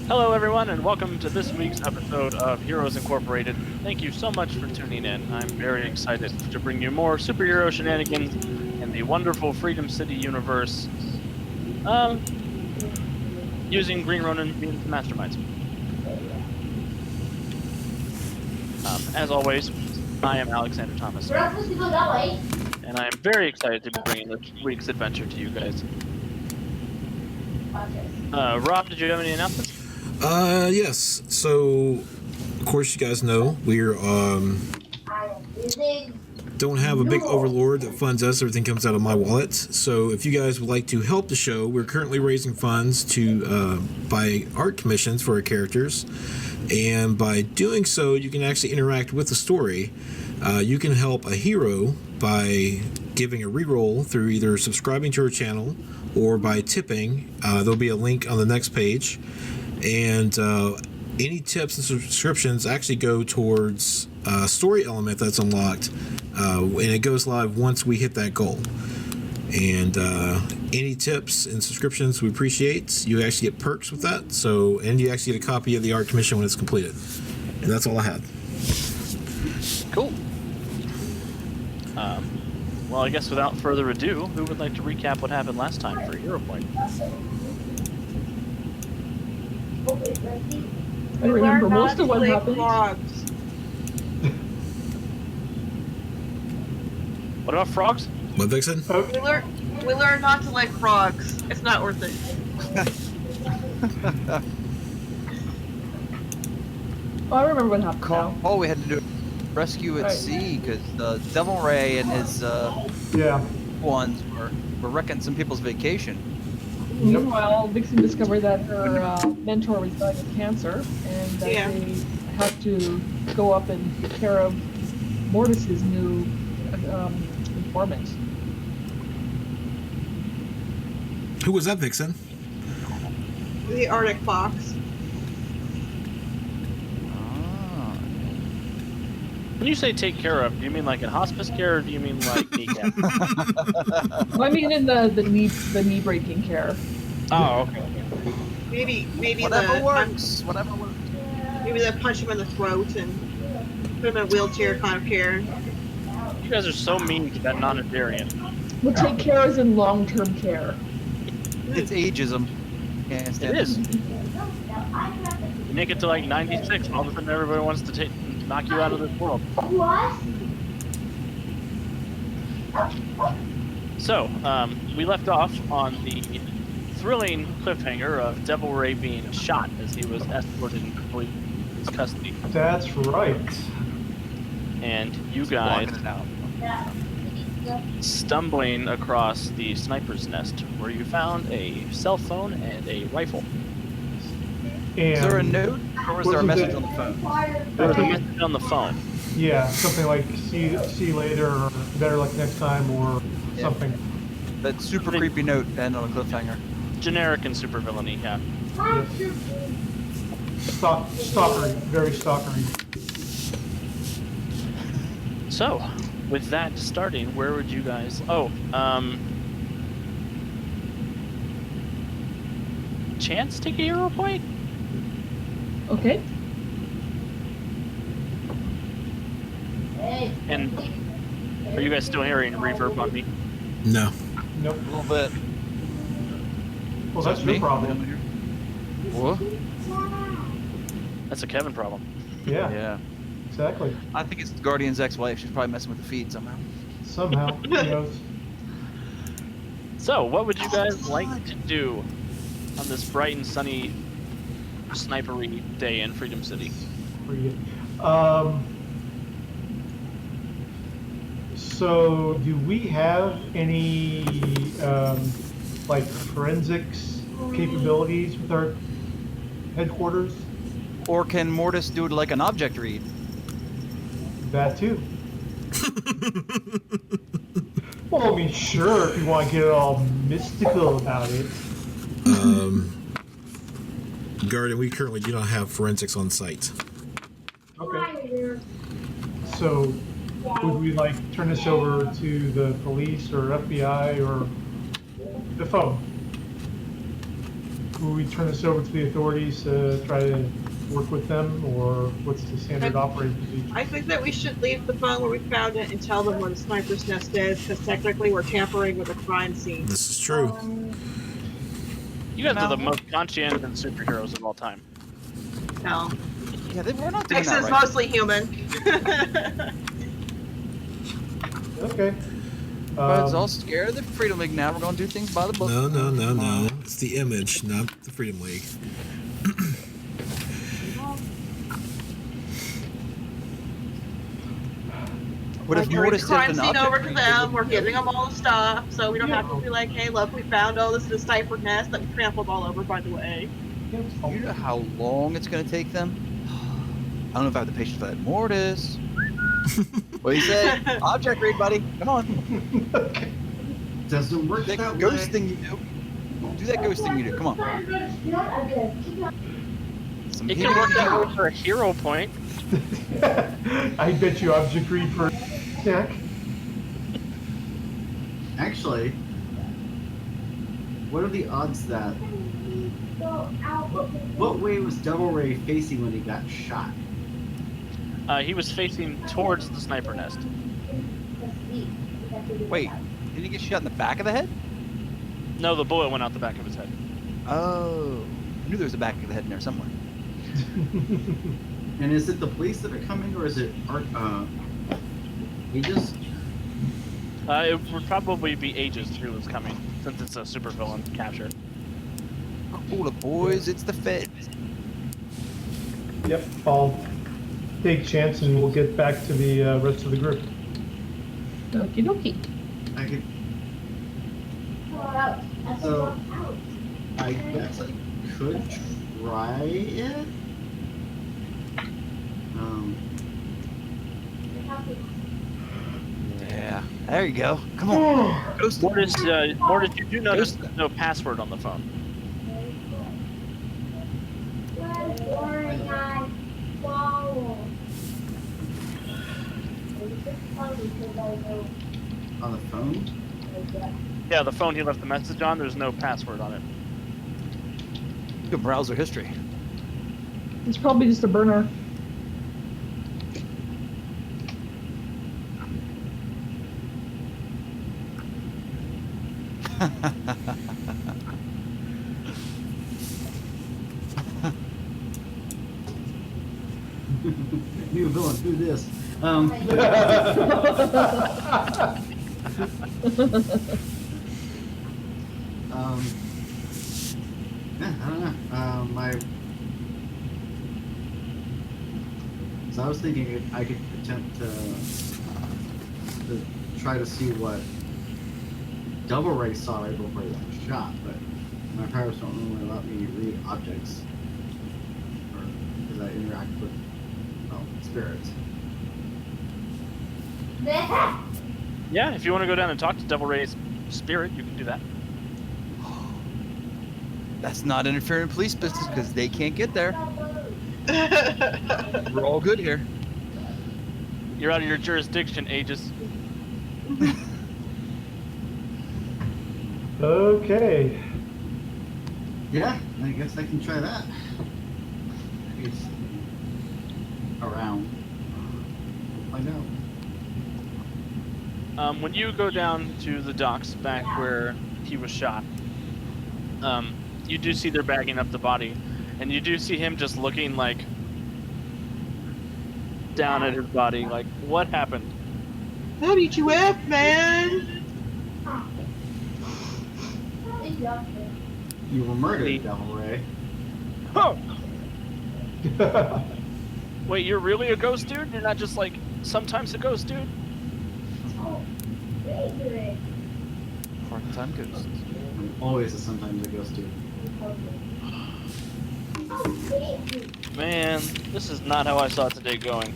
Hello, everyone, and welcome to this week's episode of Heroes Incorporated. Thank you so much for tuning in. I'm very excited to bring you more superhero shenanigans in the wonderful Freedom City universe, using Green Ronin Mutants and Masterminds. As always, I am Alexander Thomas, We're not supposed to go that way. and I am very excited to be bringing this week's adventure to you guys. Rob, did you have any announcements? Yes. So, of course, you guys know we're don't have a big overlord that funds us. Everything comes out of my wallet. So, if you guys would like to help the show, we're currently raising funds to buy art commissions for our characters, and by doing so, you can actually interact with the story. You can help a hero by giving a reroll through either subscribing to our channel or by tipping. There'll be a link on the next page. And any tips and subscriptions actually go towards a story element that's unlocked, and it goes live once we hit that goal. And any tips and subscriptions we appreciate. You actually get perks with that. So, and you actually get a copy of the art commission when it's completed. And that's all I had. Cool. Well, I guess without further ado, who would like to recap what happened last time for Hero Point? I remember most of what happened. Frogs. What about frogs? What, Vixen? We learned not to like frogs. It's not worth it. Oh, I remember what happened now. Oh, we had to do rescue at sea because Devil Ray and his ones were wrecking some people's vacation. Meanwhile, Vixen discovered that her mentor was dying of cancer, and that they had to go up and take care of Mortis's new informant. Who was that, Vixen? The Arctic fox. When you say take care of, do you mean like in hospice care, or do you mean like kneecap? Well, I mean in the knee breaking care. Oh, okay. Maybe Whatever works. Whatever works. Maybe they punch him in the throat and put him in a wheelchair kind of care. You guys are so mean to that non-Adarian. Well, take care as in long-term care. It's ageism. Can't It stand is. You make it to like 96, all of a sudden everybody wants to knock you out of this world. What? So, we left off on the thrilling cliffhanger of Devil Ray being shot as he was escorted into police custody. That's right. And you guys Walking it out. stumbling across the sniper's nest, where you found a cell phone and a rifle. And Is there a note or was there a Wasn't message it- on the phone? There was a message on the phone. yeah, something like see you later, or better luck next time, or Yeah. something. That super creepy note to end on a cliffhanger. Generic and super villainy, yeah. Stalkery, very stalkery. So, with that starting, where would you guys... Oh, Chance, take a hero point? Okay. And are you guys still hearing reverb on me? No. Nope. A little bit. Well, that's your problem. What? That's a Kevin problem. Yeah, Yeah. exactly. I think it's Guardian's ex-wife. She's probably messing with the feed somehow. Somehow, who knows? So, what would you guys like to do on this bright and sunny snipery day in Freedom City? Pretty good. So, do we have any like forensics capabilities with our headquarters? Or can Mortis do it like an object read? That too. Well, I mean, sure, if you want to get all mystical about it. Guardian, we currently do not have forensics on site. Okay. So, would we like turn this over to the police or FBI or the phone? will we turn this over to the authorities to try to work with them, or what's the standard operating procedure? I think that we should leave the phone where we found it and tell them where the sniper's nest is, because technically we're tampering with a crime scene. This is true. You guys are the most conscientious superheroes of all time. No. Yeah, we're not doing Vix that is right. mostly human. Okay. Everybody's all scared of the Freedom League now. We're going to do things by the book. No. It's the image, not the Freedom League. What if We're Mortis did crime an scene object over to read? them. We're giving them all the stuff, so we don't have to be like, hey, look, we found this is a sniper nest that we trampled all over, by the way. You know how long it's going to take them? I don't know if I have the patience for that. Mortis. What do you say? Object read, buddy. Come on. Doesn't work That that ghost way. thing you do. Do that ghost thing you do. Come on. Some It can work that way for a hero point. I bet you object read for Nick. Actually, what are the odds that? What way was Devil Ray facing when he got shot? He was facing towards the sniper nest. Wait, did he get shot in the back of the head? No, the bullet went out the back of his head. Oh. I knew there was a back of the head in there somewhere. And is it the police that are coming, or is it Aegis? It would probably be Aegis who was coming, since it's a supervillain capture. Cool, boys, it's the feds. Yep, I'll take chance and we'll get back to the rest of the group. Okie dokie. I could. So, I guess I could try it. Yeah, there you go. Come on. Ghost. Mortis, you do notice there's no password on the phone. On the phone? Yeah, the phone he left the message on, there's no password on it. You can browse their history. It's probably just a burner. New villain, do this. Yeah, I don't know. So I was thinking I could attempt to try to see what Double Ray saw right before he got shot, but my powers don't normally let me read objects, or because I interact with spirits. Yeah, if you want to go down and talk to Devil Ray's spirit, you can do that. That's not interfering in police business because they can't get there. We're all good here. You're out of your jurisdiction, Aegis. Okay. Yeah, I guess I can try that. He's around. I know. When you go down to the docks back where he was shot, you do see they're bagging up the body, and you do see him just looking like down at his body, like, what happened? WTF, man! You were murdered, Devil Ray. Oh! Wait, you're really a ghost dude? You're not just like sometimes a ghost dude? Part-time ghosts. I'm always a sometimes a ghost dude. Man, this is not how I saw today going.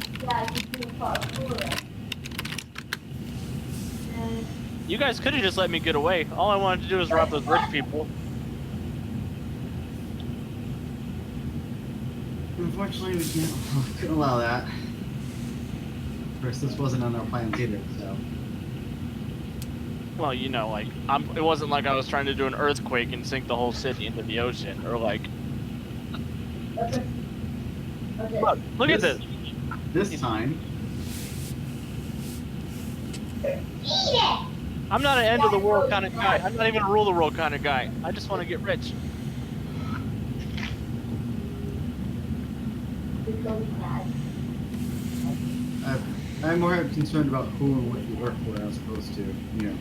You guys could have just let me get away. All I wanted to do was rob those rich people. Unfortunately, we couldn't allow that. Of course, this wasn't on our plans either, so. Well, you know, like it wasn't like I was trying to do an earthquake and sink the whole city into the ocean, or like. Look at this. This time, I'm not an end of the world kind of guy. I'm not even a rule the world kind of guy. I just want to get rich. I'm more concerned about who and what you work for as opposed to, you know,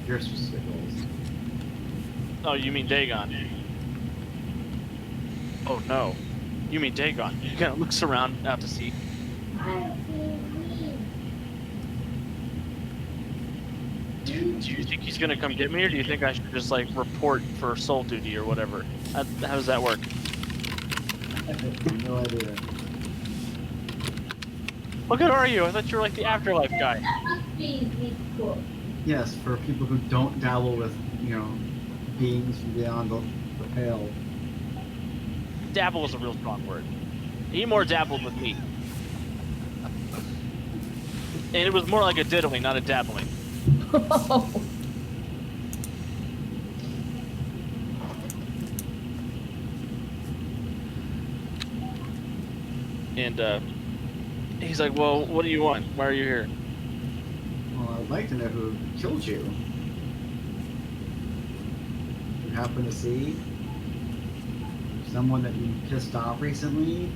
your specific goals. Oh, you mean Dagon? Oh no, you mean Dagon? He kind of looks around out to sea. Do you think he's gonna come get me, or do you think I should just like report for soul duty or whatever? How does that work? I have no idea. What good are you? I thought you were like the afterlife guy. Yes, for people who don't dabble with, you know, beings from beyond the pale. Dabble is a real strong word. He more dabbled with me. And it was more like a diddling, not a dabbling. And he's like, well, what do you want? Why are you here? Well, I'd like to know who killed you. You happen to see someone that you pissed off recently?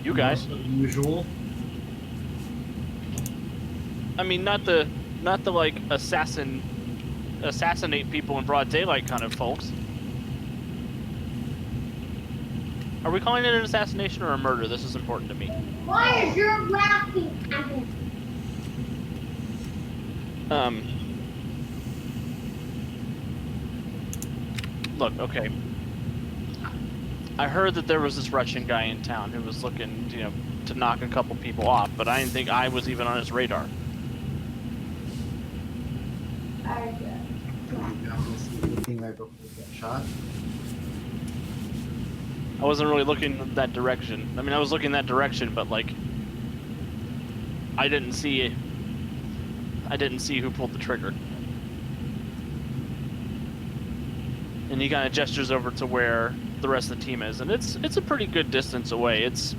You guys. Usual. I mean, not the like assassinate people in broad daylight kind of folks. Are we calling it an assassination or a murder? This is important to me. Why is your laughing at him? Look, okay. I heard that there was this Russian guy in town who was looking, you know, to knock a couple people off, but I didn't think I was even on his radar. You happen to see anything right before you get shot? I wasn't really looking that direction. I mean, I was looking that direction, but like, I didn't see who pulled the trigger. And he kind of gestures over to where the rest of the team is, and it's a pretty good distance away. It's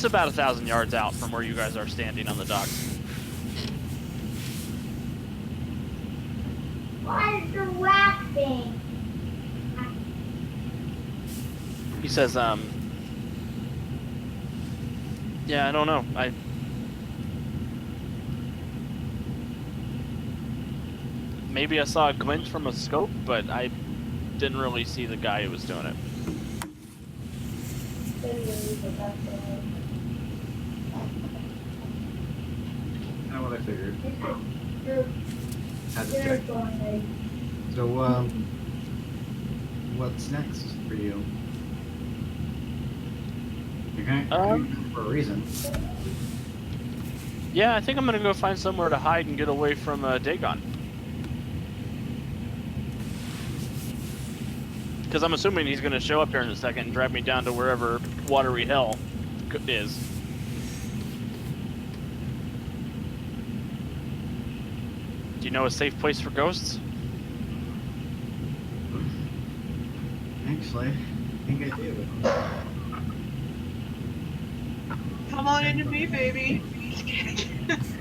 about 1,000 yards out from where you guys are standing on the docks. Why is your laughing? He says, yeah, I don't know. Maybe I saw a glint from a scope, but I didn't really see the guy who was doing it. Kind of what I figured. Had to check. So, what's next for you? You're gonna for a reason. Yeah, I think I'm gonna go find somewhere to hide and get away from Dagon. Because I'm assuming he's gonna show up here in a second and drive me down to wherever watery hell is. Do you know a safe place for ghosts? Actually, I think I do. Come on into me, baby. Just kidding.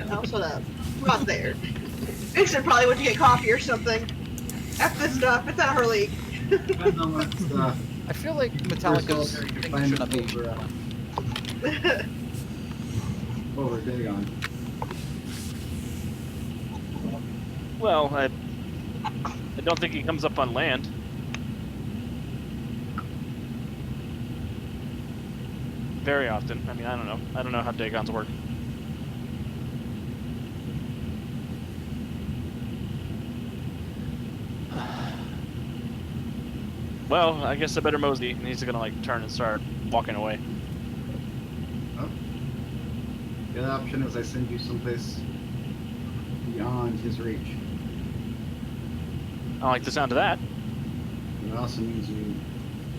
No, shut up. We're not there. Vixen probably went to get coffee or something. F this stuff. It's out of her league. Depends on what stuff. I feel like Metallica's First of all, thing should not be. Over Dagon. Well, I don't think he comes up on land. Very often. I mean, I don't know. I don't know how Dagons work. Well, I guess I better mosey, and he's gonna like turn and start walking away. Oh. The other option is I send you someplace beyond his reach. I don't like the sound of that. It also means you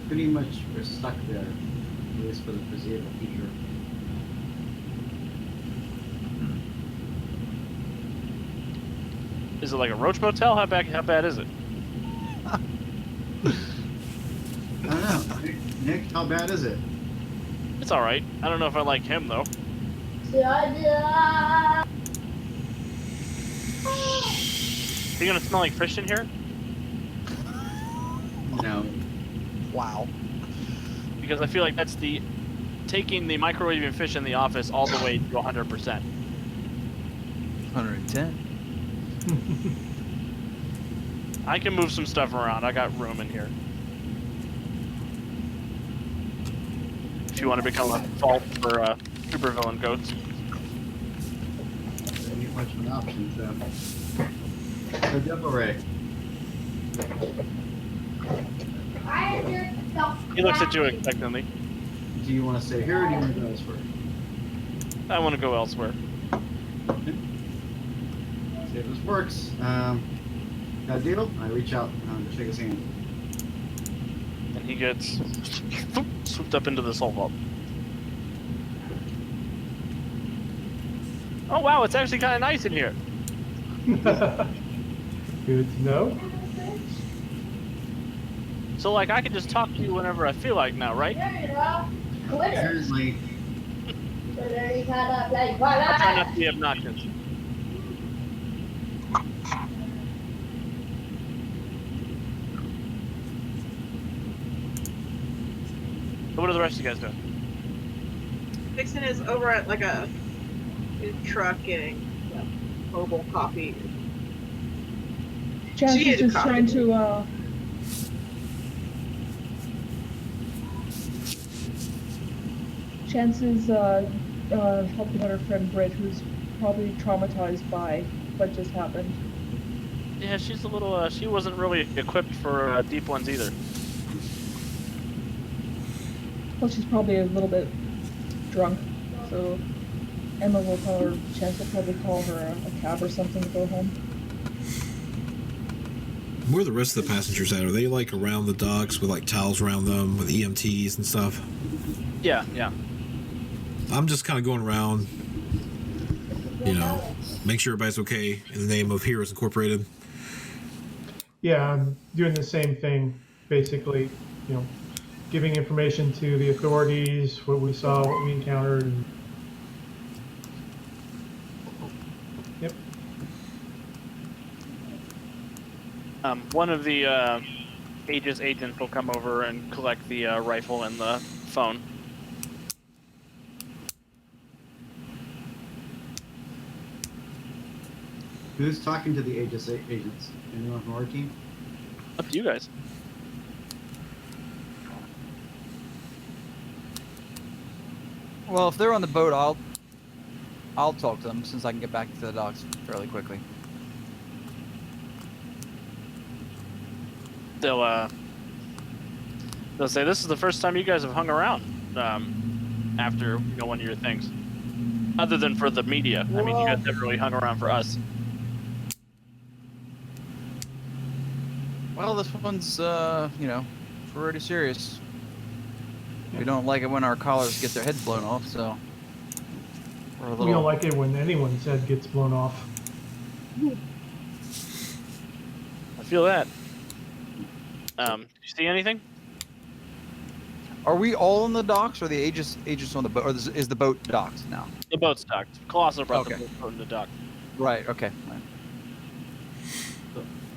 pretty much are stuck there, at least for the foreseeable future. Is it like a roach motel? How bad is it? I don't know. Nick, how bad is it? It's all right. I don't know if I like him though. Are you gonna smell like fish in here? No. Wow. Because I feel like that's taking the microwaving fish in the office all the way to 100%. 110. I can move some stuff around. I got room in here. If you want to become a fault for supervillain goats. There ain't much of an option, so. The Devil Ray. He looks at you expectantly. Do you want to stay here or do you want to go elsewhere? I want to go elsewhere. See if this works. Got a deal? I reach out to shake his hand. And he gets swooped up into this whole vault. Oh wow, it's actually kind of nice in here. Good to know. So like I can just talk to you whenever I feel like now, right? Apparently, I'll try not to be obnoxious. So what are the rest of you guys doing? Vixen is over at like a truck getting herbal coffee. Chance She is is just trying to Chance is helping out her friend Britt, who's probably traumatized by what just happened. Yeah, she's a little. She wasn't really equipped for deep ones either. Well, she's probably a little bit drunk, so Emma will call her. Chance will probably call her a cab or something to go home. Where are the rest of the passengers at? Are they like around the docks with like towels around them with EMTs and stuff? Yeah, yeah. I'm just kind of going around, you know, make sure everybody's okay in the name of Heroes Incorporated. Yeah, I'm doing the same thing, basically, you know, giving information to the authorities, what we saw, what we encountered. And... Yep. One of the Aegis agents will come over and collect the rifle and the phone. who's talking to the Aegis agents? Anyone from our team? Up to you guys. Well, if they're on the boat, I'll talk to them since I can get back to the docks fairly quickly. They'll say this is the first time you guys have hung around after one of your things, other than for the media. I mean, you guys never really hung around for us. Well, this one's pretty serious. We don't like it when our collars get their heads blown off, so we're a little... We don't like it when anyone's head gets blown off. I feel that. Did you see anything? Are we all on the docks, or the Aegis on the boat, or is the boat docked now? The boat's docked. Colossal brought Okay. the boat in the dock. Right. Okay. Right.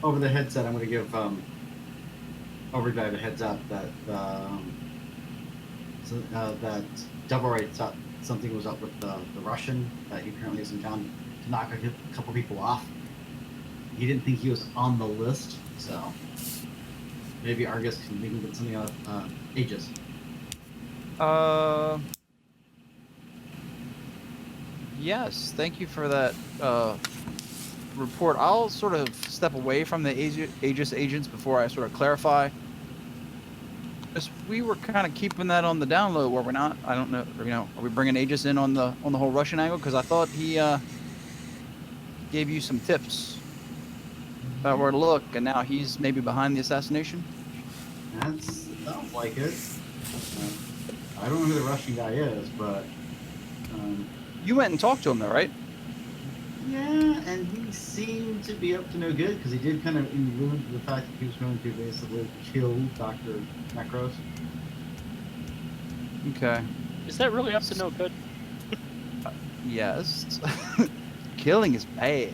Over the headset, I'm going to give Overdrive a heads up that that Double Right thought something was up with the Russian, that he currently is in town to knock a couple people off. He didn't think he was on the list, so maybe Argus can get something out of Aegis. Yes. Thank you for that report. I'll sort of step away from the Aegis agents before I sort of clarify. Because we were kind of keeping that on the down low, were we not? I don't know. Are we bringing Aegis in on the whole Russian angle? Because I thought he gave you some tips about where to look, and now he's maybe behind the assassination. That sounds like it. I don't know who the Russian guy is, but You went and talked to him, though, right? Yeah, and he seemed to be up to no good because he did kind of allude to the fact that he was going to basically kill Dr. Necros. Okay. Is that really up to no good? Yes. Killing is bad.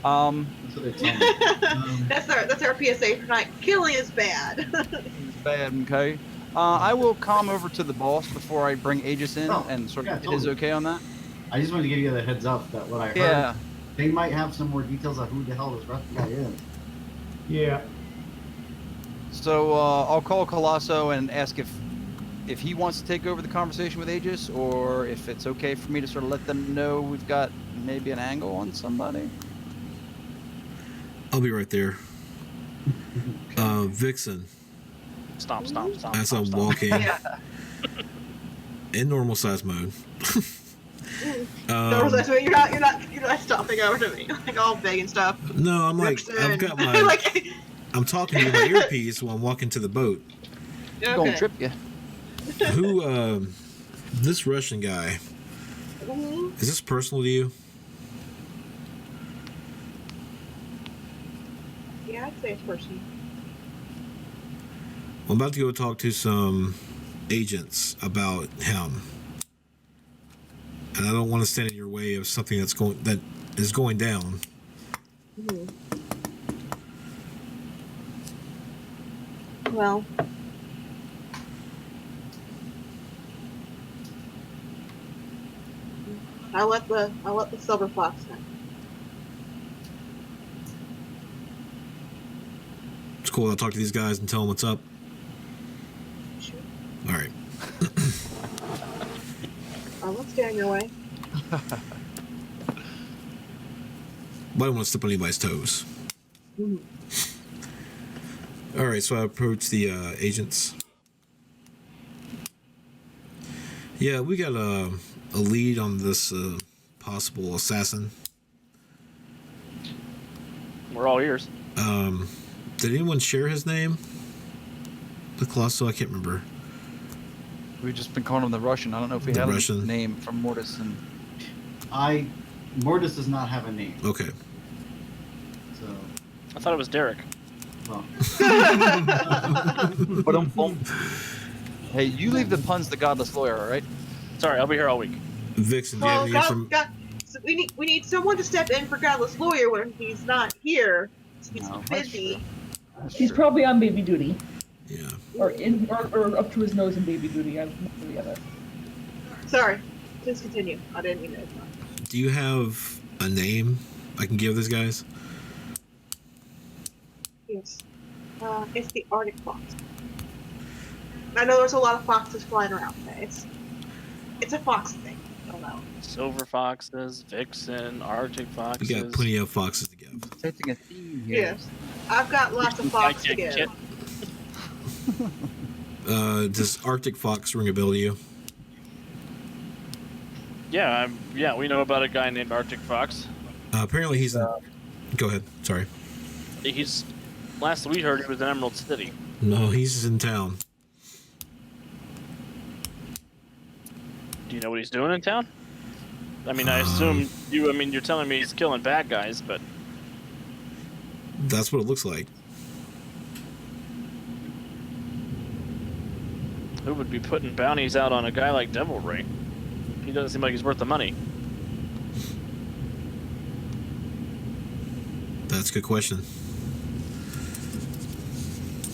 That's what they told me. That's our PSA for tonight. Killing is bad. It's bad, okay. I will come over to the boss before I bring Aegis in Oh, and sort of yeah, get his totally. okay on that. I just wanted to give you the heads up that what I heard, Yeah. they might have some more details on who the hell this rest guy is. Yeah. So I'll call Colosso and ask if he wants to take over the conversation with Aegis, or if it's okay for me to sort of let them know we've got maybe an angle on somebody. I'll be right there. Vixen, Stomp, stomp, stomp. as stomp, I'm stomp. walking Yeah. in normal size mode. No, you're not stopping over to me like all big and stuff. No, I'm like, I've got my, like, I'm talking to you in my earpiece while I'm walking to the boat. Gonna okay. trip you. Who, this Russian guy, Mhm. is this personal to you? Yeah, I'd say it's personal. I'm about to go talk to some agents about him, and I don't want to stand in your way of something that is going down. Mhm. Well, I'll let the silver fox know. It's cool. I'll talk to these guys and tell them what's up. Sure. All right. I won't stand in your way. But I don't want to step on anybody's toes. Mhm. All right, so I approach the agents. Yeah, we got a lead on this possible assassin. We're all ears. Did anyone share his name? The Colosso? I can't remember. We've just been calling him the Russian. I don't know if we The have Russian. a name from Mortis and Mortis does not have a name, Okay. so I thought it was Derek. well. Hey, you leave the puns to Godless Lawyer, all right? Sorry, I'll be here all week. Vixen, do you have Well, any information? so we need someone to step in for Godless Lawyer when he's not here. He's No, that's busy. He's probably on baby duty, Yeah. or up to his nose in baby duty. I'm not the other. Sorry. Please continue. I didn't mean to. Do you have a name I can give these guys? Yes. It's the Arctic fox. I know there's a lot of foxes flying around today. It's a fox thing. I don't know. Silver foxes, vixen, Arctic We foxes. got plenty of foxes to give. Detecting a theme here. Yes. I've got lots of fox to give. Kit. Does Arctic fox ring a bell to you? Yeah, we know about a guy named Arctic Fox. Apparently he's in... Go ahead. Sorry. Last we heard, he was in Emerald City. No, he's in town. Do you know what he's doing in town? I mean, I assume you're telling me he's killing bad guys, but That's what it looks like. who would be putting bounties out on a guy like Devil Ray? He doesn't seem like he's worth the money. That's a good question.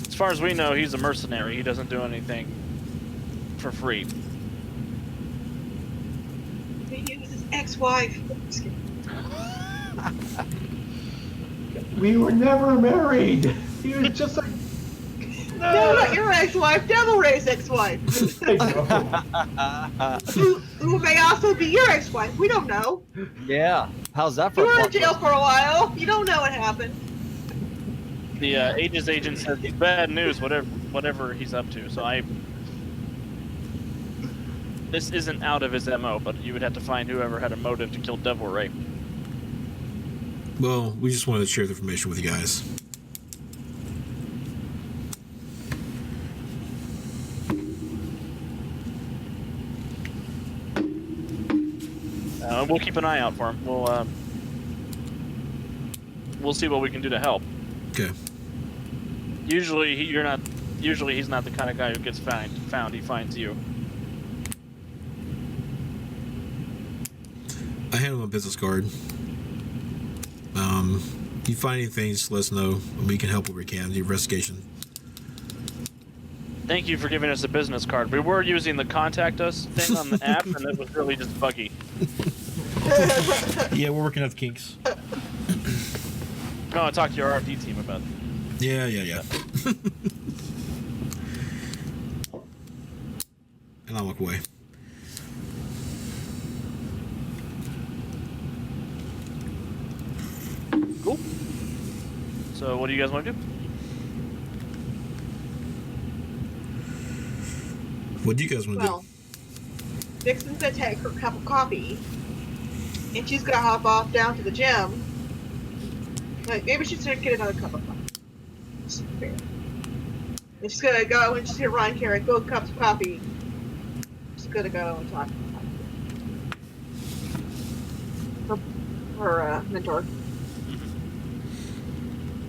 As far as we know, he's a mercenary. He doesn't do anything for free. He uses his ex-wife. Just kidding. We were never married. He was just like. No, not your ex-wife. Devil Ray's ex-wife. I know. who may also be your ex-wife. We don't know. Yeah. How's that for You a were in plot jail twist? for a while. You don't know what happened. The Aegis agent said it's bad news, whatever he's up to. So this isn't out of his MO, but you would have to find whoever had a motive to kill Devil Ray. Well, we just wanted to share the information with you guys. We'll keep an eye out for him. We'll we'll see what we can do to help. Okay. Usually he's not the kind of guy who gets found. He finds you. I hand him a business card. If you find anything, just let us know. We can help where we can. The investigation. Thank you for giving us a business card. We were using the contact us thing on the app, and it was really just buggy. Yeah, we're working out the kinks. No, I talked to your RFD team about it. Yeah. And I'll walk away. Cool. So, what do you guys want to do? What do you guys want to Well, Vixen's gonna take her cup of coffee, and she's gonna hop off down to the gym. Like, maybe she's gonna get another cup of coffee. It's fair. And she's gonna go and she's gonna run, carry both cups of coffee. She's gonna go and talk to her mentor.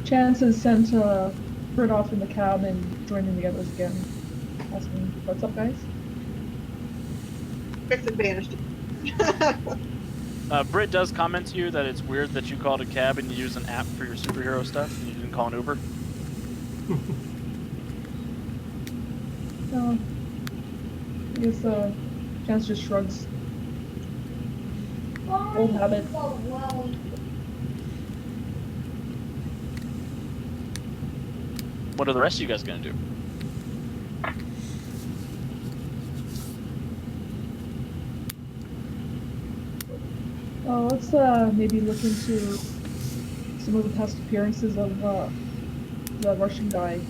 Chance has sent Bert off in the cab and joining the others again, asking, "What's up, guys?" Vixen vanished. Britt does comment to you that it's weird that you called a cab and you use an app for your superhero stuff and you didn't call an Uber. No. I guess Chance just shrugs. Old habit. What are the rest of you guys gonna do? Oh, let's maybe look into some of the past appearances of the Russian guy.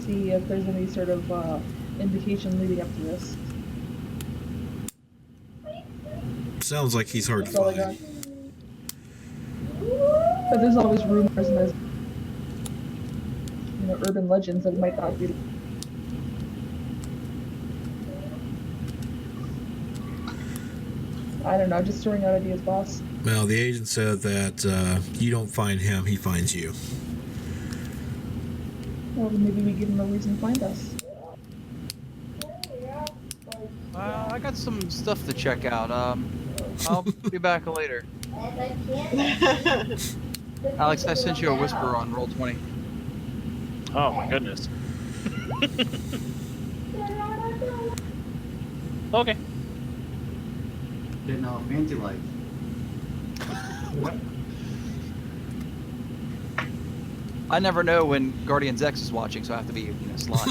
See if there's any sort of indication leading up to this. Sounds like he's hard to That's all I got. find. But there's always rumors and there's urban legends that might not be. I don't know, just throwing out ideas, boss. Well, the agent said that you don't find him, he finds you. Well, maybe we give him a reason to find us. I got some stuff to check out. I'll be back later. Alex, I sent you a whisper on roll 20. Oh my goodness. Okay. Didn't know fancy life. I never know when Guardians X is watching, so I have to be, sly.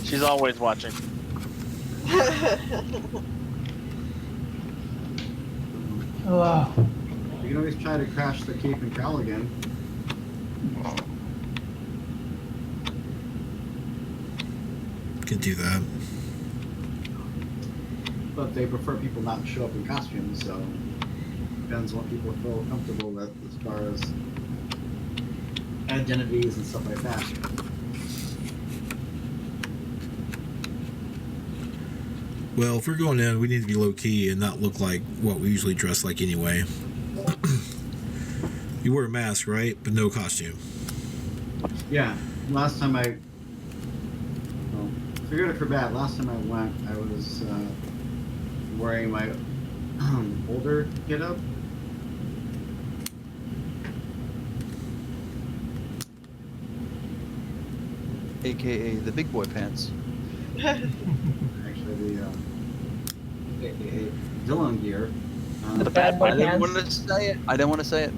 She's always watching. Hello. You can always try to crash the Cape and Cal again. Could do that. But they prefer people not to show up in costumes, so depends on what people feel comfortable with as far as identities and stuff like that. Well, if we're going in, we need to be low key and not look like what we usually dress like anyway. You wear a mask, right? But no costume. Yeah, last time I, well, for good or for bad, last time I went, I was wearing my older get-up. AKA the big boy pants. Actually, the AKA Dylan gear. The bad boy I didn't pants. want to say it. I didn't want to say it.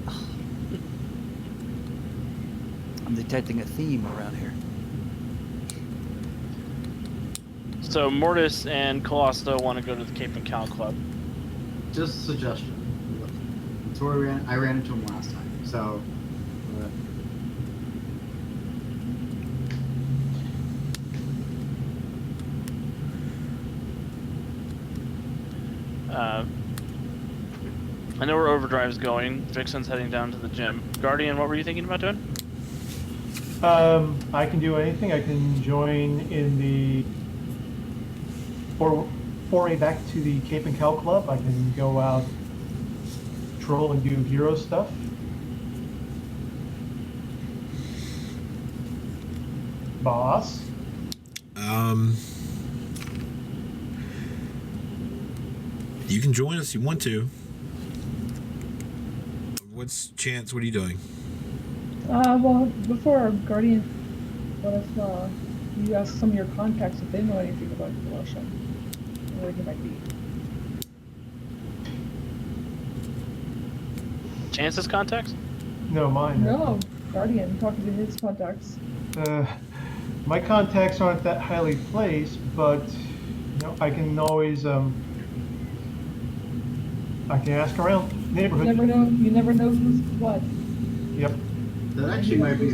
I'm detecting a theme around here. So Mortis and Colosto want to go to the Cape and Cal Club. Just a suggestion. That's where I ran into him last time. So, I know where Overdrive's going. Vixen's heading down to the gym. Guardian, what were you thinking about doing? I can do anything. I can join in the foray back to the Cape and Cal Club. I can go out patrol and do hero stuff. Boss. You can join us if you want to. What's Chance? What are you doing? Well, before Guardian, what if you ask some of your contacts if they know anything about Russia, where he might be? Chance's contacts? No, mine. No, Guardian, talking to his contacts. My contacts aren't that highly placed, but I can always I can ask around the neighborhood. You never know who's what. Yep. That actually might be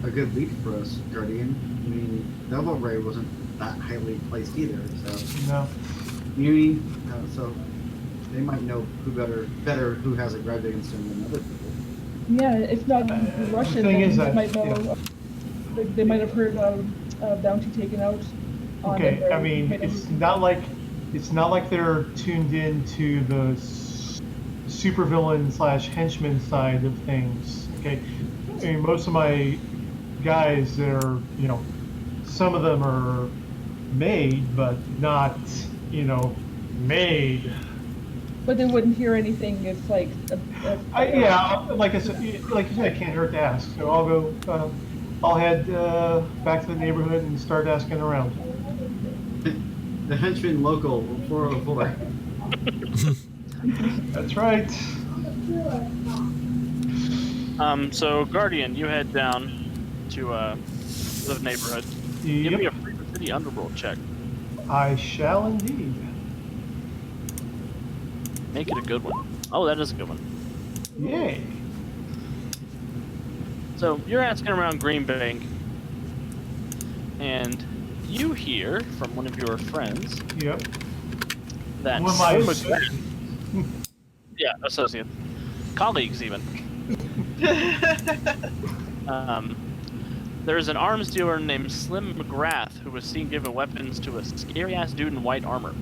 a good lead for us, Guardian. I mean, Devil Ray wasn't that highly placed either, so. No. Muni, so they might know better who has a grudge against him than other people. Yeah, if not the Russian, thing then is they that- might know. yeah. They might have heard a bounty taken out. On Okay. them, I mean, maybe- it's not like they're tuned into the supervillain / henchman side of things. Okay. I mean, most of my guys, they're some of them are made, but not made. But they wouldn't hear anything if like. Like I said, I can't hurt to ask. So I'll go. I'll head back to the neighborhood and start asking around. The henchman local 404. That's right. So Guardian, you head down to the neighborhood. Give me a Freedom City Underworld check. I shall indeed. Make it a good one. Oh, that is a good one. Yay. So you're asking around Green Bank, and you hear from one of your friends Yep. that One of my associate, colleagues even. There's an arms dealer named Slim McGrath who was seen giving weapons to a scary-ass dude in white armor.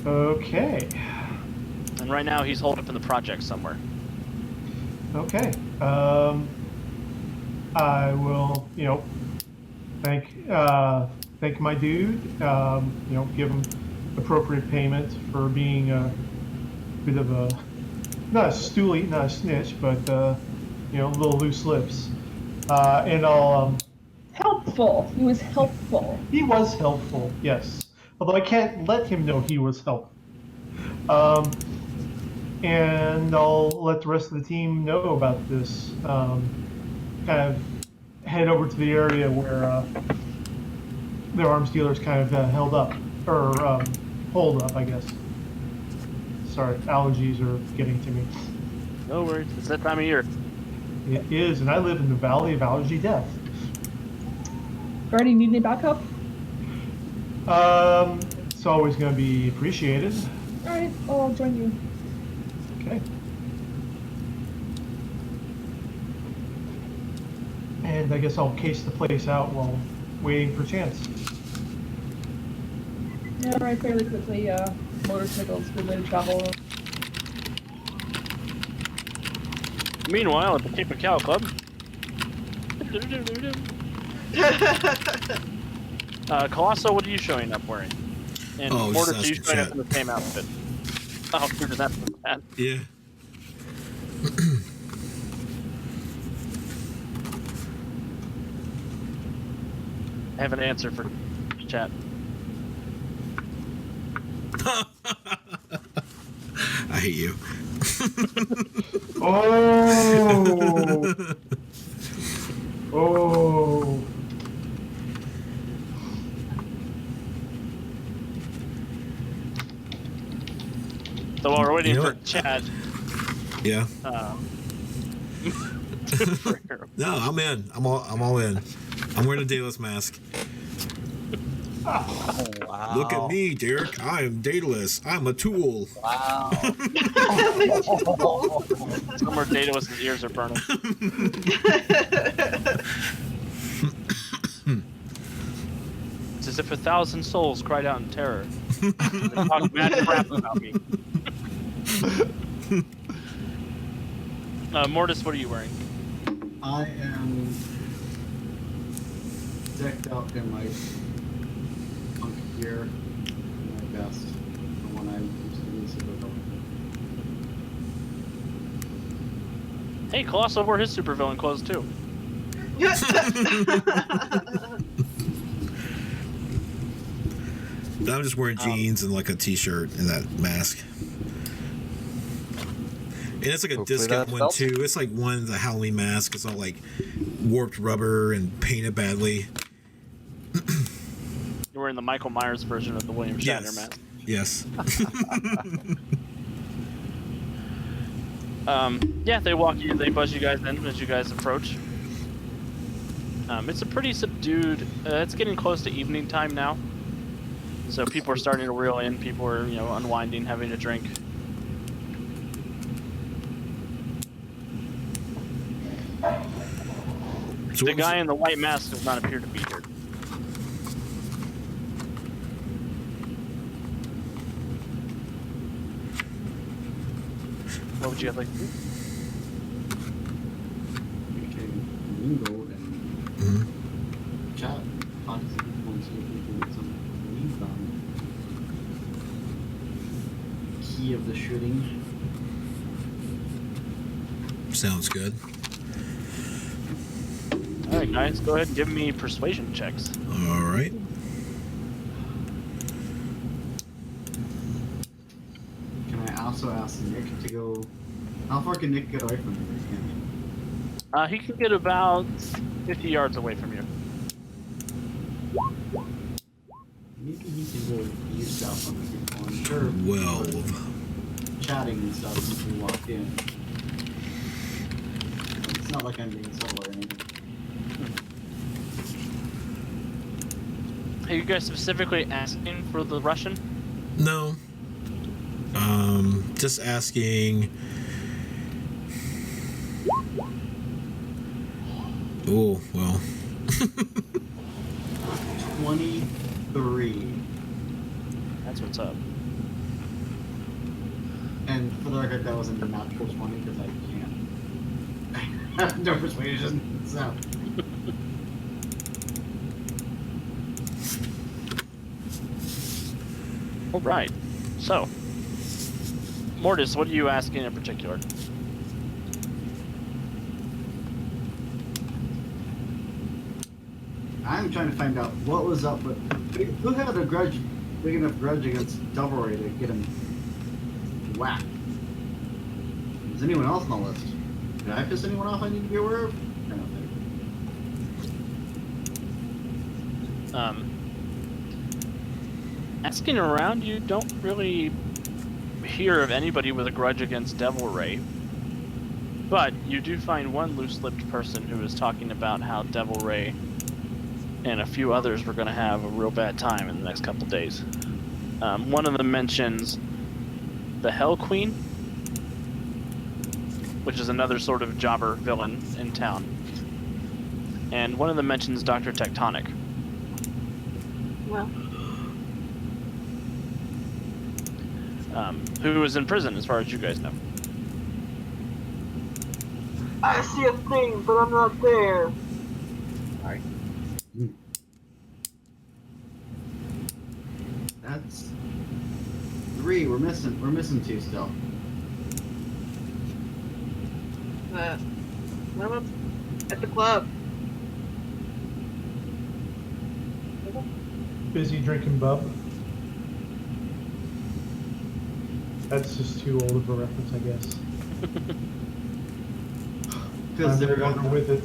Okay. And right now he's holed up in the project somewhere. Okay. I will, thank my dude. Give him appropriate payment for being a bit of a not a stoolie, not a snitch, but little loose lips. And I'll. Helpful. He was helpful. He was helpful, yes. Although I can't let him know he was helpful. And I'll let the rest of the team know about this. Kind of head over to the area where their arms dealer's kind of held up, or hold up, I guess. Sorry, allergies are getting to me. No worries, it's that time of year. It is, and I live in the Valley of Allergy Death. Guardian, need any backup? It's always going to be appreciated. All right, I'll join you. Okay. And I guess I'll case the place out while waiting for Chance. Yeah, all right, fairly quickly. Motorcycles, good way to travel. Meanwhile, at the Cape and Cow Club. Colosso, what are you showing up wearing? And Oh, Mortis, just are you asking showing up chat. in the same outfit? Oh, that's bad. Yeah. I have an answer for chat. I hate you. Oh! Oh! So while we're waiting You know for what? chat, Yeah. No, I'm in. I'm all in. I'm wearing a Daedalus mask. Oh, wow. Look at me, Derek. I am Daedalus. I'm a tool. Wow. somewhere Daedalus' ears are burning. It's as if 1,000 souls cried out in terror. They talk mad crap about me. Mortis, what are you wearing? I am decked out in my punk gear, and my vest, the one I used to be supervillain. Hey, Colossal wore his supervillain clothes too. I'm just wearing jeans and like a t-shirt and that mask. And it's like a Hopefully discount that one helps. too. It's like one, the Halloween mask. It's all like warped rubber and painted badly. You're wearing the Michael Myers version of the William Shatner mask. Yes. Yeah, they buzz you guys in as you guys approach. It's a pretty subdued. It's getting close to evening time now, so people are starting to reel in. People are, unwinding, having a drink. So The guy in the white mask does not appear to be here. What would you guys like to do? We can mingle and Mhm. chat, talk to some people and see if we can get some leads on key of the shooting. Sounds good. All right, guys, go ahead and give me persuasion checks. All right. Can I also ask Nick to go? How far can Nick get away from me? He can get about 50 yards away from you. Maybe he can go eavesdrop on the people. I'm sure. 12. Chatting and stuff since we walked in. It's not like I'm being subtle or anything. Are you guys specifically asking for the Russian? No. Just asking. Oh, well. 23. That's what's up. And for the record, that was a natural 20 because I can't. No persuasion, so. All right. So, Mortis, what are you asking in particular? I'm trying to find out what was up with who had a big enough grudge against Doubleray to get him whacked. Is anyone else on the list? Did I piss anyone off I need to be aware of? I don't think. Asking around, you don't really hear of anybody with a grudge against Devil Ray. But you do find one loose-lipped person who is talking about how Devil Ray and a few others were going to have a real bad time in the next couple days. One of them mentions the Hell Queen, which is another sort of jobber villain in town. And one of them mentions Dr. Tectonic. Well, Who is in prison, as far as you guys know. I see a thing, but I'm not there. That's 3. We're missing 2 still. What about at the club? Busy drinking bub. That's just too old of a reference, I guess. Because I'm they're no longer with it.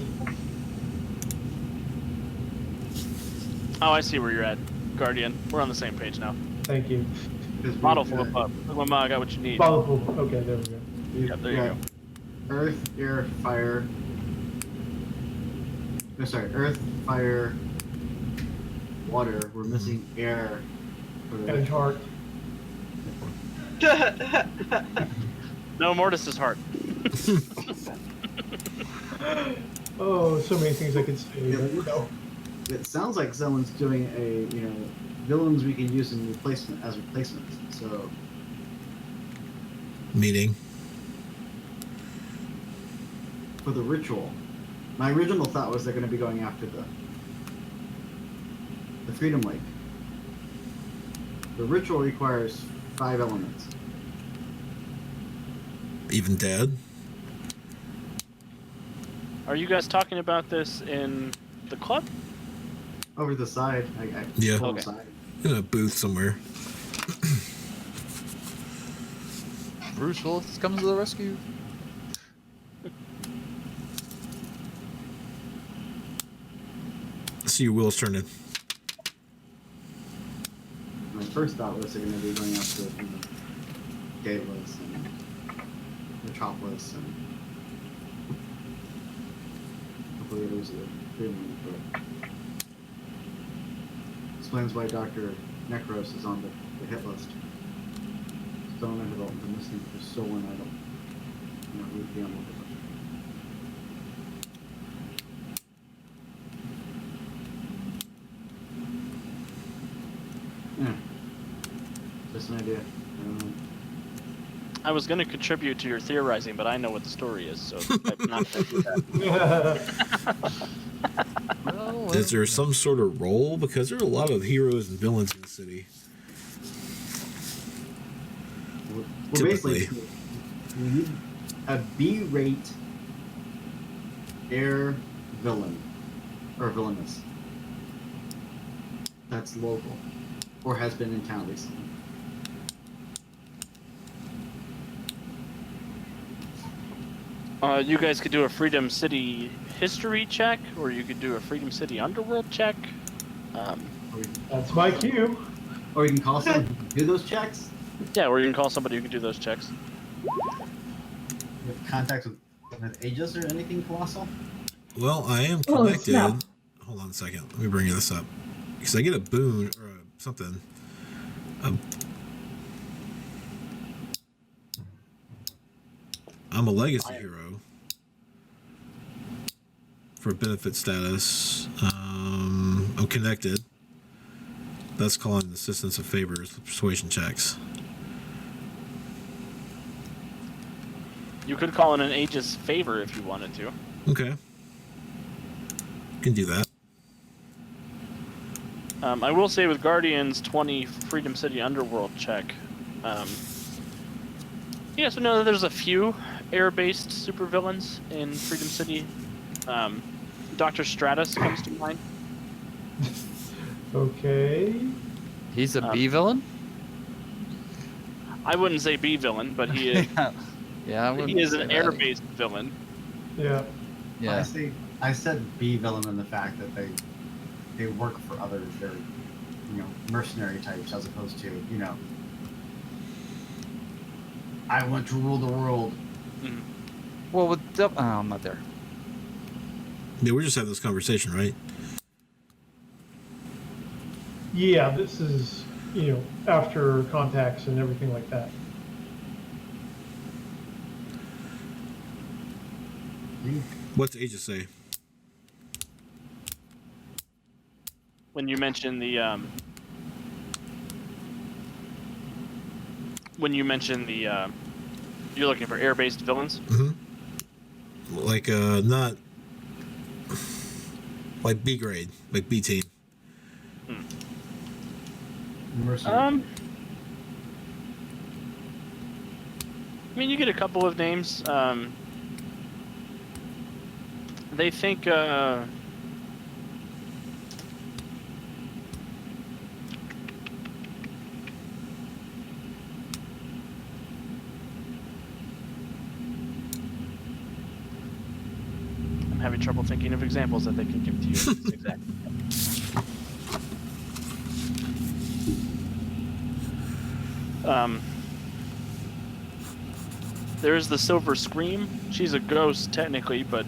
Oh, I see where you're at, Guardian. We're on the same page now. Thank you. Bottle full of pub. Look, Mama, I got what you need. Bottle. Okay, there we go. Yep, there you go. Earth, air, fire. No, sorry, earth, fire, water. We're missing air. For the And heart. No, Mortis's heart. Oh, so many things I could say. Yeah, but look. no. It sounds like someone's doing a, villains we can use in replacements. So Meeting. for the ritual, my original thought was they're going to be going after the Freedom Lake. The ritual requires 5 elements. Even dead? Are you guys talking about this in the club? Over the side, I Yeah. pulled Okay. aside. In a booth somewhere. Bruce Willis comes to the rescue. I see your wheels turning. My first thought was they're going to be going after Daedalus and Metropolis and hopefully there's a Freedom Lake, but explains why Dr. Necros is on the hit list. Stone and development and listening for so one item. You know, we'd be on the list. Yeah. Just an idea. I don't know. I was going to contribute to your theorizing, but I know what the story is, so I'm not going to do that. Well, Is there some sort of role? Because there are a lot of heroes and villains in the city. Well, Typically. basically, you need a B-rate air villain or villainess that's local or has been in town recently. You guys could do a Freedom City history check, or you could do a Freedom City underworld check. Or you can, That's my cue. or you can call someone who can do those checks. Yeah, or you can call somebody who can do those checks. With contacts with Aegis or anything colossal. Well, I am Oh, connected. snap. Hold on a second. Let me bring this up. Because I get a boon or something. I'm a legacy hero for benefit status. I'm connected. That's calling assistance of favors, persuasion checks. You could call in an Aegis favor if you wanted to. Okay. Can do that. I will say with Guardians 20 Freedom City Underworld check, you guys know that there's a few air-based supervillains in Freedom City. Dr. Stratus comes to mind. Okay. he's a B villain. I wouldn't say B villain, but he is. Yeah, I wouldn't He is say an that. air-based villain. Yeah. Yeah. I said B villain in the fact that they work for others. They're mercenary types as opposed to I want to rule the world. Well, with oh, I'm not there. Yeah, we're just having this conversation, right? Yeah, this is, after contacts and everything like that. What's Aegis say? When you mention the you're looking for air-based villains. Mm-hmm. Like, not like B grade, like B team. Mercenary. I mean, you get a couple of names. They think. I'm having trouble thinking of examples that they can give to you. Exactly. There's the Silver Scream. She's a ghost technically, but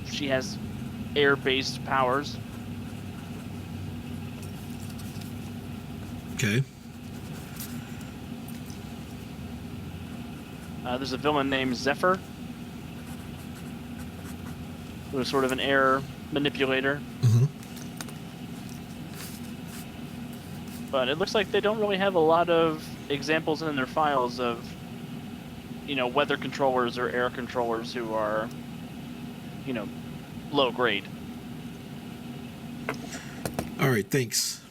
she has air-based powers. Okay. There's a villain named Zephyr, who is sort of an air manipulator. Mm-hmm. But it looks like they don't really have a lot of examples in their files of, weather controllers or air controllers who are, low grade. All right, thanks.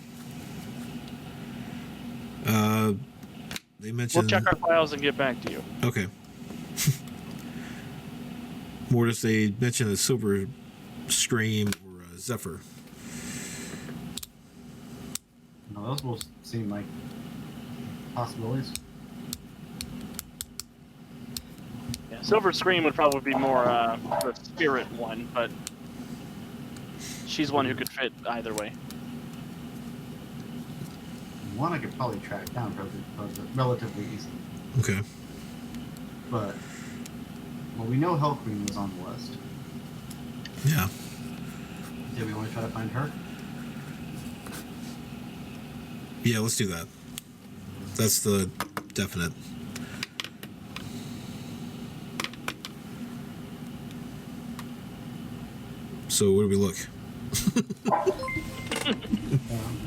They We'll mentioned. check our files and get back to you. Okay. Mortis, they mentioned a Silver Scream or a Zephyr. No, those both seem like possibilities. Yeah, Silver Scream would probably be more the spirit one, but she's one who could fit either way. One I could probably track down relatively easily. Okay. But, well, we know Hell Queen was on the list. Yeah. Do we want to try to find her? Yeah, let's do that. That's the definite. So where do we look?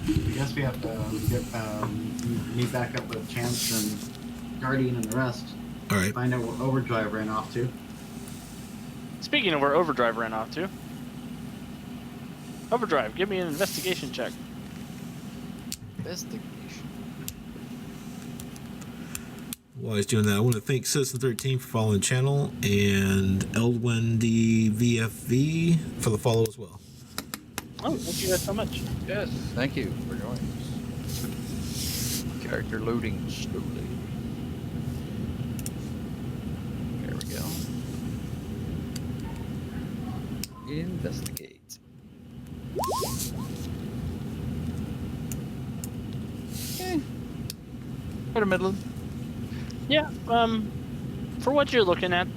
I guess we have to meet back up with Chance and Guardian and the rest. All right. Find out where Overdrive ran off to. Speaking of where Overdrive ran off to, Overdrive, give me an investigation check. Investigation. While he's doing that, I want to thank Citizen 13 for following the channel and Eldwendy VFV for the follow as well. Oh, thank you guys so much. Yes, thank you for joining us. Character loading slowly. There we go. Investigate. Okay. Better Midland. Yeah, for what you're looking at,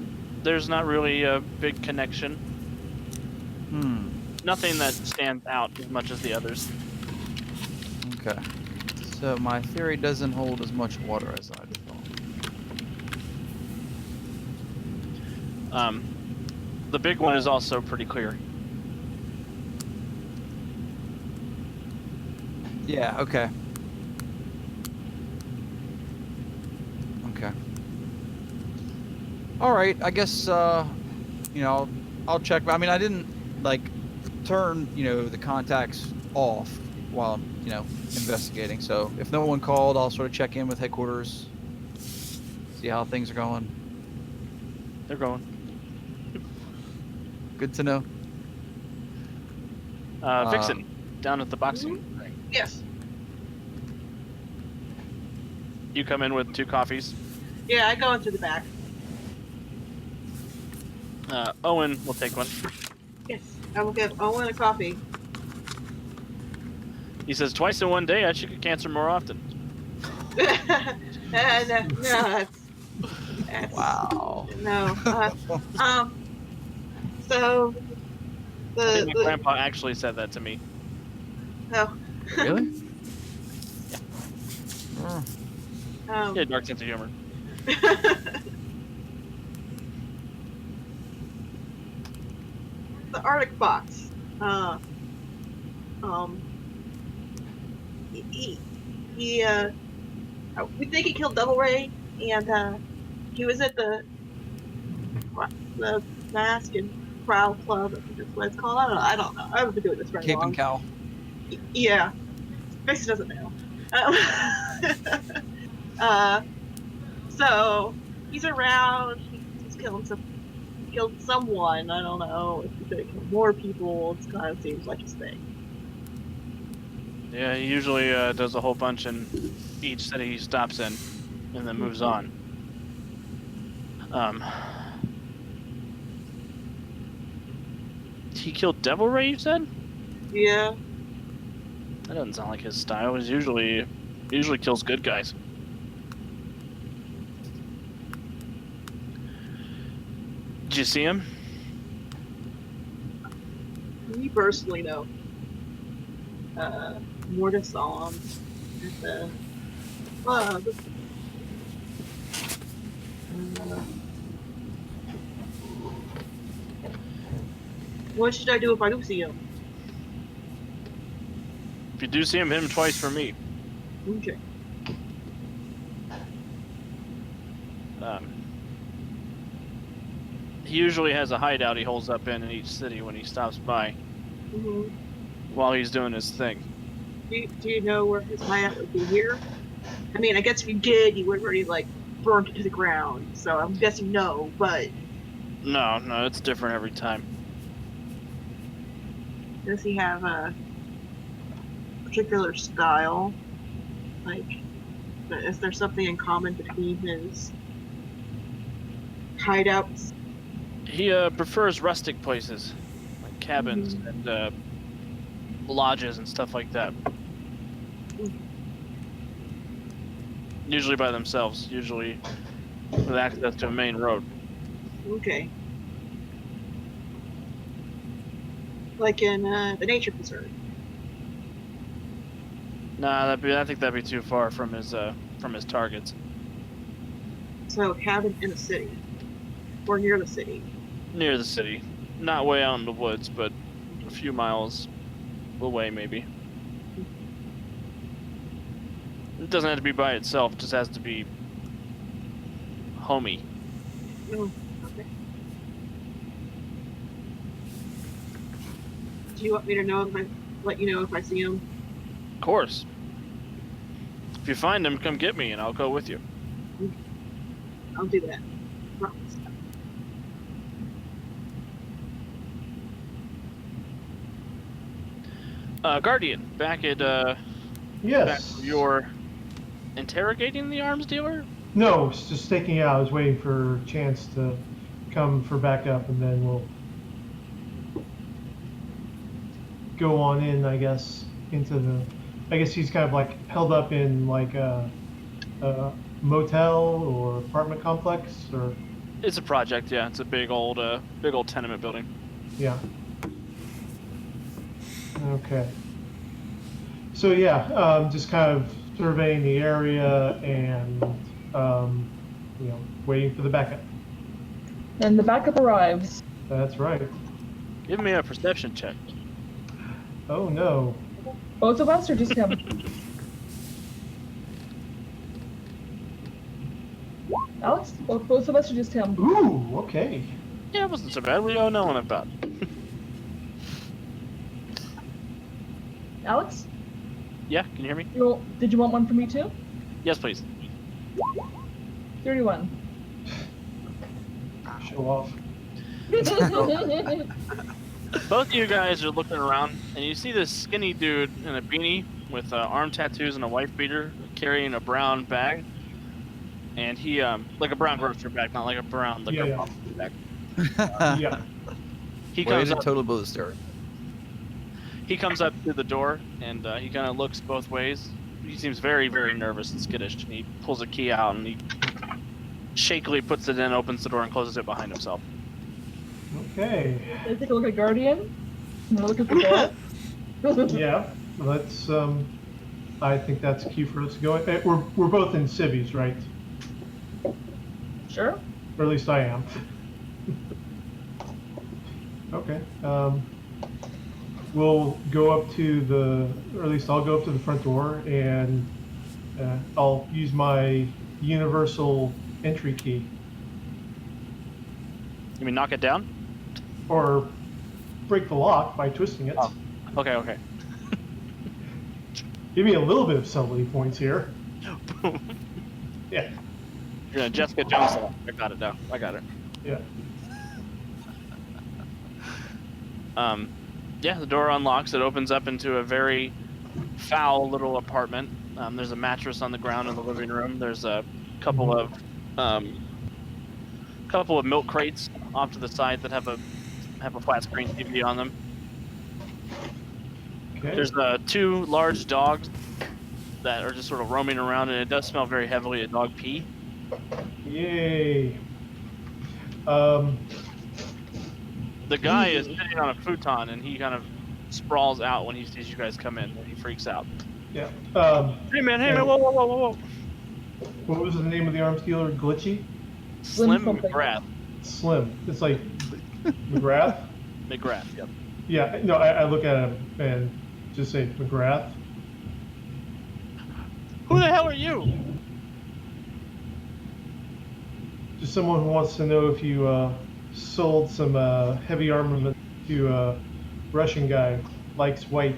there's not really a big connection. Nothing that stands out as much as the others. Okay. So my theory doesn't hold as much water as I thought. The big one is also pretty clear. Yeah, okay. Okay. Alright, I guess, I'll check. I mean, I didn't, turn, the contacts off while I'm, investigating. So if no one called, I'll sort of check in with headquarters, see how things are going. They're going. Good to know. Vixen, down at the boxing. Yes. You come in with 2 coffees. Yeah, I go into the back. Owen will take one. Yes. I will give Owen a coffee. He says, twice in one day, I should get cancer more often. That's Wow. No. So I think my grandpa actually said that to me. no. Really? Yeah, dark sense of humor. The Arctic box. We think he killed Double Ray, and he was at the Mask and Prowl Club. I think that's what it's called. I don't know. I haven't been doing this very Cape long. and Cow. Yeah, Mason doesn't know. So he's around. He's killed someone. I don't know if he's gonna kill more people. It kind of seems like his thing. Yeah, he usually does a whole bunch in each city he stops in, and then moves on. He killed Devil Ray, you said? Yeah. That doesn't sound like his style. He usually kills good guys. Did you see him? Me personally, no. Mortis saw him at the club. What should I do if I do see him? If you do see him, hit him twice for me. Okay. He usually has a hideout he holds up in each city when he stops by Mhm. while he's doing his thing. Do you know where his hideout would be here? I mean, I guess if you did, you would have already like burned it to the ground. So I'm guessing no, but No, it's different every time. does he have a particular style? Like, is there something in common between his hideouts? He prefers rustic places, like cabins and lodges and stuff like that. Usually by themselves, usually with access to a main road. Okay. Like in the nature preserve. Nah, I think that'd be too far from his targets. So cabin in a city. Or near the city. Near the city, not way out in the woods, but a few miles away maybe. It doesn't have to be by itself; it just has to be homey. Oh, okay. Do you want me to let you know if I see him? Of course. If you find him, come get me, and I'll go with you. I'll do that. Promise. Guardian, back at back Yes. where you're interrogating the arms dealer. No, it's just staking out. I was waiting for a chance to come for backup, and then we'll go on in, I guess, into the... I guess he's kind of like held up in like a motel or apartment complex, or... It's a project, yeah. It's a big old tenement building. Yeah. Okay. So yeah, just kind of surveying the area and waiting for the backup. And the backup arrives. That's right. Give me a perception check. Oh no. Both of us or just him? Alex? Both of us or just him? Ooh, okay. Yeah, it wasn't so bad. We all know one about. Alex? Yeah, can you hear me? Did you want one for me too? Yes, please. 31. Show off. Both of you guys are looking around, and you see this skinny dude in a beanie with arm tattoos and a wife beater, carrying a brown bag. And he, like a brown grocery bag, not like a brown liquor Yeah. bottle bag. Yeah. He Well, comes he's a up. total booster. He comes up to the door, and he kind of looks both ways. He seems very, very nervous and skittish. And he pulls a key out, and he shakily puts it in, opens the door, and closes it behind himself. Okay. Let's take a look at Guardian. Look at the door. Yeah. Let's. I think that's a cue for us to go. We're both in civvies, right? Sure. Or at least I am. Okay. We'll go up to or at least I'll go up to the front door, and I'll use my universal entry key. You mean knock it down? Or break the lock by twisting it. Oh. Okay. Give me a little bit of subtlety points here. Yeah. You're gonna Jessica Jones it. I got it now. I got it. Yeah. Yeah, the door unlocks. It opens up into a very foul little apartment. There's a mattress on the ground in the living room. There's a couple of milk crates off to the side that have a flat screen TV on them. Okay. There's two large dogs that are just sort of roaming around, and it does smell very heavily of dog pee. Yay. The guy is sitting on a futon, and he kind of sprawls out when he sees you guys come in, and he freaks out. Yeah. Hey man, whoa. What was the name of the arms dealer? Glitchy? Slim something. McGrath. Slim. It's like McGrath? McGrath, yep. Yeah, no, I look at him and just say McGrath. Who the hell are you? Just someone who wants to know if you sold some heavy armament to a Russian guy, likes white.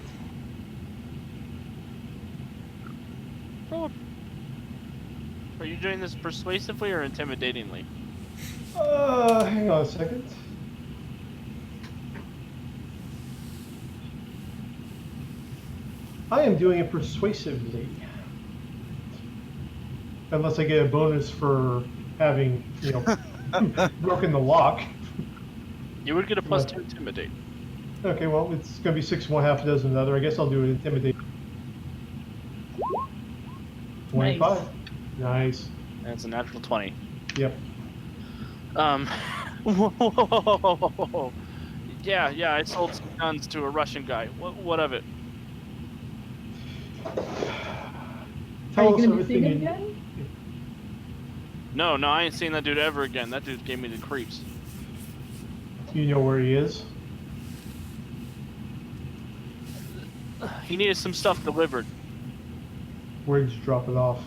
Are you doing this persuasively or intimidatingly? Hang on a second. I am doing it persuasively. Unless I get a bonus for having, broken the lock. You would get a +2 intimidate. Okay, well, it's going to be 6 1 half a dozen another. I guess I'll do it intimidate. 25. Nice. That's a natural 20. Yep. Whoa. Yeah, I sold some guns to a Russian guy. What of it? Are you Tell us gonna be seeing everything it you again? No, I ain't seen that dude ever again. That dude gave me the creeps. You know where he is? He needed some stuff delivered. Where did you drop it off?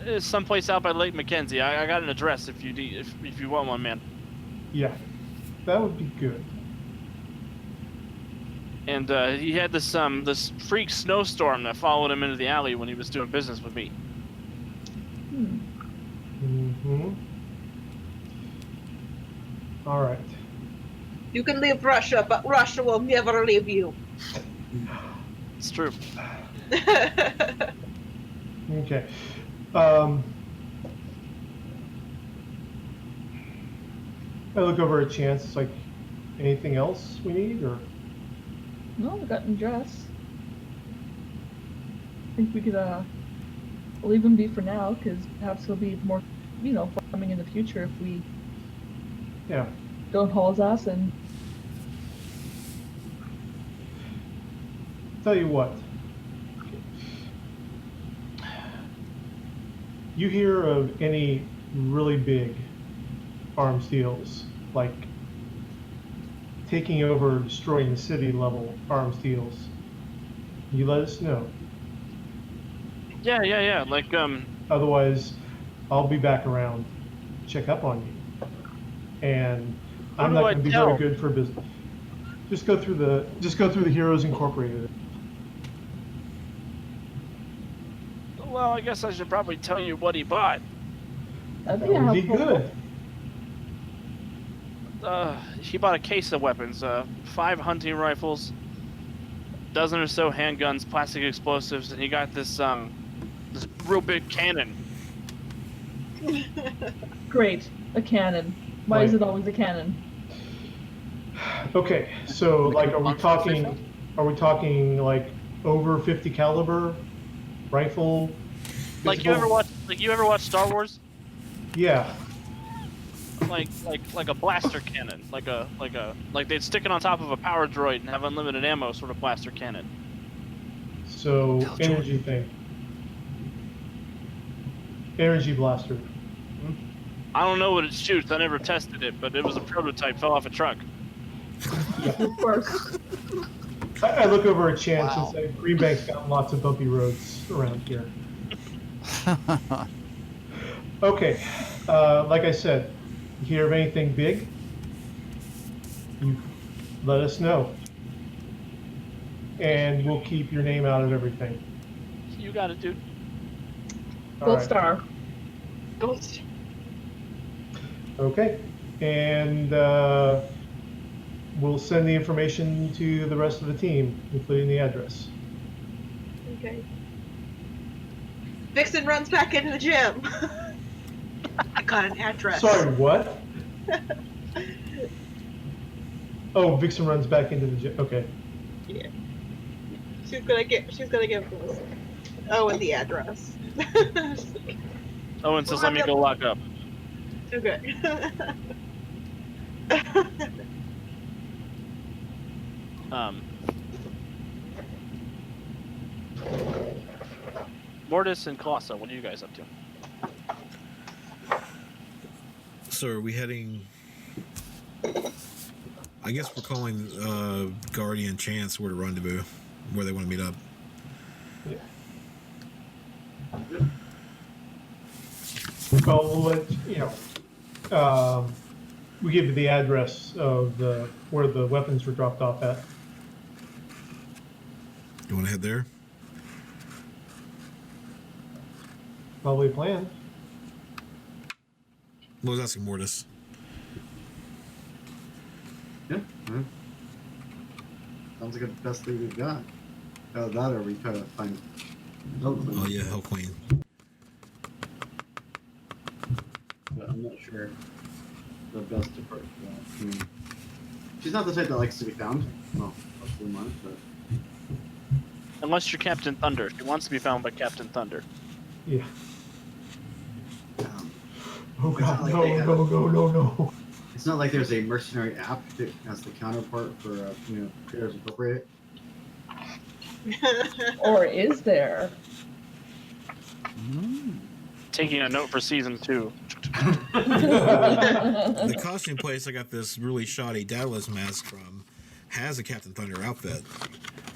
It's someplace out by Lake Mackenzie. I got an address if you want one, man. Yeah, that would be good. And he had this freak snowstorm that followed him into the alley when he was doing business with me. Mm-hmm. All right. You can leave Russia, but Russia will never leave you. It's true. Okay. I look over at Chance. It's like, anything else we need, or? No, we got an address. I think we could leave him be for now, because perhaps he'll be more, farming in the future if we Yeah. don't haul his ass in. Tell you what. You hear of any really big arms deals, like taking over, destroying the city level arms deals? You let us know. Yeah. Like Otherwise, I'll be back around, check up on you, and I'm Who not do I going to be tell? very good for business. Just go through the Heroes Incorporated. Well, I guess I should probably tell you what he bought. That'd That be would be helpful. good. He bought a case of weapons, 5 hunting rifles, dozen or so handguns, plastic explosives, and he got this real big cannon. Great, a cannon. Why is Right. it always a cannon? Okay, so like, are we Long for official? talking like over 50 caliber rifle? Like you ever watch Star Wars? Yeah. Like a blaster cannon, like they'd stick it on top of a power droid and have unlimited ammo, sort of blaster cannon. So energy thing. Energy blaster. I don't know what it shoots. I never tested it, but it was a prototype. Fell off a truck. Of course. I look over at Chance Wow. and say, Greenbank's got lots of bumpy roads around here. Okay, like I said, you hear of anything big, you let us know. And we'll keep your name out of everything. You got it, dude. All Gold right. star. Don't. Okay, and we'll send the information to the rest of the team, including the address. Okay. Vixen runs back into the gym. I got an address. Sorry, what? Oh, Vixen runs back into the gym. Okay. Yeah. She's gonna give us. Oh, and the address. Owen says, "Let me go lock up." Okay. Mortis and Colossa, what are you guys up to? So are we heading? I guess we're calling Guardian Chance where to rendezvous, where they want to meet up. Yeah. We'll let we give you the address of where the weapons were dropped off at. You want to head there? Probably planned. I was asking Mortis. Yeah. Sounds like the best thing we've got. That or we try to find. Oh yeah, Hell Queen. But I'm not sure the best approach for that. I mean, she's not the type that likes to be found. Well, hopefully not, but. Unless you're Captain Thunder. She wants to be found by Captain Thunder. Yeah. Um, Oh It's god, not like no. it's not like there's a mercenary app that has the counterpart for Creators Incorporated. Or is there? Taking a note for season 2. The costume place I got this really shoddy Daedalus mask from has a Captain Thunder outfit.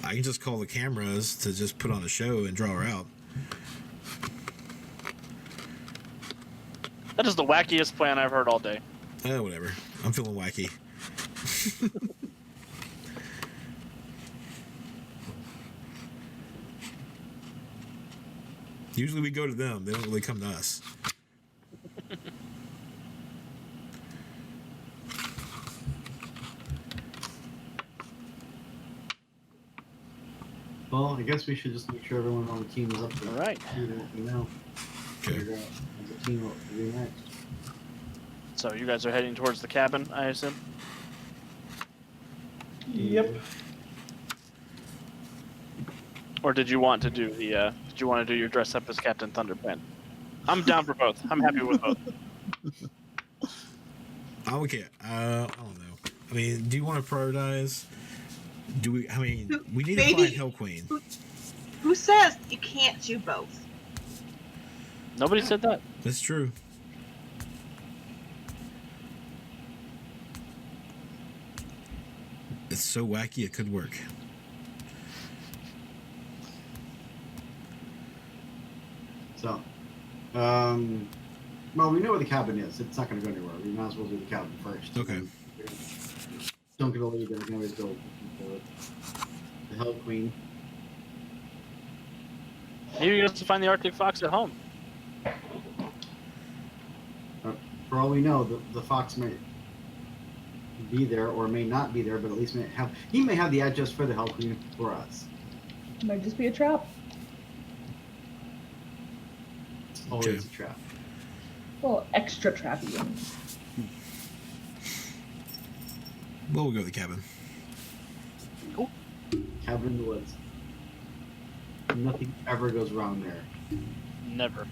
I can just call the cameras to just put on a show and draw her out. That is the wackiest plan I've heard all day. Whatever. I'm feeling wacky. Usually we go to them. They don't really come to us. Well, I guess we should just make sure everyone on the team is up to All right. Okay. Figure out as a team what to do next. So you guys are heading towards the cabin, I assume? Yep. Or did you want to do the did you want to do your dress up as Captain Thunder plan? I'm down for both. I'm happy with both. Okay. I don't know. I mean, do you want to prioritize? Do we? I mean, we need to Maybe- find Hell Queen. Who says you can't do both? Nobody said that. That's true. It's so wacky it could work. So, well, we know where the cabin is. It's not going to go anywhere. We might as well do the cabin first. Okay. Don't get a lead, but we can always go for the Hell Queen. Maybe you guys can find the Arctic Fox at home. For all we know, the fox may be there or may not be there, but at least he may have the address for the Hell Queen for us. Might just be a trap. It's always Okay. a trap. Well, extra trappy ones. Well, we'll go to the cabin. Cabin in the woods. Nothing ever goes wrong there. Never.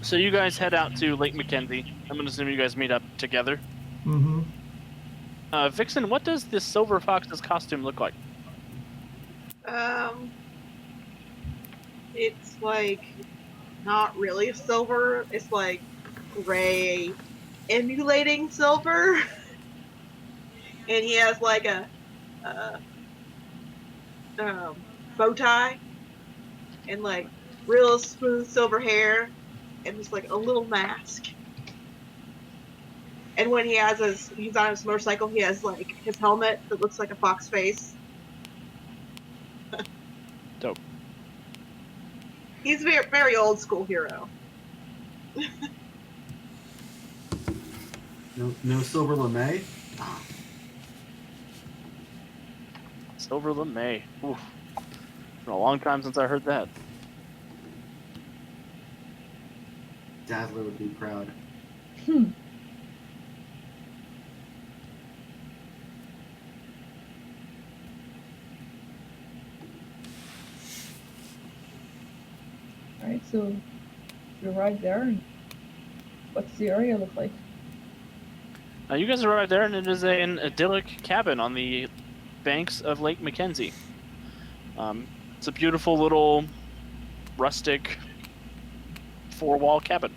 So you guys head out to Lake Mackenzie. I'm gonna assume you guys meet up together. Mm-hmm. Vixen, what does this Silver Fox's costume look like? It's like not really silver. It's like gray, emulating silver, and he has like a bow tie and like real smooth silver hair and just like a little mask. And when he's on his motorcycle, he has like his helmet that looks like a fox face. Dope. He's a very, very old school hero. No silver lame. Silver LeMay. Oof. Been a long time since I heard that. Dazzler would be proud. Alright, so you arrive there, and what's the area look like? You guys arrive there, and it is an idyllic cabin on the banks of Lake Mackenzie. It's a beautiful little rustic 4-wall cabin.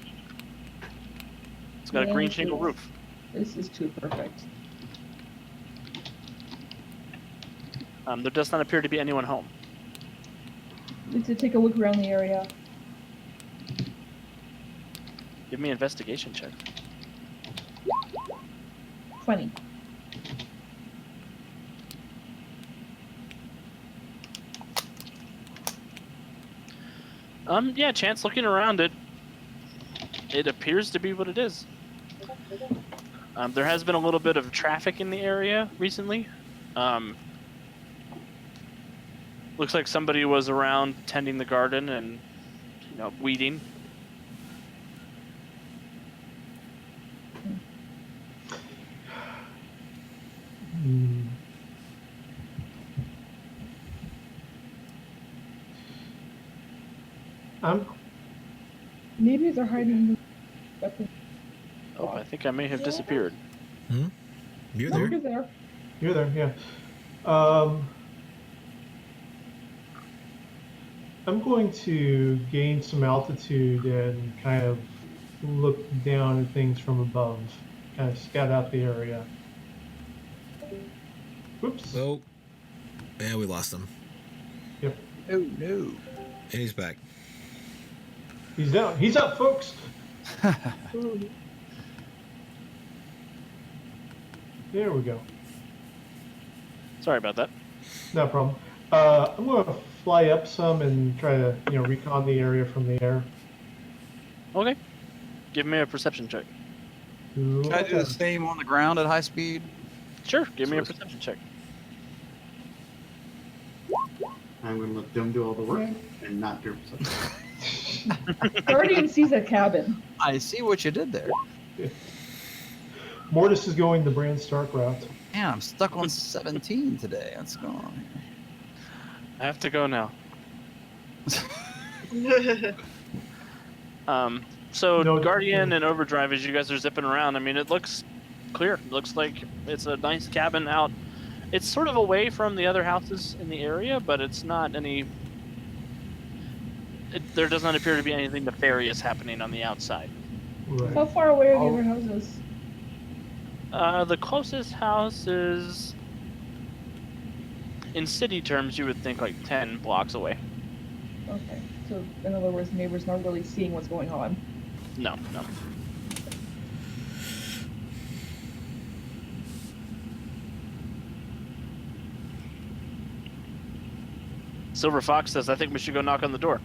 It's got a green Yeah, shingle it is. roof. This is too perfect. There does not appear to be anyone home. Need to take a look around the area. Give me an investigation check. 20. Yeah, Chance, looking around it, it appears to be what it is. There has been a little bit of traffic in the area recently. Looks like somebody was around tending the garden and, weeding. Hmm. Maybe they're hiding the weapon. Oh, I think I may have disappeared. You're No, there. you're there. You're there, yeah. I'm going to gain some altitude and kind of look down at things from above, kind of scout out the area. Whoops. Oh, yeah, we lost him. Yep. Oh no. And he's back. He's down. He's up, folks. There we go. Sorry about that. No problem. I'm going to fly up some and try to, recon the area from the air. Okay. Give me a perception check. Can I do the same on the ground at high speed? Sure, give me a perception check. I'm going to let them do all the work and not do something. Guardian sees a cabin. I see what you did there. Mortis is going the Bran Stark route. Man, I'm stuck on 17 today. What's going on here? I have to go now. So No, Guardian and Overdrive, as you guys are zipping around, I mean, it looks clear. It looks like it's a nice cabin out. It's sort of away from the other houses in the area, but it's not any... there does not appear to be anything nefarious happening on the outside. Right. How far away are the other houses? The closest house is... in city terms, you would think like 10 blocks away. Okay, so in other words, neighbors not really seeing what's going on. No. Silver Fox says, I think we should go knock on the door.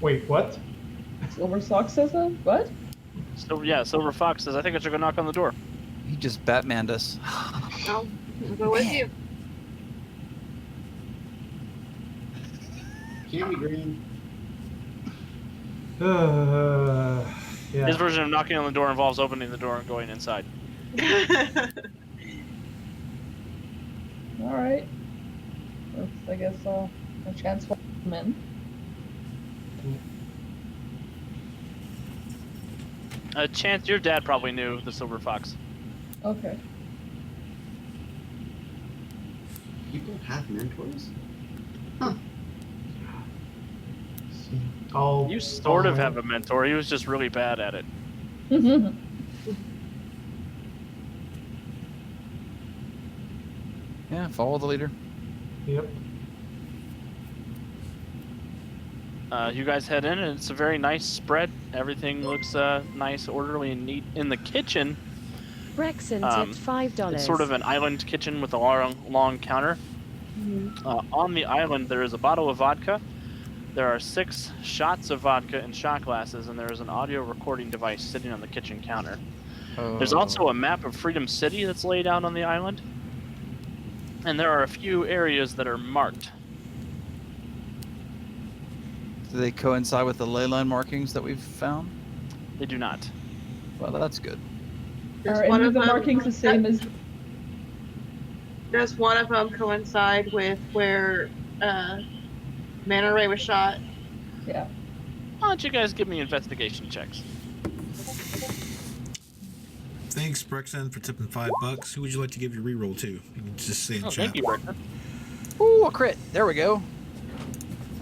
Wait, what? Silver Sox says that? What? So yeah, Silver Fox says, I think I should go knock on the door. He just Batmaned us. I'll go with you. Candy green. Yeah. His version of knocking on the door involves opening the door and going inside. All right. That's, I guess, a chance for men. Chance, your dad probably knew the Silver Fox. Okay. People have mentors? You sort of have a mentor. He was just really bad at it. Yeah, follow the leader. Yep. You guys head in, and it's a very nice spread. Everything looks nice, orderly, and neat. In the kitchen, Brexon tipped $5. it's sort of an island kitchen with a long counter. On the island, there is a bottle of vodka. There are 6 shots of vodka in shot glasses, and there is an audio recording device sitting on the kitchen counter. There's also a map of Freedom City that's laid out on the island. And there are a few areas that are marked. Do they coincide with the ley line markings that we've found? They do not. Well, that's good. Are any of the markings the same as... Does one of them coincide with where Manta Ray was shot? Yeah. Why don't you guys give me investigation checks? Thanks, Brexon, for tipping $5. Who would you like to give your reroll to? You can just say in chat. Thank you, Brendan. Ooh, a crit. There we go.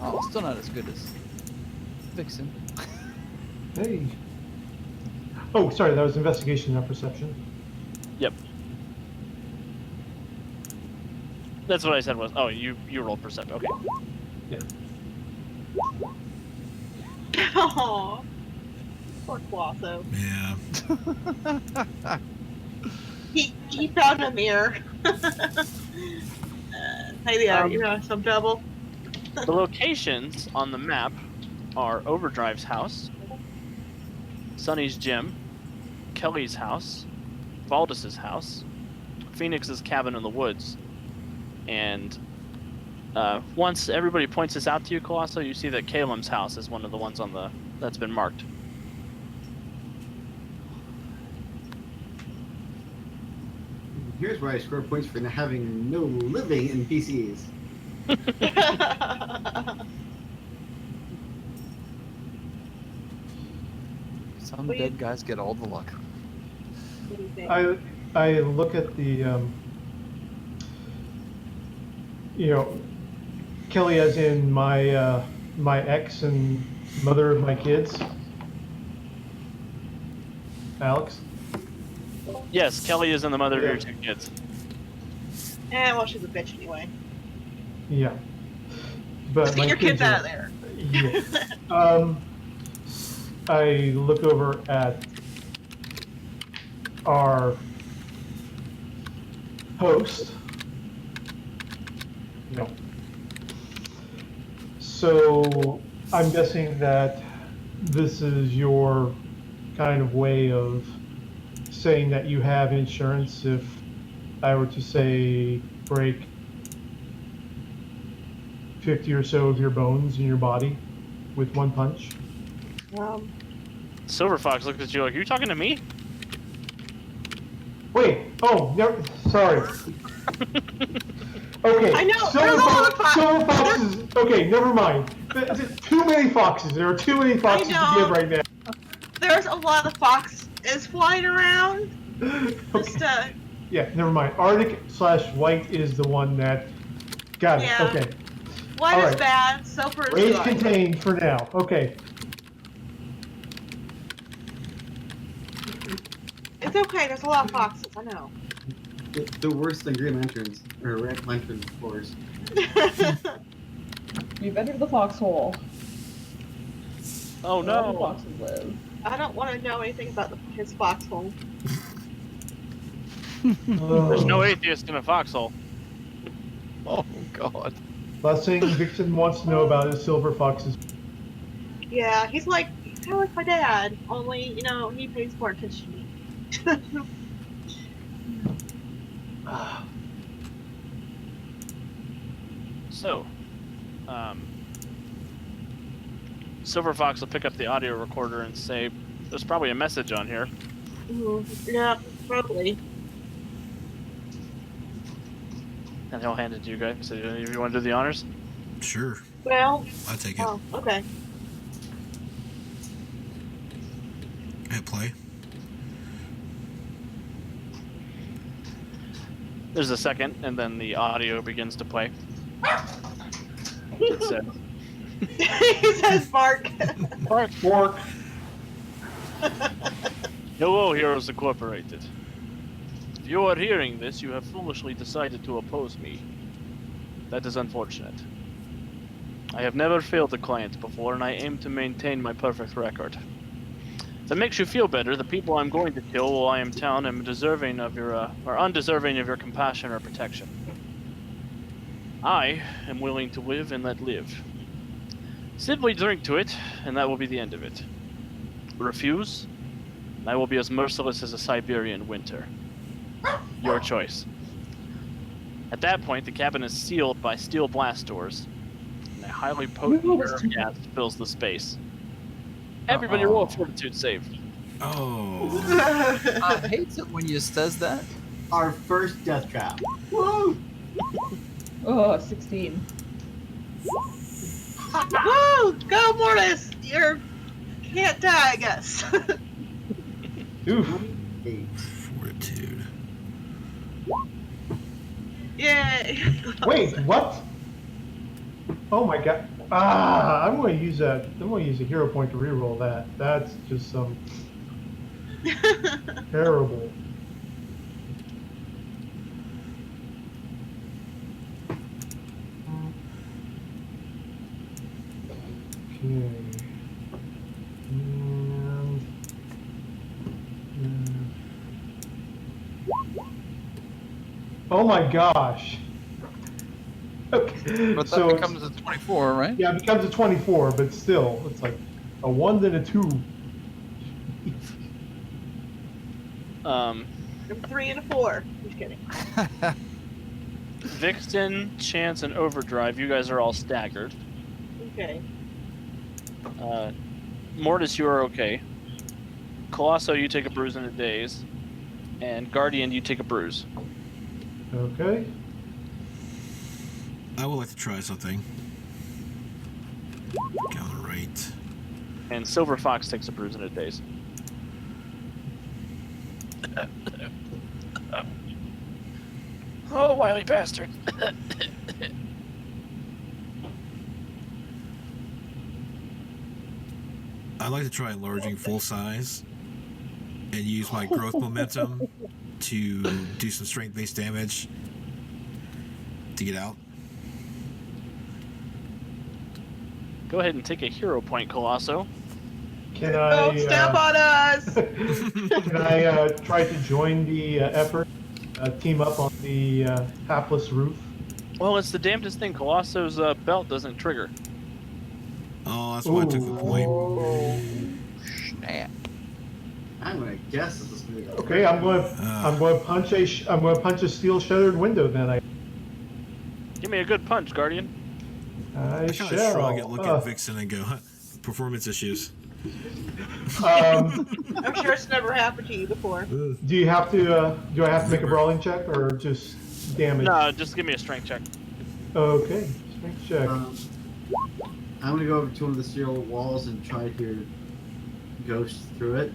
Oh, still not as good as Vixen. Hey. Oh, sorry, that was investigation, not perception. Yep. That's what I said was. Oh, you rolled perception. Okay. Yeah. Oh. Poor Colosso. Yeah. He found a mirror. Hey there, you have some trouble? The locations on the map are Overdrive's house, Sonny's gym, Kelly's house, Valdis's house, Phoenix's cabin in the woods, and once everybody points this out to you, Colosso, you see that Calem's house is one of the ones on the that's been marked. Here's where I score points for having no living NPCs. Some What do you- dead guys get all the luck. What do you think? I look at the Kelly as in my my ex and mother of my kids. Alex. Yes, Kelly is in the mother of Yeah. your two kids. Well, she's a bitch anyway. Yeah. But Let's get your kids out of there. Yeah. I look over at our host. No. So I'm guessing that this is your kind of way of saying that you have insurance if I were to say break 50 or so of your bones in your body with one punch. Silver Fox looked at you like, "Are you talking to me?" Wait, oh, no, sorry. Okay, I know, there's a lot of Silver Foxes, okay, never mind. Too many foxes, there are too many foxes to know. give right now. There's a lot of foxes flying around. Just, Okay. Yeah, never mind. Arctic/white is the one that, got it, Yeah. okay. One All is right. bad, silver is Rage good. contained for now, okay. It's okay, there's a lot of foxes, I know. The worst than Green Lanterns, or Red Lantern Force. You've entered the foxhole. Oh Where all the no! foxes live. I don't want to know anything about his foxhole. There's no atheist in a foxhole. Oh God. Last thing Vixen wants to know about is silver foxes. Yeah, he's kind of like my dad, only, he pays more attention to me. So, Silver Fox will pick up the audio recorder and say, "There's probably a message on here." Yeah, probably. And he'll hand it to you guys. So, if you want to do the honors? Sure. Well, I take it. oh, okay. Hit play. There's a second, and then the audio begins to play. It says, He says bark. "Bark, Fork. Hello, Heroes Incorporated. If you are hearing this, you have foolishly decided to oppose me. That is unfortunate. I have never failed a client before, and I aim to maintain my perfect record. If it makes you feel better, the people I'm going to kill while I am town am deserving of your, are undeserving of your compassion or protection. I am willing to live and let live. Simply drink to it, and that will be the end of it. Refuse, and I will be as merciless as a Siberian winter. Your choice." At that point, the cabin is sealed by steel blast doors, and a highly potent air gas fills the space. Everybody roll a fortitude save. Oh. Hates it when you says that. Our first death trap. Woo! Oh, 16. Woo! Go, Mortis! You can't die, I guess. Oof. 8. Fortitude. Yay! Wait, what? Oh my god. I'm going to use a hero point to reroll that. That's just some terrible. Okay. And Oh my gosh. Okay. But that So becomes a 24, right? yeah, it becomes a 24, but still, it's like a 1 then a 2. I'm 3 and a 4. Just kidding. Vixen, Chance, and Overdrive, you guys are all staggered. Okay. Mortis, you are okay. Colosso, you take a bruise in a daze. And Guardian, you take a bruise. Okay. I would like to try something. Get on the right. And Silver Fox takes a bruise in a daze. Oh, wily bastard. I'd like to try enlarging full size and use my growth momentum to do some strength-based damage to get out. Go ahead and take a hero point, Colosso. Can Don't step on us! Can I try to join the effort? Team up on the hapless roof? Well, it's the damnedest thing. Colosso's belt doesn't trigger. Oh, that's why I took the point. Snap. I'm gonna guess this is gonna go. Okay, I'm going to punch a steel shuttered window then. Give me a good punch, Guardian. I I kind of shall. shrug and look at Vixen and go, huh, performance issues. I'm sure it's never happened to you before. Do you have to? Do I have to make a brawling check or just damage? No, just give me a strength check. Okay, strength check. I'm gonna go over to one of the steel walls and try to ghost through it.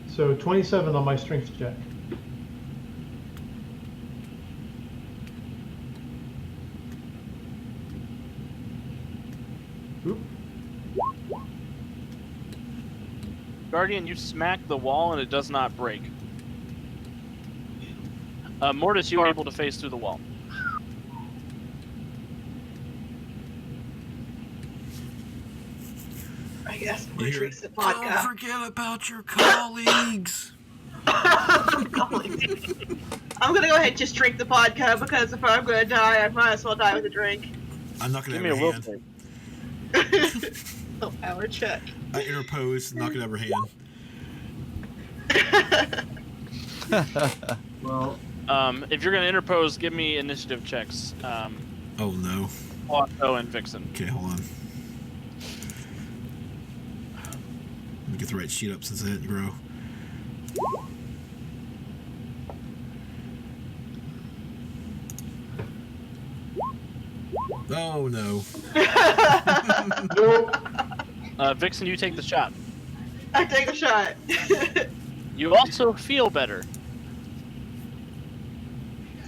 So 27 on my strength check. Oop. Guardian, you smack the wall and it does not break. Mortis, you are able to phase through the wall. I guess You we're hear, drinking don't vodka. forget about your colleagues. I'm gonna go ahead and just drink the vodka because if I'm gonna die, I might as well die with a drink. I'm not going Give to me a have will a hand. save. Willpower check. I interpose, knock it out of her hand. Well, If you're gonna interpose, give me initiative checks. Oh no. Otto and Vixen. Okay, hold on. Let me get the right sheet up since I didn't grow. Oh no. Vixen, you take the shot. I take the shot. You also feel better.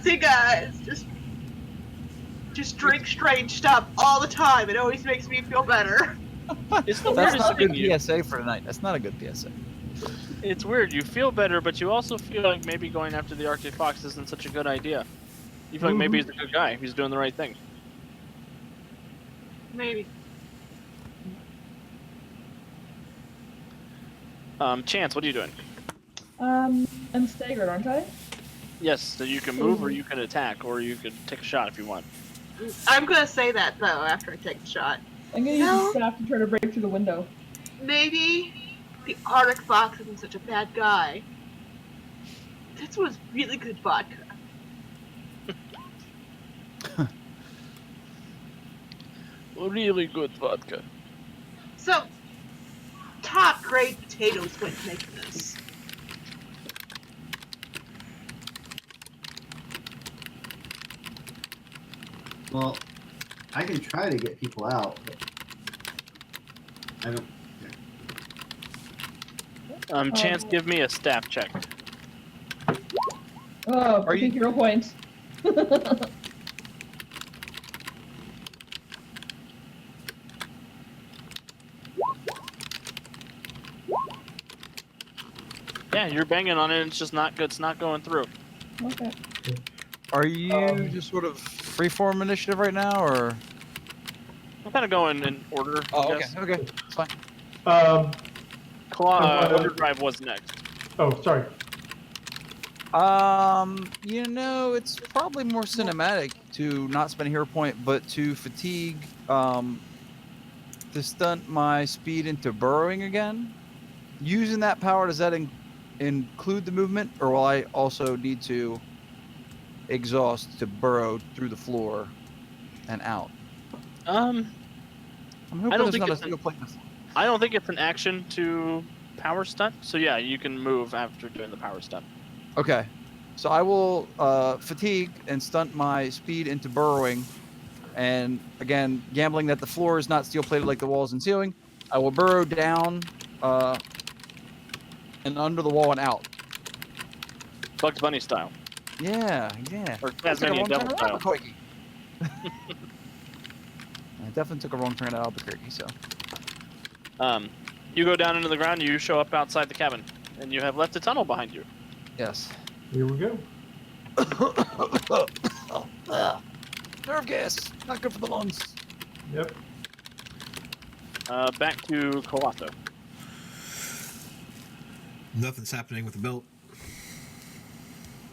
See, guys, just drink strange stuff all the time. It always makes me feel better. It's the That's weirdest not a thing. good You, PSA for tonight. That's not a good PSA. it's weird. You feel better, but you also feel like maybe going after the Arctic Fox isn't such a good idea. You feel like maybe he's a good guy. He's doing the right thing. Maybe. Chance, what are you doing? I'm staggered, aren't I? Yes, so you can move or you can attack or you could take a shot if you want. I'm gonna say that though after I take the shot. I'm gonna use the staff to try to break through the window. Maybe the Arctic Fox isn't such a bad guy. This was really good vodka. Really good vodka. So, top grade potatoes went making this. well, I can try to get people out, but I don't. Chance, give me a staff check. Oh, Are I think you- hero point. Yeah, you're banging on it. It's just not good. It's not going through. Okay. Are you just sort of freeform initiative right now, or? I'm kind of going in order. I Oh, okay, guess. okay, it's fine. Um, Claw, I'm gonna- Overdrive was next. Oh, sorry. It's probably more cinematic to not spend a hero point, but to fatigue, to stunt my speed into burrowing again. Using that power, does that include the movement, or will I also need to exhaust to burrow through the floor and out? Um, I'm hoping I don't there's think not a it's steel plate. I don't think it's an action to power stunt. So yeah, you can move after doing the power stunt. Okay, so I will fatigue and stunt my speed into burrowing, and again, gambling that the floor is not steel plated like the walls and ceiling, I will burrow down and under the wall and out. Bugs Bunny style. Yeah. Or I took a Tasmanian wrong turn Devil at style. Albuquerque. I definitely took a wrong turn at Albuquerque, so. You go down into the ground, you show up outside the cabin, and you have left a tunnel behind you. Yes. Here we go. Nerve gas. Not good for the lungs. Yep. Back to Colosso. Nothing's happening with the belt.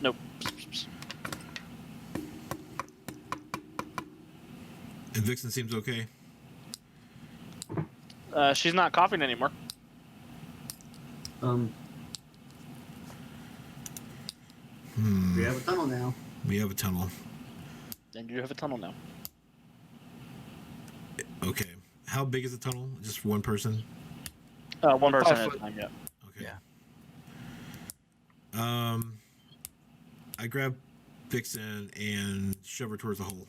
Nope. And Vixen seems okay. She's not coughing anymore. We have a tunnel now. We have a tunnel. And you have a tunnel now. Okay. How big is the tunnel? Just one person? One person 5 at a foot. time, yeah. Okay. Yeah. I grab Vixen and shove her towards the hole.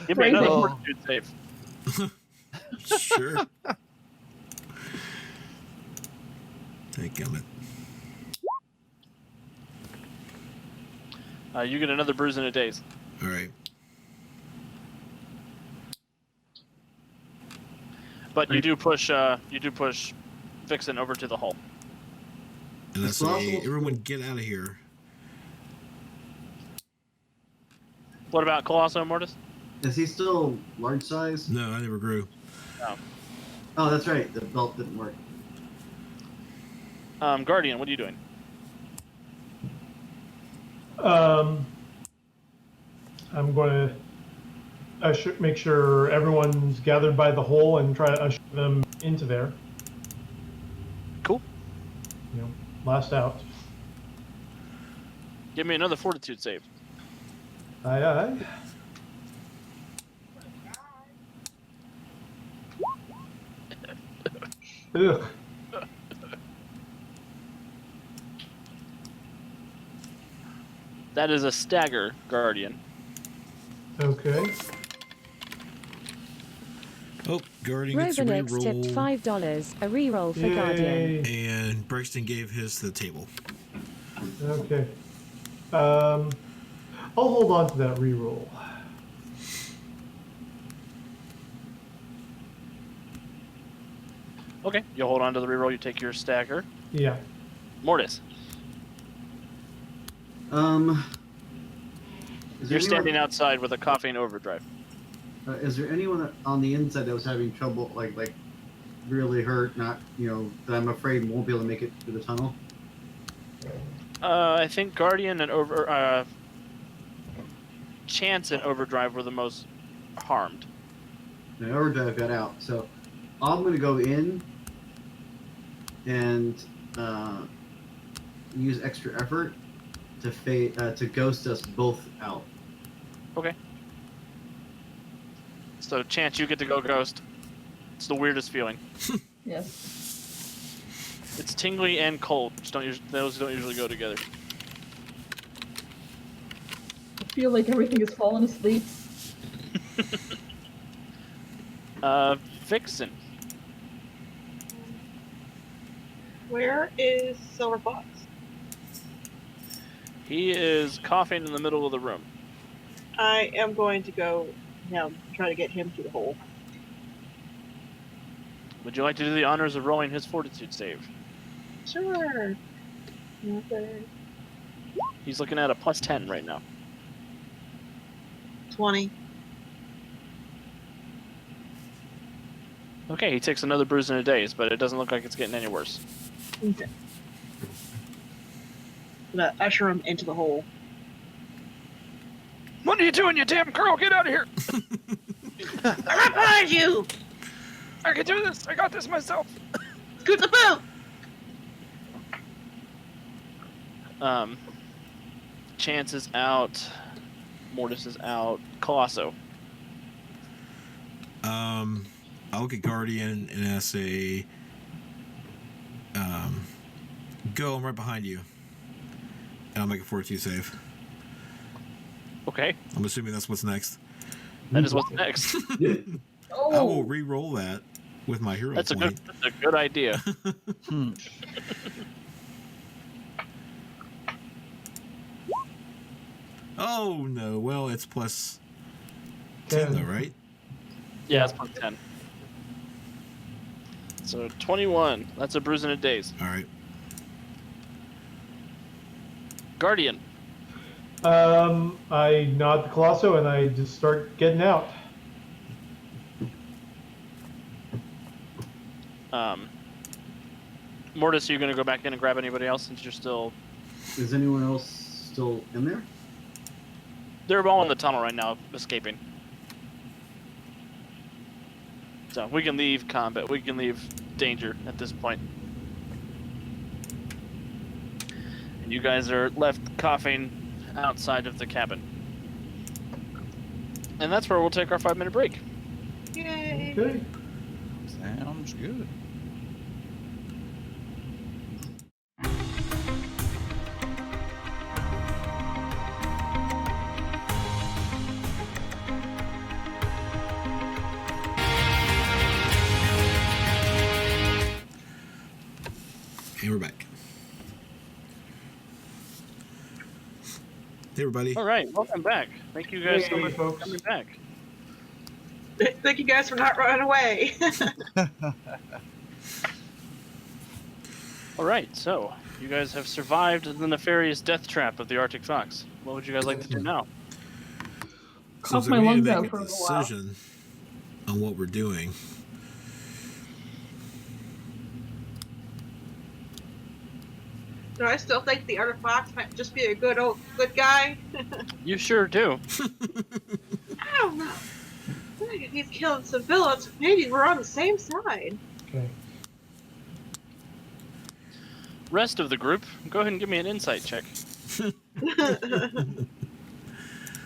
Give me another Oh. fortitude save. Sure. Dadgummit. You get another bruise in a daze. All right. But you do push Vixen over to the hole. And that's everyone get out of here. What about Colosso Mortis? Is he still large size? No, I never grew. No. Oh, that's right. The belt didn't work. Guardian, what are you doing? I'm going to make sure everyone's gathered by the hole and try to usher them into there. Cool. Last out. Give me another fortitude save. Aye, aye. Ugh. That is a stagger, Guardian. Okay. Oh, Guardian gets a Robinix tipped reroll. $5. A reroll for Yay. Guardian. And Brexton gave his to the table. Okay. I'll hold on to that reroll. Okay, you hold on to the reroll, you take your stagger. Yeah. Mortis, you're standing outside with a coughing overdrive. Is there anyone on the inside that was having trouble, like really hurt? Not, that I'm afraid won't be able to make it through the tunnel. I think Guardian and Chance and Overdrive were the most harmed. The overdrive got out, so I'm gonna go in and use extra effort to ghost us both out. Okay. So Chance, you get to go ghost. It's the weirdest feeling. Yes. It's tingly and cold. Those don't usually go together. I feel like everything has fallen asleep. Vixen. Where is Silver Fox? He is coughing in the middle of the room. I am going to go now try to get him to the hole. Would you like to do the honors of rolling his fortitude save? Sure. Okay. He's looking at a +10 right now. 20. Okay, he takes another bruise in a daze, but it doesn't look like it's getting any worse. Okay. I'm gonna usher him into the hole. What are you doing, you damn girl? Get out of here! I'm right behind you! I can do this! I got this myself! Scoot the boat! Chance is out. Mortis is out. Colosso. I'll look at Guardian and I say, go, I'm right behind you. And I'll make a fortitude save. Okay, I'm assuming that's what's next. that is what's next. Oh, I will re-roll that with my hero That's point. a good idea. Oh no! Well, it's plus 10 though, right? Yeah, it's plus 10. So 21. That's a bruise in a daze. All right. Guardian. I nod to Colosso and I just start getting out. Mortis, are you going to go back in and grab anybody else since you're still... Is anyone else still in there? They're all in the tunnel right now, escaping. So we can leave combat. We can leave danger at this point. And you guys are left coughing outside of the cabin. And that's where we'll take our 5-minute break. Yay! Okay. Sounds good. And we're back. Hey, everybody. All right, welcome back. Thank you guys so Hey, much folks. for coming back. Thank you guys for not running away. All right, so you guys have survived the nefarious death trap of the Arctic Fox. What would you guys like to do now? Seems my like we lungs need to out make for a a while. decision on what we're doing. Do I still think the other fox might just be a good guy? You sure do. I don't know. I think if he's killing some villains, maybe we're on the same side. Okay. Rest of the group, go ahead and give me an insight check.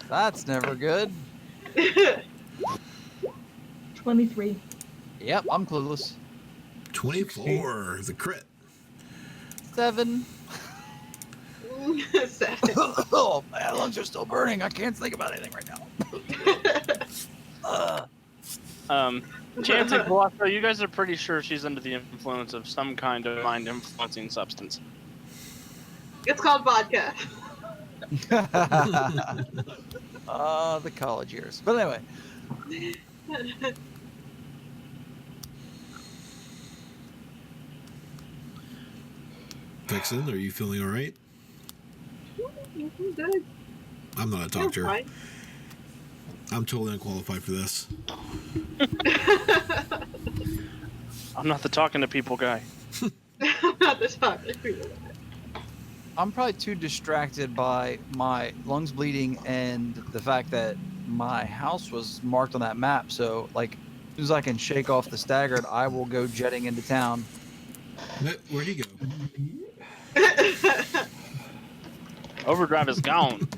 That's never good. 23. Yep, I'm clueless. 24, the crit. 7. 7. Oh, my lungs are still burning. I can't think about anything right now. Chance and Colosso, you guys are pretty sure she's under the influence of some kind of mind-influencing substance. It's called vodka. The college years. But anyway, Vixen, are you feeling all right? Good. I'm not a doctor. Fine. I'm totally unqualified for this. I'm not the talking to people guy. Not the top. I'm probably too distracted by my lungs bleeding and the fact that my house was marked on that map. So, like, as soon as I can shake off the staggered, I will go jetting into town. Where'd he go? Overdrive is gone.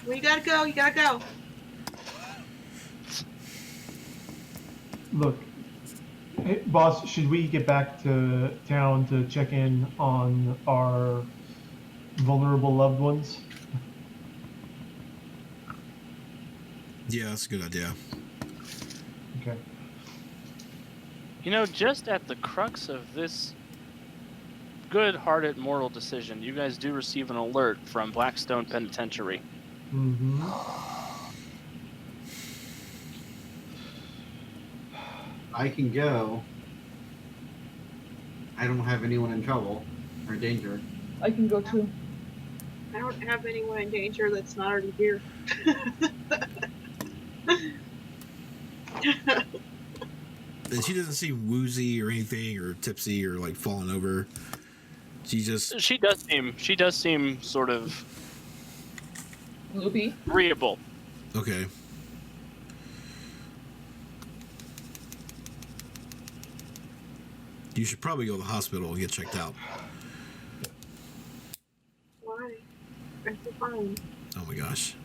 Well, you gotta go. You gotta go. Look, hey, boss, should we get back to town to check in on our vulnerable loved ones? Yeah, that's a good idea. Okay. You know, just at the crux of this good-hearted moral decision, you guys do receive an alert from Blackstone Penitentiary. Mm-hmm. I can go. I don't have anyone in trouble or danger. I can go too. I don't have anyone in danger that's not already here. And she doesn't seem woozy or anything, or tipsy, or like falling over. She does seem sort of Loopy. agreeable. okay. You should probably go to the hospital and get checked out. Why? It's fine. Oh my gosh.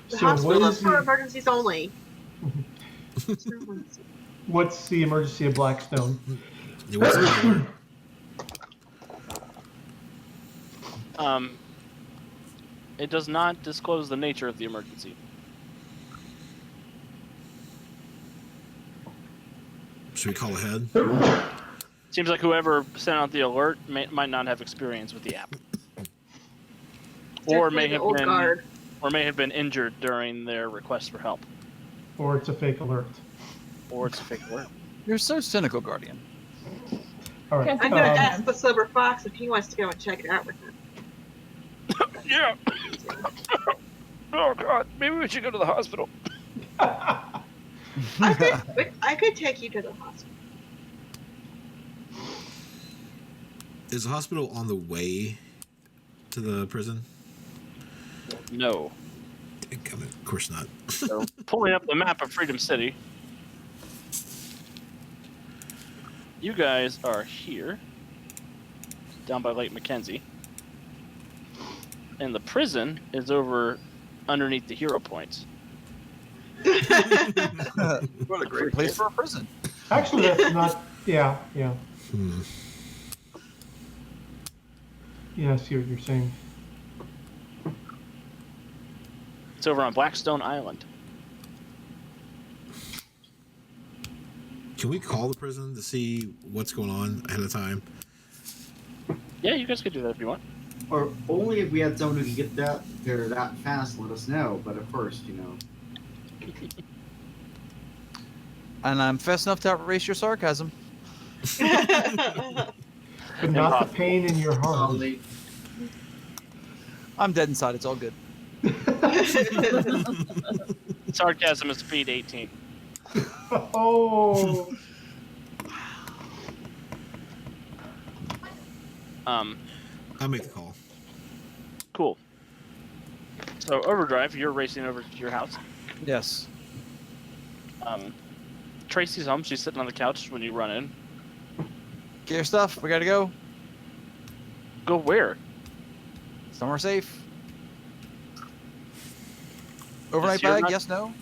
The So hospital what is is for the, emergencies only. what's the emergency of Blackstone? It was an alert. It does not disclose the nature of the emergency. Should we call ahead? Seems like whoever sent out the alert might not have experience with the app, or may Definitely the have old been, guard. or may have been injured during their request for help, Or it's a fake alert? or it's a fake alert. You're so cynical, Guardian. All right. Can't I'm think gonna of ask the Silver Fox if he wants to go and check it out with him. Yeah. Oh God, maybe we should go to the hospital. I could take you to the hospital. Is the hospital on the way to the prison? No. Of course not. So, pulling up the map of Freedom City. You guys are here, down by Lake Mackenzie. And the prison is over underneath the hero points. What a great place for a prison. Actually, that's not. Yeah. Yeah, I see what you're saying. It's over on Blackstone Island. Can we call the prison to see what's going on ahead of time? Yeah, you guys could do that if you want. Or only if we had someone who could get there that fast, let us know. But of course, And I'm fast enough to outrace your sarcasm. But not the pain in your heart. Only I'm dead inside. It's all good. Sarcasm is speed 18. Oh. I'll make the call. Cool. So Overdrive, you're racing over to your house. Yes. Tracy's home. She's sitting on the couch when you run in. Get your stuff. We gotta go. Go where? Somewhere safe. Overnight You're bag? not- Yes, no?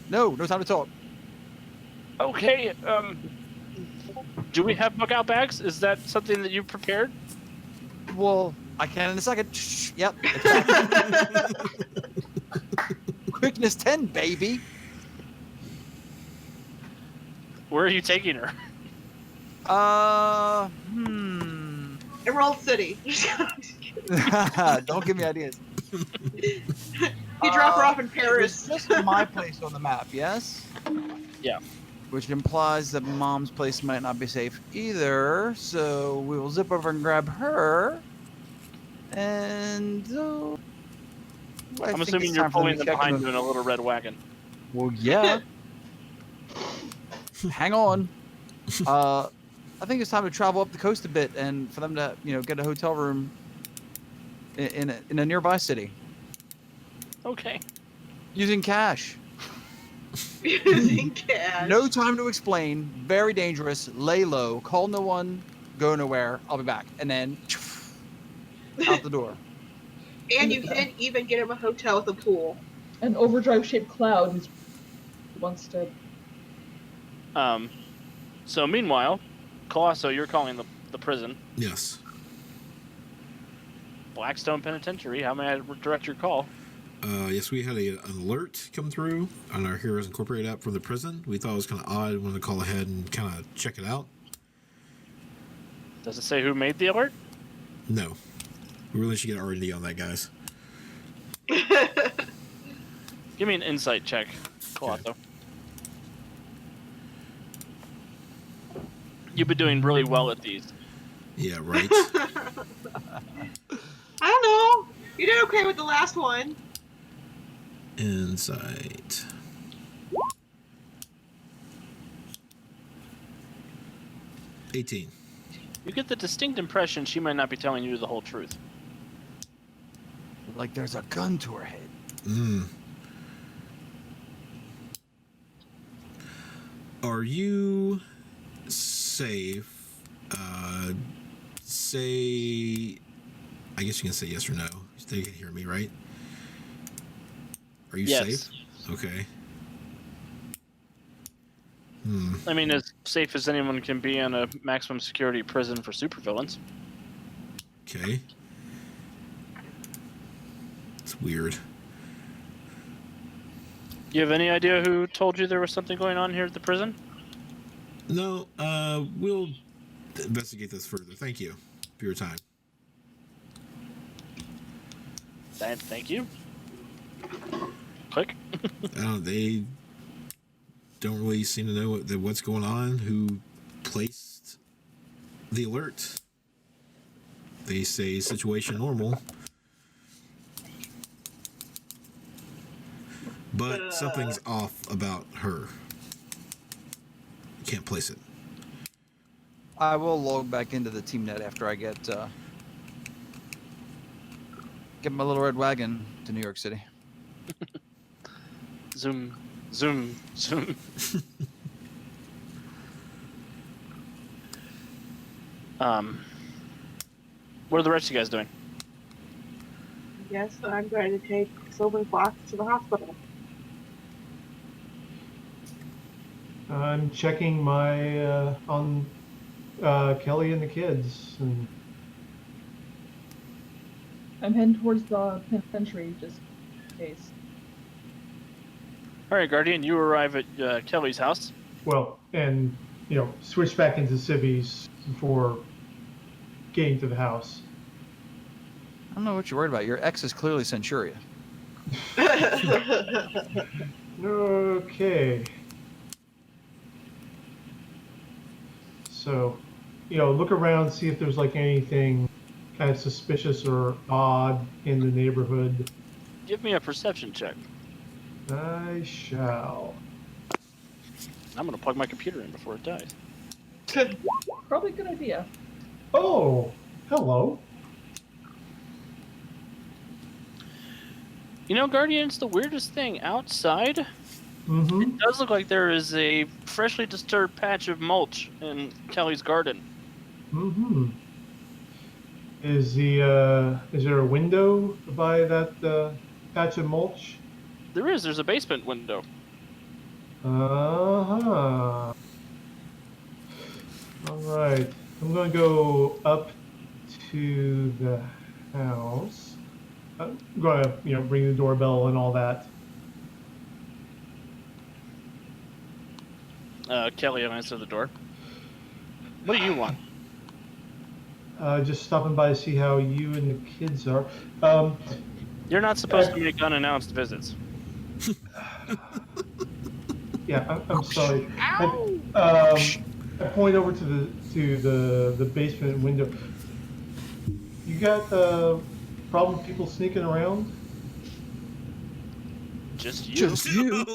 No time to talk. Okay. Do we have bug out bags? Is that something that you've prepared? Well, I can in a second. Shh. Yep. Quickness 10, baby. Where are you taking her? Emerald City. Don't give me ideas. You drop her off in Paris. It's just my place on the map, yes? Yeah. Which implies that Mom's place might not be safe either. So we will zip over and grab her. And I'm assuming you're pulling them behind you in a little red wagon. Well, yeah. Hang on. I think it's time to travel up the coast a bit, and for them to, get a hotel room in a nearby city Okay. using cash. Using cash. No time to explain. Very dangerous. Lay low. Call no one. Go nowhere. I'll be back. And then out the door. And you didn't even get him a hotel with a pool. An overdrive-shaped cloud who wants to... So meanwhile, Colosso, you're calling the prison. Yes. Blackstone Penitentiary. How may I direct your call? Yes, we had an alert come through on our Heroes Incorporated app from the prison. We thought it was kind of odd. Wanted to call ahead and kind of check it out. Does it say who made the alert? No. We really should get R&D on that, guys. Give me an insight check, Colosso. You've been doing really well at these. Yeah, right. I don't know. You did okay with the last one. Insight. 18. You get the distinct impression she might not be telling you the whole truth. Like there's a gun to her head. Are you safe? Say, I guess you can say yes or no. They can hear me, right? Are you Yes. safe? Okay. I mean, as safe as anyone can be in a maximum security prison for supervillains. Okay. It's weird. You have any idea who told you there was something going on here at the prison? No, we'll investigate this further. Thank you for your time. Thank you. Click. They don't really seem to know what's going on. Who placed the alert? They say situation normal, but something's off about her. You can't place it. I will log back into the TeamNet after I get my little red wagon to New York City. Zoom. What are the rest of you guys doing? Yes, I'm going to take Silver Fox to the hospital. I'm checking my on Kelly and the kids, and I'm heading towards the penitentiary just in case. All right, Guardian, you arrive at Kelly's house. well, and switch back into civvies before getting to the house. I don't know what you're worried about. Your ex is clearly Centuria. Okay. So, look around, see if there's like anything kind of suspicious or odd in the neighborhood. Give me a perception check. I shall. I'm going to plug my computer in before it dies. Probably a good idea. Oh, hello. You know, Guardian, it's the weirdest thing. Outside, Mm-hmm. it does look like there is a freshly disturbed patch of mulch in Kelly's garden. Mm-hmm. Is there a window by that patch of mulch? There's a basement window. Uh-huh. All right. I'm going to go up to the house. I'm going to, ring the doorbell and all that. Kelly will answer the door. What do you want? Just stopping by to see how you and the kids are. You're not supposed to make unannounced visits. Yeah, I'm sorry. I point over to the basement window. You got problem people sneaking around? Just you. Just you.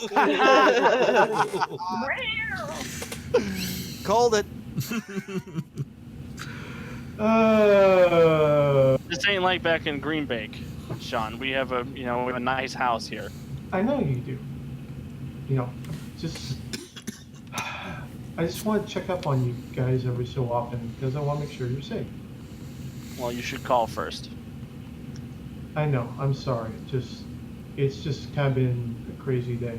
Called it. This ain't like back in Green Bank, Sean. We have a nice house here. I know you do. I just want to check up on you guys every so often because I want to make sure you're safe. Well, you should call first. I know. I'm sorry. It's just kind of been a crazy day.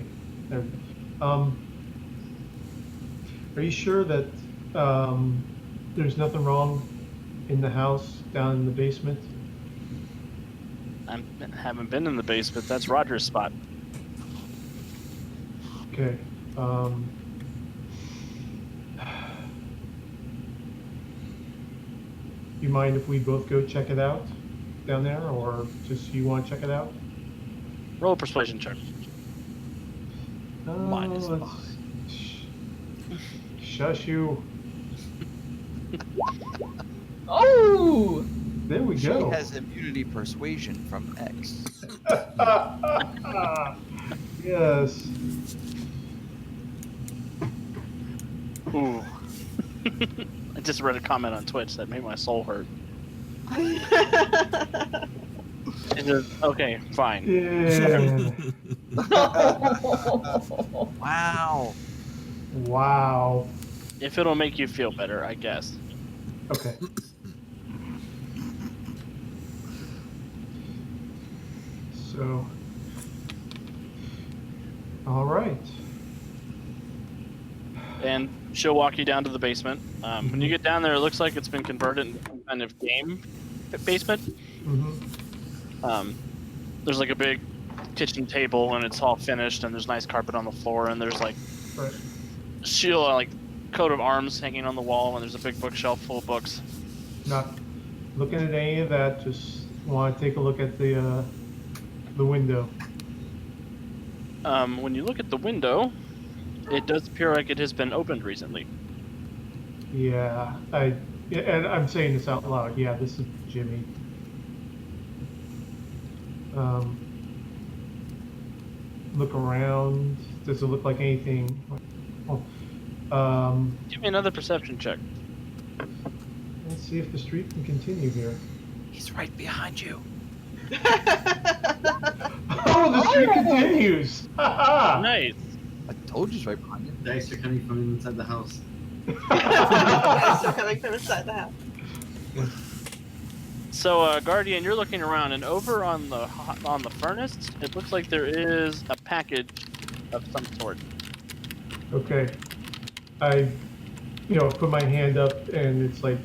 Are you sure that there's nothing wrong in the house down in the basement? I haven't been in the basement. That's Roger's spot. Okay. You mind if we both go check it out down there, or just you want to check it out? Roll a persuasion check. Minus five. Shush you. Oh! There we She go. has immunity persuasion from X. Yes. Ooh. just read a comment on Twitch that made my soul hurt. It just, okay, fine. Yeah. Wow. Wow. If it'll make you feel better, I guess. Okay. So. All right. And she'll walk you down to the basement. When you get down there, it looks like it's been converted into some kind of game basement. Mm-hmm. There's like a big kitchen table, and it's all finished, and there's nice carpet on the floor, and there's like Right. shield, like coat of arms hanging on the wall, and there's a big bookshelf full of books. Not looking at any of that. Just want to take a look at the window. When you look at the window, it does appear like it has been opened recently. Yeah. And I'm saying this out loud. Yeah, this is Jimmy. Look around. Does it look like anything? Give me another perception check. Let's see if the street can continue here. He's right behind you. Oh, the street continues! Ha Nice. I told you he's right behind you. Dice are coming from inside the house. They're coming from inside the house. So, Guardian, you're looking around, and over on the furnace, it looks like there is a package of some sort. Okay. I, put my hand up and it's like,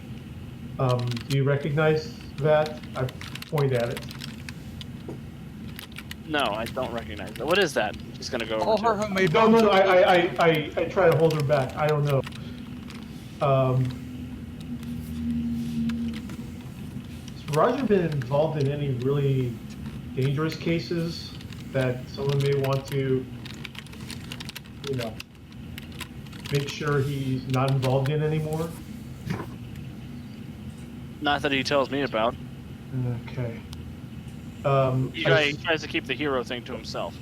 do you recognize that? I point at it. No, I don't recognize it. What is that? She's gonna go All over her to it. homemade. No, I try to hold her back. I don't know. Has Roger been involved in any really dangerous cases that someone may want to, make sure he's not involved in anymore? Not that he tells me about. Okay. He tries to keep the hero thing to himself.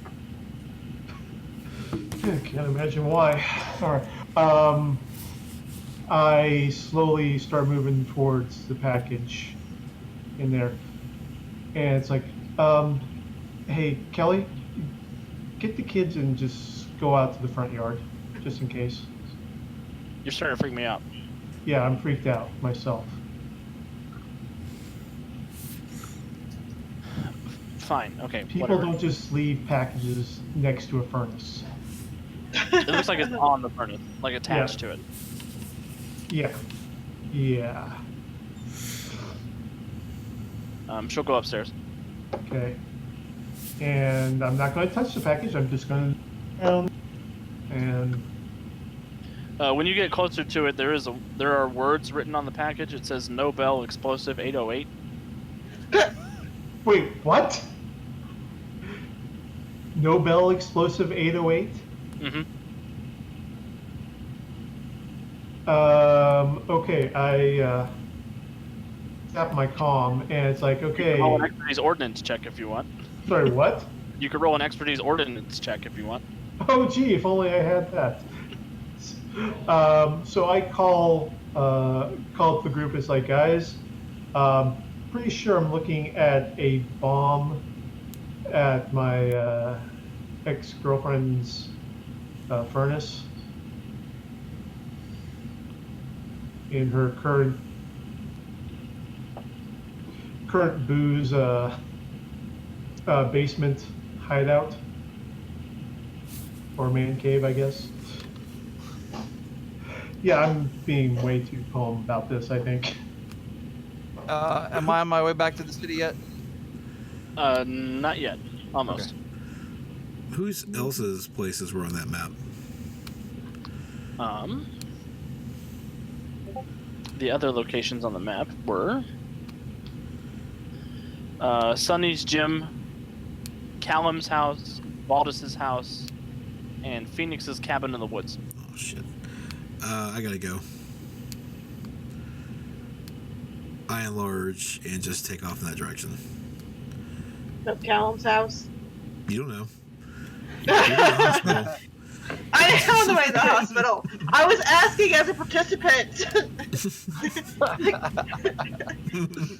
I can't imagine why. All right. I slowly start moving towards the package in there, and it's like, hey, Kelly, get the kids and just go out to the front yard, just in case. You're starting to freak me out. Yeah, I'm freaked out myself. Fine. Okay. People whatever. don't just leave packages next to a furnace. It looks like it's on the furnace, like attached to it. Yeah. Yeah. She'll go upstairs. Okay. And I'm not going to touch the package. I'm just going to and When you get closer to it, there are words written on the package. It says Nobel Explosive 808. wait, what? Nobel Explosive 808? Mm-hmm. Okay, I tap my comm, and it's like, okay. Roll an expertise ordnance check if you want. Sorry, what? You can roll an expertise ordnance check if you want. Oh, gee, if only I had that. So I call up the group. It's like, guys, pretty sure I'm looking at a bomb at my ex-girlfriend's furnace in her current booze basement hideout, or man cave, I guess. Yeah, I'm being way too calm about this, I think. Am I on my way back to the city yet? Not yet. Almost. Okay. Whose else's places were on that map? The other locations on the map were Sonny's gym, Callum's house, Baldus's house, and Phoenix's cabin in the woods. Oh shit. I gotta go. I enlarge and just take off in that direction. Up Callum's house. You don't know. You're the hospital. I on the way to the hospital. I was asking as a participant.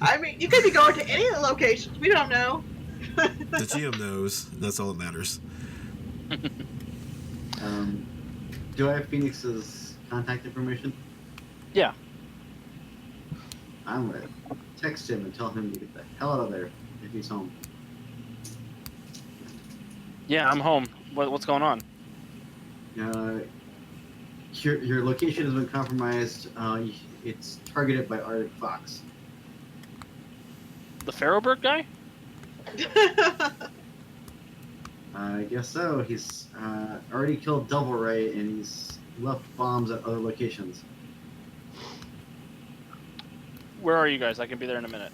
I mean, you could be going to any of the locations. We don't know. The GM knows. That's all that matters. Do I have Phoenix's contact information? Yeah. I'm gonna text him and tell him to get the hell out of there if he's home. Yeah, I'm home. What's going on? Your location has been compromised. It's targeted by Arctic Fox. The Pharaohbird guy? I guess so. He's already killed Double Ray and he's left bombs at other locations. Where are you guys? I can be there in a minute.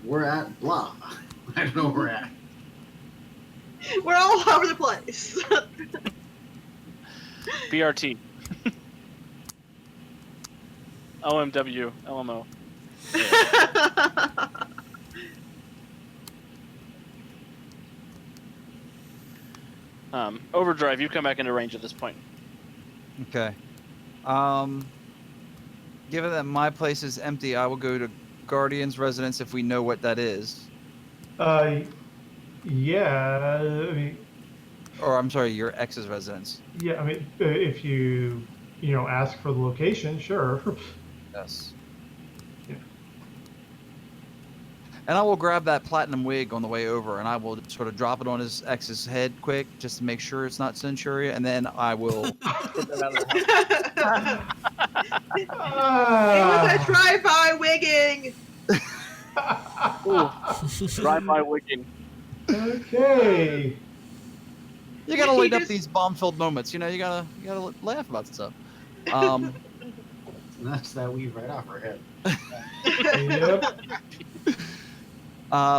We're at blah. I don't know where we're at. We're all over the place. BRT. OMW. LMO. Overdrive, you come back into range at this point. Okay. Given that my place is empty, I will go to Guardian's residence if we know what that is. Yeah, I mean, Or I'm sorry, your ex's residence. yeah, I mean, if you ask for the location, sure. Yes. Yeah. And I will grab that platinum wig on the way over, and I will sort of drop it on his ex's head quick, just to make sure it's not Centuria, and then I will get that out of the house. It was a drive-by wigging. Drive-by wigging. Okay. You gotta light up these bomb-filled moments. You gotta laugh about stuff. And that's that weave right off our head. Yep.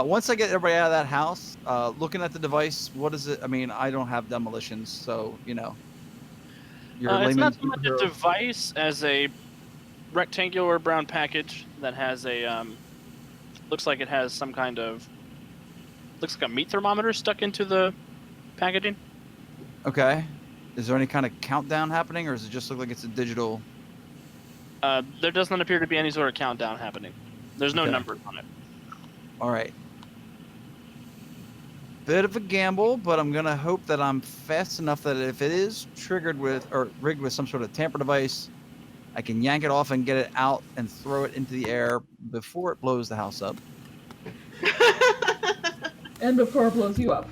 Once I get everybody out of that house, looking at the device, what is it? I mean, I don't have demolitions, so your It's not layman's so much a superhero- device as a rectangular brown package that has a looks like it has some kind of looks like a meat thermometer stuck into the packaging. Okay. Is there any kind of countdown happening, or does it just look like it's a digital? There does not appear to be any sort of countdown happening. There's no Okay. numbers on it. All right. Bit of a gamble, but I'm gonna hope that I'm fast enough that if it is triggered with or rigged with some sort of tamper device, I can yank it off and get it out and throw it into the air before it blows the house up. And before it blows you up.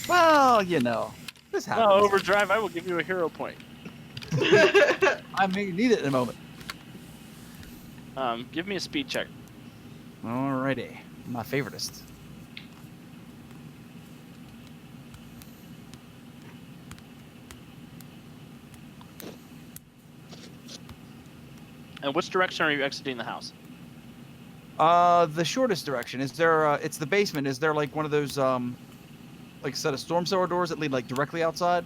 Well, this happens. Well, Overdrive, I will give you a hero point. I may need it in a moment. Give me a speed check. Alrighty, my favoritist. And which direction are you exiting the house? The shortest direction is there. It's the basement. Is there like one of those like a set of storm cellar doors that lead like directly outside?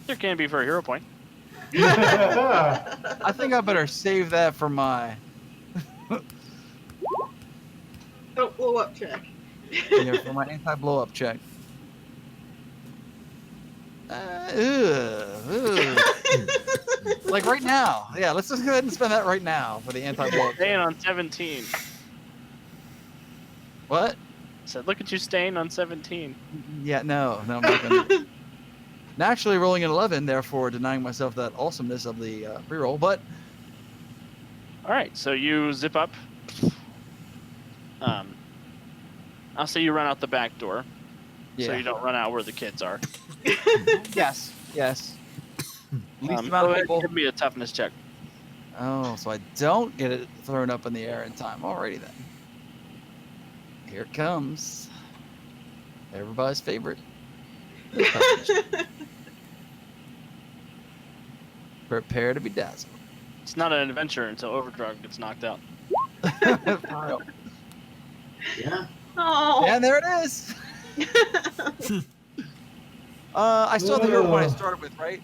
There can be for a hero point. I think I better save that for my Don't blow up check. for my anti-blow up check. Like right now. Yeah, let's just go ahead and spend that right now for the anti-blow up. Staying on 17. What? Said, look at you staying on 17. Yeah, no, I'm not gonna. Naturally rolling an 11, therefore denying myself that awesomeness of the reroll. But All right, so you zip up. I'll say you run out the back door, so you don't run out where the kids are. Yes. Least amount Go of ahead, people. give me a toughness check. Oh, so I don't get it thrown up in the air in time. Alrighty then. Here it comes. Everybody's favorite. Prepare to be dazzled. It's not an adventure until Overdrive gets knocked out. For real. Yeah. Oh. And there it is. I still have the hero point I started with, right?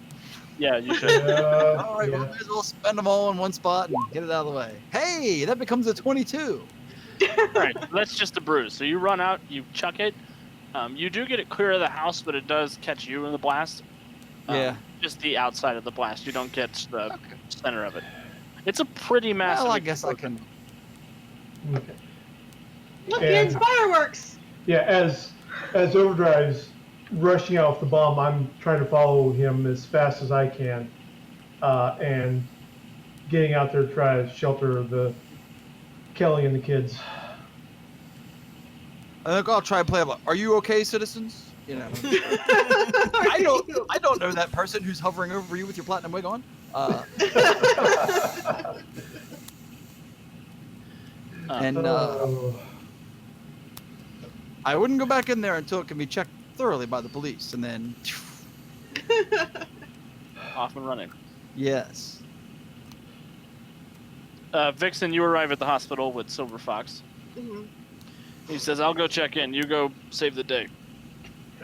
Yeah, you should. All right, well, may as well spend them all in one spot and get it out of the way. Hey, that becomes a 22. All right, that's just a bruise. So you run out, you chuck it, You do get it clear of the house, but it does catch you in the blast. Yeah. Just the outside of the blast. You don't get the Okay. center of it. It's a pretty massive. Well, I guess I explosion. can. Okay. Look, kids, fireworks! Yeah, as Overdrive's rushing off the bomb, I'm trying to follow him as fast as I can, and getting out there to try to shelter the Kelly and the kids. I think I'll try and play. Are you okay, citizens? You know. I don't know that person who's hovering over you with your platinum wig on. I wouldn't go back in there until it can be checked thoroughly by the police, and then Off and running. yes. Vixen, you arrive at the hospital with Silver Fox. Mhm. He says, "I'll go check in. You go save the day."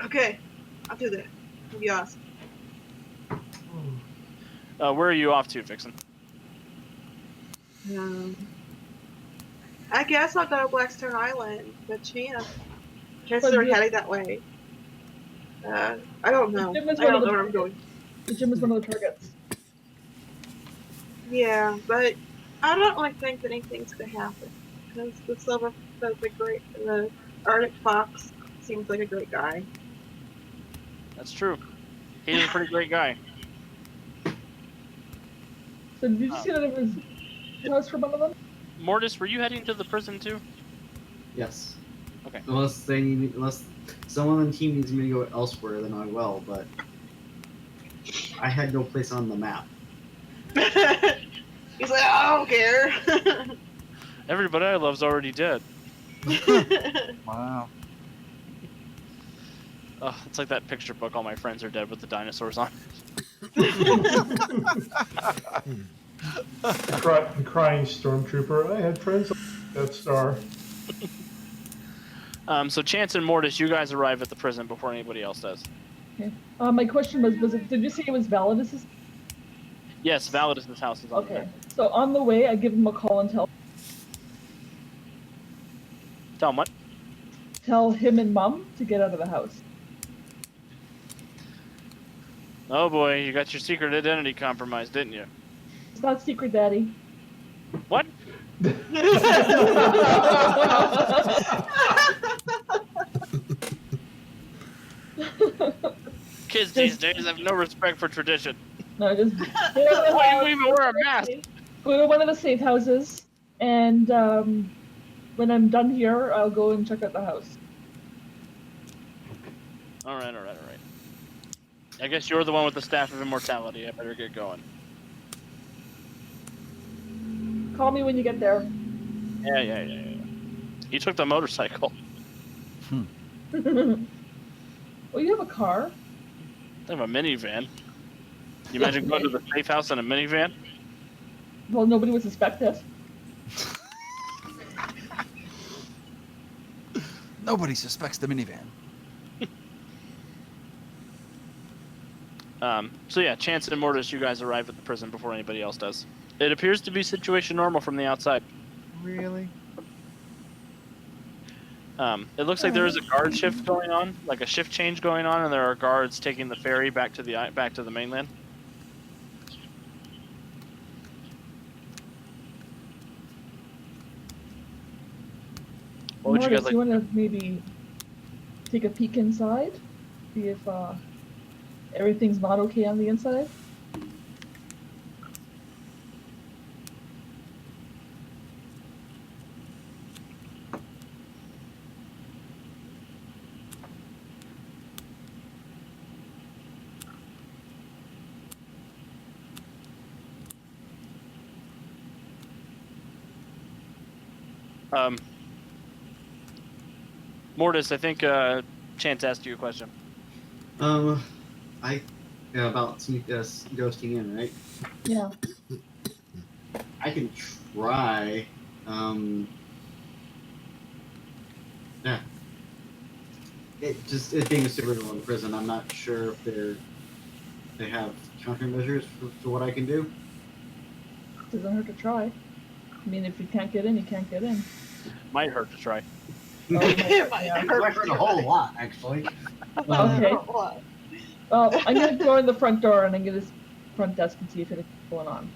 Okay, I'll do that. That'll be awesome. Where are you off to, Vixen? I guess I'll go to Blackstone Island, but chances are heading that way. I don't know. I don't know where I'm going. The gym is one of the targets. Yeah, but I don't really think that anything's gonna happen because the Arctic Fox seems like a great guy. That's true. He's a pretty great guy. So did you see that it was house for one of them? Mortis, were you heading to the prison too? Yes. Okay. Unless someone on the team needs me to go elsewhere, then I will. But I had no place on the map. He's like, I don't care. Everybody I love's already dead. Wow. Oh, it's like that picture book, All My Friends Are Dead with the dinosaurs on. The crying stormtrooper. I had friends on that star. So Chance and Mortis, you guys arrive at the prison before anybody else does. Okay. My question was did you say it was Validus'? Yes, Validus' house is on Okay. there. So on the way, I give him a call and Tell him what? tell him and Mom to get out of the house. Oh boy, you got your secret identity compromised, didn't you? It's not secret, Daddy. What? Kids these days have no respect for tradition. No, just Why do you even wear a mask? go to one of the safe houses, and when I'm done here, I'll go and check out the house. All right. I guess you're the one with the Staff of Immortality. I better get going. Call me when you get there. Yeah. He took the motorcycle. Oh, you have a car? I have a minivan. You imagine going to the safe house in a minivan? Well, nobody would suspect it. Nobody suspects the minivan. So yeah, Chance and Mortis, you guys arrive at the prison before anybody else does. It appears to be situation normal from the outside. Really? It looks like there is a guard shift going on, like a shift change going on, and there are guards taking the ferry back to the mainland. What would you guys like? You want to maybe take a peek inside? See if everything's not okay on the inside? Mortis, I think Chance asked you a question. About ghosting in, right? Yeah. I can try. Yeah. It being a supervillain in prison, I'm not sure if they have countermeasures for what I can do. Doesn't hurt to try. I mean, if you can't get in, you can't get in. Might hurt to try. It might Yeah. hurt I heard a whole lot, actually. Okay. What? Well, I'm gonna go in the front door and I'm gonna front desk and see if anything's going on.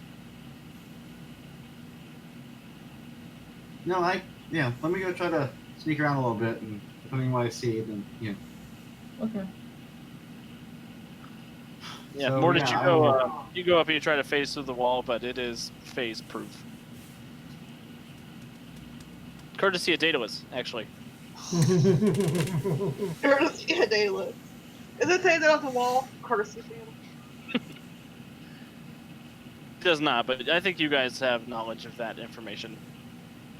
No, let me go try to sneak around a little bit, and depending on what I see, then, Okay. Yeah, So, Mortis, yeah, you go up and you try to phase through the wall, but it is phase proof. Courtesy of Daedalus, actually. Courtesy of Daedalus. Is it saying that on the wall? Courtesy of Daedalus. It does not, but I think you guys have knowledge of that information.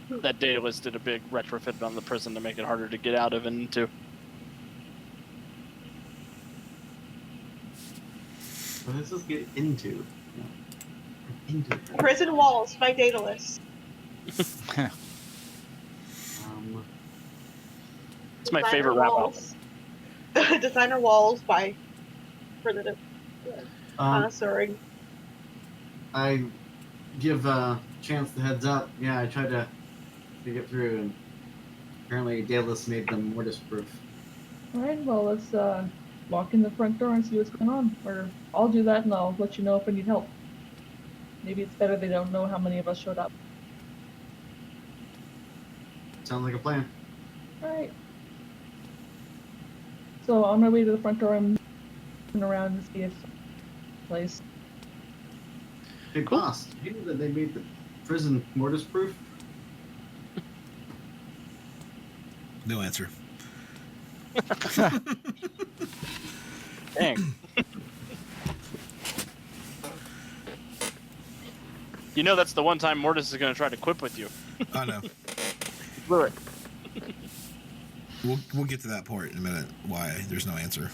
That Daedalus did a big retrofit on the prison to make it harder to get out of and into. What does this get into? Into it. Prison Walls by Daedalus. It's my favorite rap album. Designer Walls by President Connoisseuring. I give Chance the heads up. Yeah, I tried to get through, and apparently Daedalus made them mortis-proof. Alright, well, let's walk in the front door and see what's going on. Or I'll do that and I'll let you know if I need help. Maybe it's better they don't know how many of us showed up. Sounds like a plan. Alright. So on my way to the front door, I'm looking around to see if place. Hey, boss, did you know that they made the prison mortis-proof? No answer. Dang. You know that's the one time Mortis is going to try to quip with you. I know. Blew it. We'll get to that part in a minute. Why there's no answer.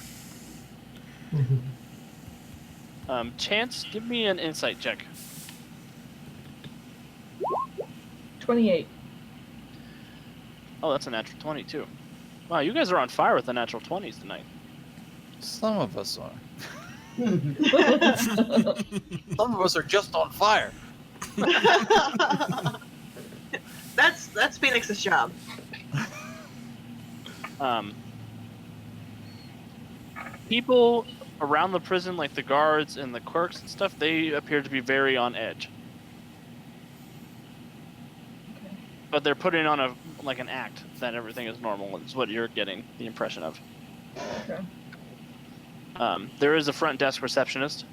Chance, give me an insight check. 28. Oh, that's a natural 20 too. Wow, you guys are on fire with the natural 20s tonight. Some of us are. Some of us are just on fire. That's Phoenix's job. People around the prison, like the guards and the clerks and stuff, they appear to be very on edge. Okay. But they're putting on an act that everything is normal. Is what you're getting the impression of. Okay. There is a front desk receptionist,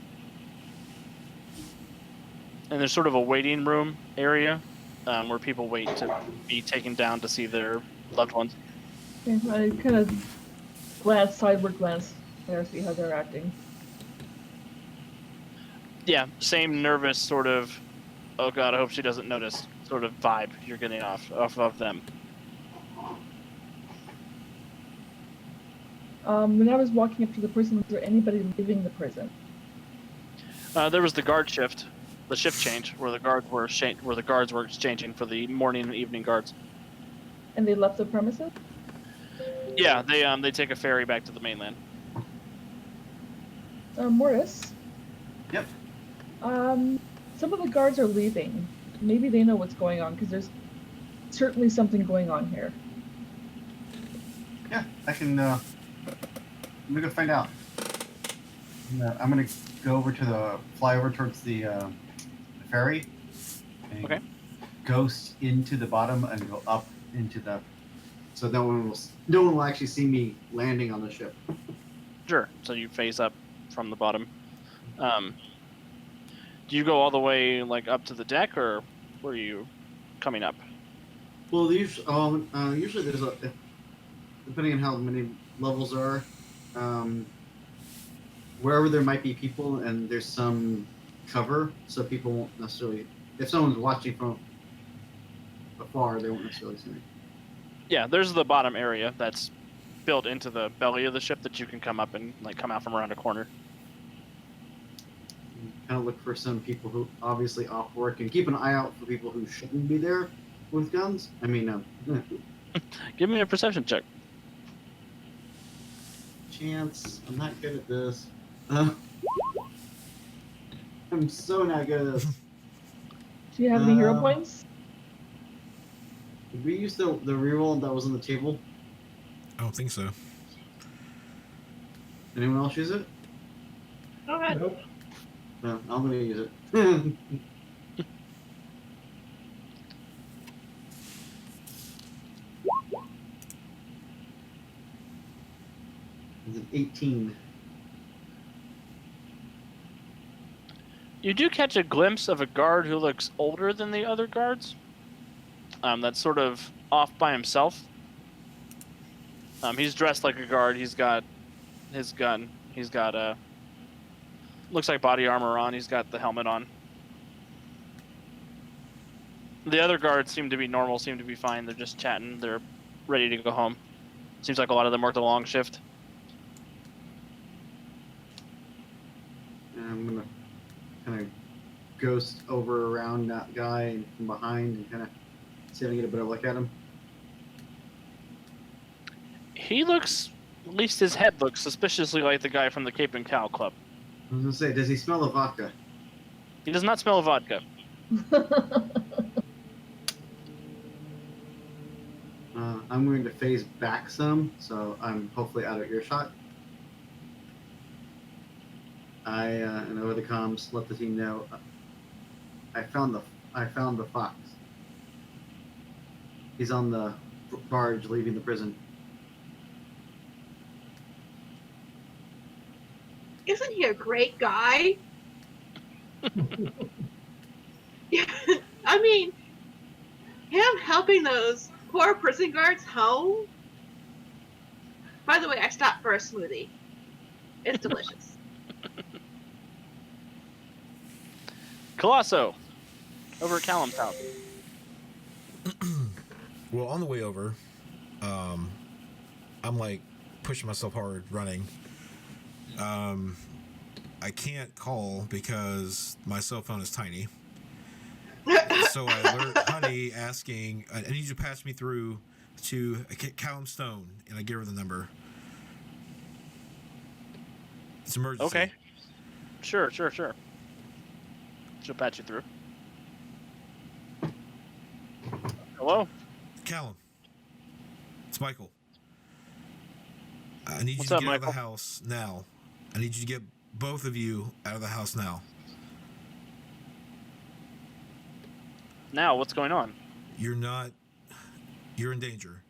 and there's sort of a waiting room area where people wait to be taken down to see their loved ones. Okay, I kind of sideward glance there, see how they're acting. Yeah, same nervous sort of, oh god, I hope she doesn't notice sort of vibe you're getting off of them. When I was walking up to the prison, was there anybody leaving the prison? There was the guard shift, the shift change, where the guards were exchanging for the morning and evening guards. And they left the premises? Yeah, they take a ferry back to the mainland. Mortis? Yep. Some of the guards are leaving. Maybe they know what's going on, because there's certainly something going on here. Yeah, I can. I'm gonna go find out. I'm gonna go over to the flyover towards the ferry. And Okay. Ghost into the bottom and go up into the. So no one will actually see me landing on the ship. Sure. So you phase up from the bottom. Do you go all the way up to the deck, or where are you coming up? Well, usually there's depending on how many levels there are, wherever there might be people and there's some cover, so people won't necessarily. If someone's watching from afar, they won't necessarily see me. Yeah, there's the bottom area that's built into the belly of the ship that you can come up and come out from around a corner. Kind of look for some people who obviously off work and keep an eye out for people who shouldn't be there with guns. I mean, Give me a perception check. Chance, I'm not good at this. I'm so not good at this. Do you have any hero points? Did we use the reroll that was on the table? I don't think so. Anyone else use it? Go ahead. Nope. No, I'm gonna use it. It's an 18. You do catch a glimpse of a guard who looks older than the other guards. That's sort of off by himself. He's dressed like a guard. He's got his gun. He's got looks like body armor on. He's got the helmet on. The other guards seem to be normal, seem to be fine. They're just chatting. They're ready to go home. Seems like a lot of them worked a long shift. And I'm gonna kind of ghost over around that guy and from behind and kind of see if I can get a better look at him. He looks, at least his head looks suspiciously like the guy from the Cape and Cow Club. I was gonna say, does he smell the vodka? He does not smell vodka. I'm going to phase back some, so I'm hopefully out of earshot. And over the comms, let the team know I found the fox. He's on the barge leaving the prison. Isn't he a great guy? Yeah, I mean, him helping those poor prison guards home. By the way, I stopped for a smoothie. It's delicious. Colosso, over at Callum's house. Well, on the way over, I'm like pushing myself hard, running. I can't call because my cell phone is tiny. So I alert Honey asking, I need you to pass me through to Callum Stone, and I give her the number. It's emergency. Okay. Sure. She'll patch you through. Hello? Callum. It's Michael. I need What's you to up, get out of the Michael? house now. I need you to get both of you out of the house now. Now, what's going on? You're in danger.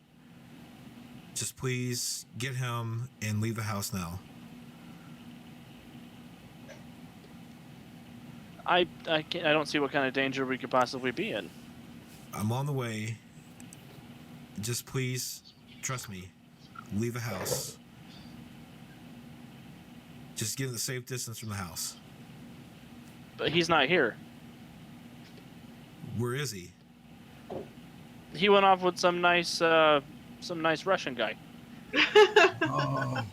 Just please get him and leave the house now. I don't see what kind of danger we could possibly be in. I'm on the way. Just please trust me. Leave the house. Just get a safe distance from the house. But he's not here. Where is he? He went off with some nice Russian guy. Oh.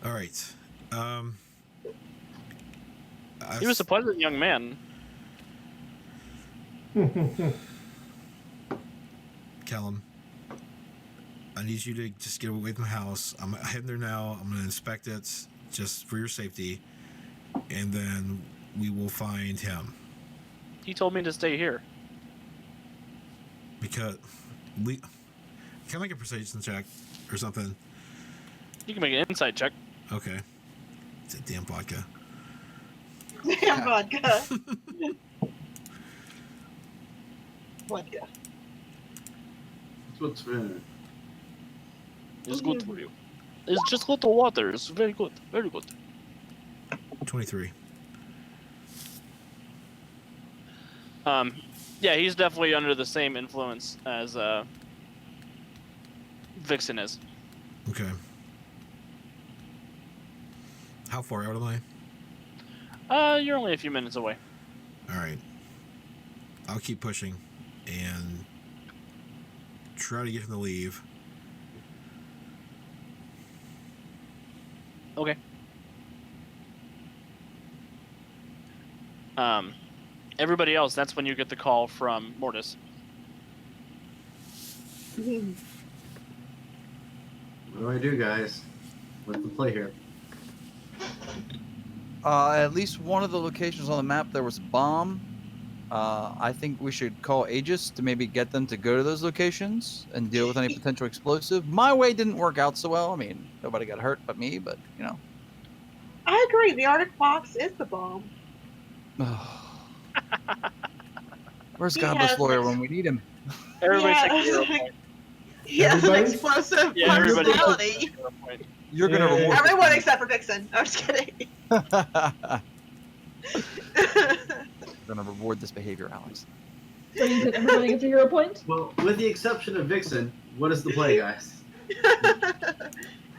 All right. He was a pleasant young man. Callum, I need you to just get away from the house. I'm heading there now. I'm going to inspect it just for your safety, and then we will find him. He told me to stay here. Because can I make a perception check or something? You can make an insight check. Okay. It's a damn vodka. Damn vodka. Vodka. That's what's fair. It's good for you. It's just little water. It's very good. Very good. 23. Yeah, he's definitely under the same influence as Vixen is. Okay. How far out am I? You're only a few minutes away. All right. I'll keep pushing and try to get him to leave. Okay. Everybody else, that's when you get the call from Mortis. What do I do, guys? What's the play here? At least one of the locations on the map, there was a bomb. I think we should call Aegis to maybe get them to go to those locations and deal with any potential explosive. My way didn't work out so well. I mean, nobody got hurt but me, but, you know. I agree. The Arctic Fox is the bomb. Where's He Godless has Lawyer an when we need him? Everybody's Yeah. taking 0 point. He has an Everybody? explosive Yeah, everybody's personality. taking 0 point. You're going to Yeah. reward Everyone except for Dixon. I'm just kidding. Going to reward this behavior, Alex. So you said everybody gets a hero point? Well, with the exception of Vixen, what is the play, guys?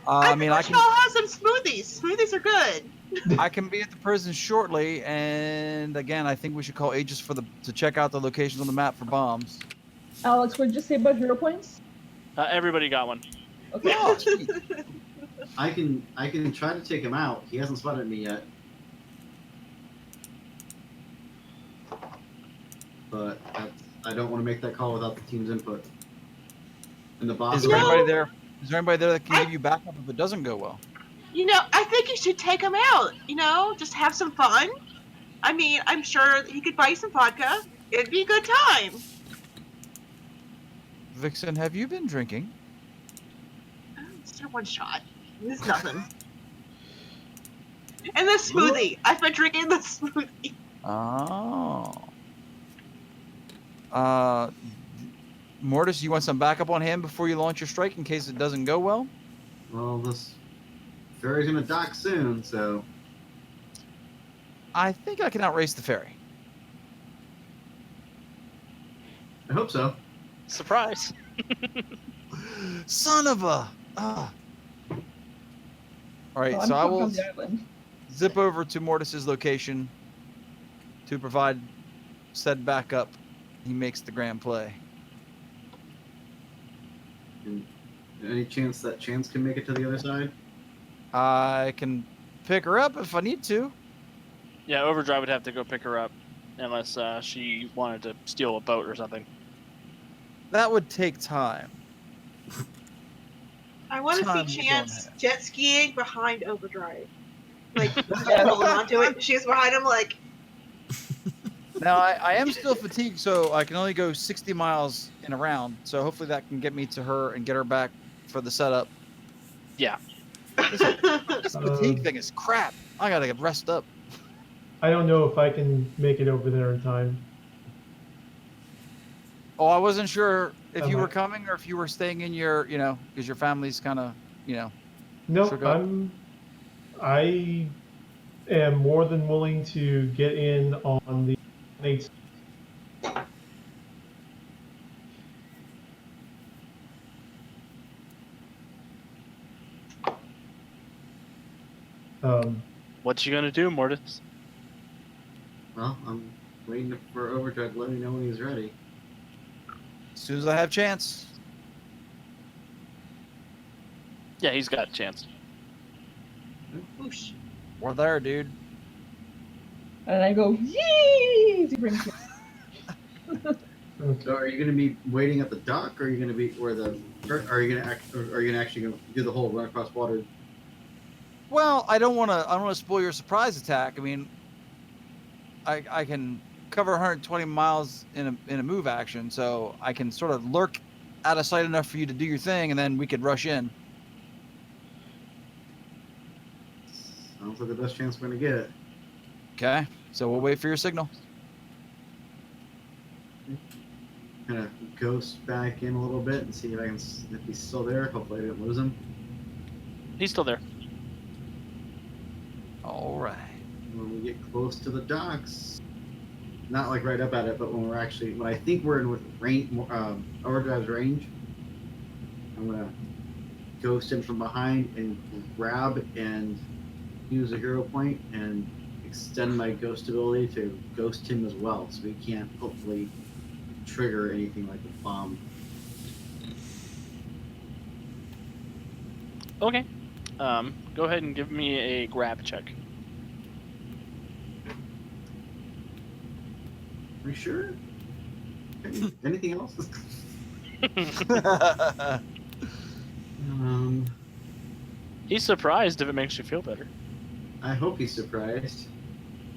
I mean, I think we should all have some smoothies. Smoothies are good. can be at the prison shortly, and again, I think we should call Aegis to check out the locations on the map for bombs. Alex, what did you say about hero points? Everybody got one. Okay. Oh, sweet. I can try to take him out. He hasn't spotted me yet. But I don't want to make that call without the team's input. And the boss. Is there anybody there? Is there anybody there that can give you backup if it doesn't go well? I think you should take him out. Just have some fun. I mean, I'm sure he could buy you some vodka. It'd be a good time. Vixen, have you been drinking? It's just one shot. It's nothing. And the smoothie. I've been drinking the smoothie. Oh. Mortis, you want some backup on him before you launch your strike in case it doesn't go well? Well, this ferry's gonna dock soon, so I think I can outrace the ferry. I hope so. Surprise. Son of a... All right, Well, I'm so I stuck will on the island. zip over to Mortis's location to provide said backup. He makes the grand play. And any chance that Chance can make it to the other side? I can pick her up if I need to. Yeah, Overdrive would have to go pick her up unless she wanted to steal a boat or something. That would take time. I want to Time see you Chance don't have. jet skiing behind Overdrive. Like, holding onto it. She's behind him, like, Now, I am still fatigued, so I can only go 60 miles in a round. So hopefully that can get me to her and get her back for the setup. Yeah. This fatigue thing is crap. I gotta get rest up. I don't know if I can make it over there in time. Oh, I wasn't sure if you were Okay. coming or if you were staying in your, because your family's kind of, No, Sure, go. I am more than willing to get in on the Nate's. What you gonna do, Mortis? Well, I'm waiting for Overdrive to let me know when he's ready. as soon as I have chance. Yeah, he's got a chance. whoosh. We're there, dude. And I go, yee! As he brings me. So, are you going to be waiting at the dock, or are you going to be where the? Or are you going to actually go do the whole run across water? Well, I don't want to spoil your surprise attack. I mean, I can cover 120 miles in a move action, so I can sort of lurk out of sight enough for you to do your thing, and then we could rush in. Sounds like the best chance we're going to get. Okay, so we'll wait for your signal. Kind of ghost back in a little bit and see if he's still there. Hopefully, I didn't lose him. He's still there. All right. When we get close to the docks, not like right up at it, but when I think we're in with Overdrive's range, I'm gonna ghost in from behind and grab and use a hero point and extend my ghost ability to ghost him as well, so he can't hopefully trigger anything like a bomb. Okay. Go ahead and give me a grab check. Are you sure? Anything else? He's surprised if it makes you feel better. I hope he's surprised.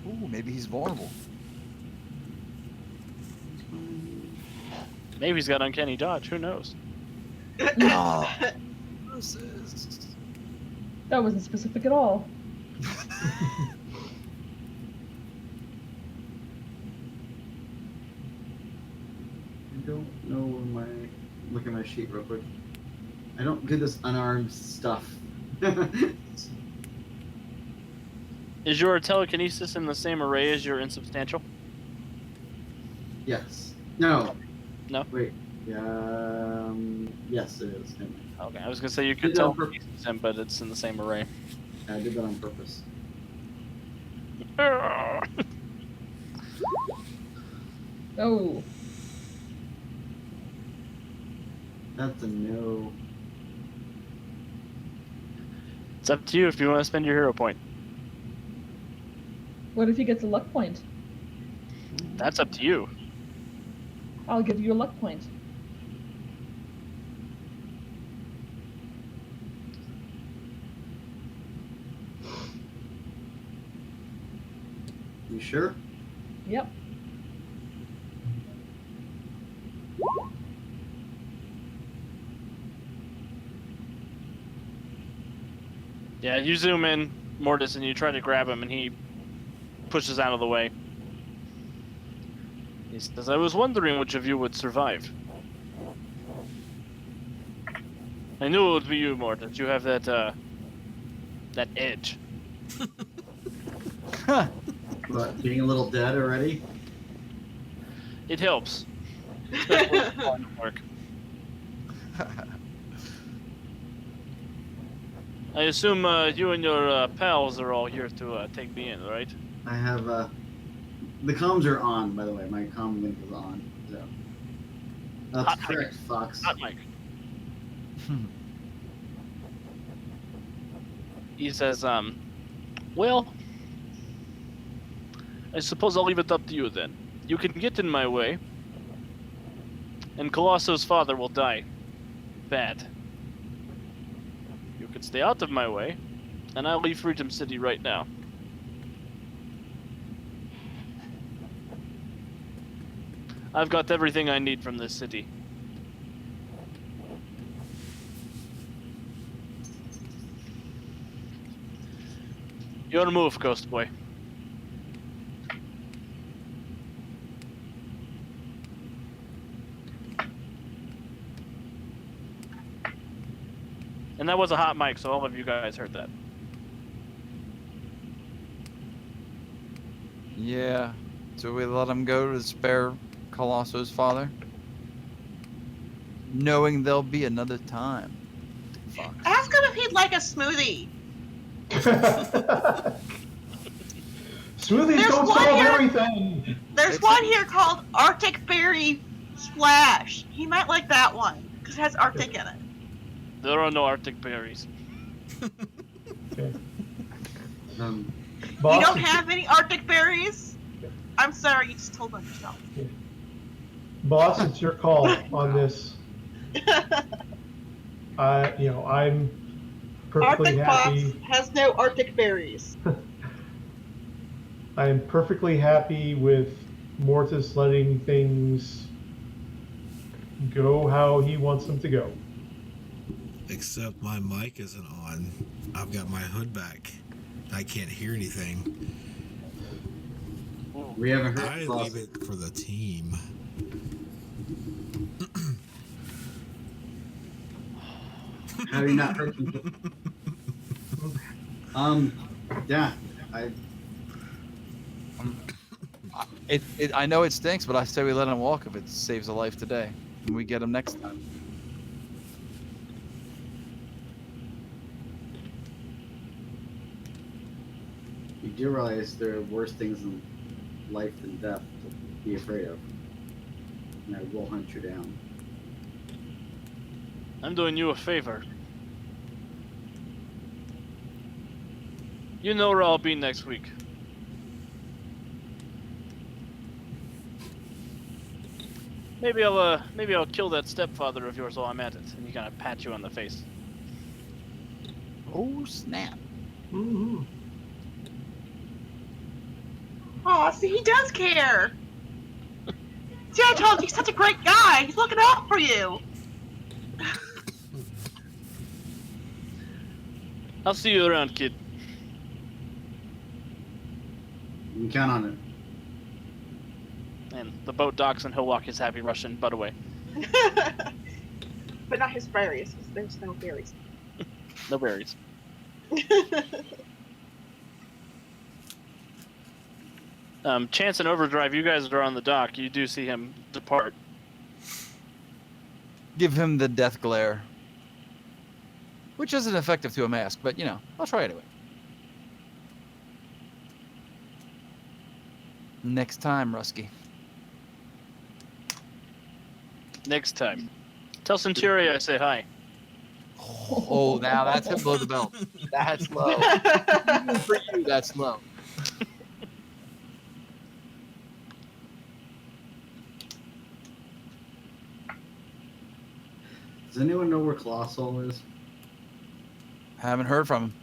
Ooh, maybe he's vulnerable. Maybe he's got uncanny dodge. Who knows? Oh, That wasn't specific at all. I don't know where my... Look at my sheet real quick. I don't do this unarmed stuff. Is your telekinesis in the same array as your insubstantial? Yes. No. No? Wait. Yes, it is. Never mind. Okay, I was gonna say you could Did that on telekinesis him, but it's in the same array. I did that on purpose. Oh, That's a no. It's up to you if you want to spend your hero point. what if he gets a luck point? That's up to you. I'll give you a luck point. You sure? Yep. Yeah, you zoom in, Mortis, and you try to grab him, and he pushes out of the way. He says, I was wondering which of you would survive. I knew it would be you, Mortis. You have that edge. But being a little dead already? It helps. Especially with line of work. I assume you and your pals are all here to take me in, right? I have, the comms are on, by the way. My comm link is on, so. That's Hot correct, mic. Fox. Hot mic. He says, well, I suppose I'll leave it up to you then. You can get in my way, and Colosso's father will die. Bad. You can stay out of my way, and I'll leave Freedom City right now. I've got everything I need from this city. Your move, Ghost Boy. And that was a hot mic, so all of you guys heard that. Yeah. So we let him go to spare Colosso's father? Knowing there'll be another time. Fuck. Ask him if he'd like a smoothie. Smoothies There's don't one solve here. everything. There's one here called Arctic Berry Splash. He might like that one because it has Arctic in it. There are no Arctic berries. Okay. Um, Boss, You don't have any Arctic berries? I'm sorry, you just told on yourself. boss, it's your call on this. I'm perfectly Arctic happy. Fox has no Arctic berries. I am perfectly happy with Mortis letting things go how he wants them to go. Except my mic isn't on. I've got my hood back. I can't hear anything. we haven't heard I Fox. leave it for the team. Have you not heard from... yeah, I know it stinks, but I say we let him walk if it saves a life today. And we get him next time. you do realize there are worse things in life than death to be afraid of. And I will hunt you down. I'm doing you a favor. You know where I'll be next week. Maybe I'll kill that stepfather of yours while I'm at it, and he kind of pat you on the face. Oh, snap. Mm-hmm. Aw, see, he does care. See, I told you, he's such a great guy. He's looking out for you. I'll see you around, kid. You can count on it. And the boat docks, and he'll walk his happy Russian butt away. But not his berries, because there's no berries. No berries. Chance and Overdrive, you guys are on the dock. You do see him depart. Give him the death glare. Which isn't effective to a mask, but, I'll try anyway. Next time, Rusky. Next time. Tell Centuria I say hi. Oh, now that's him below the belt. That's low. Even for you, that's low. Does anyone know where Colossal is? Haven't heard from him.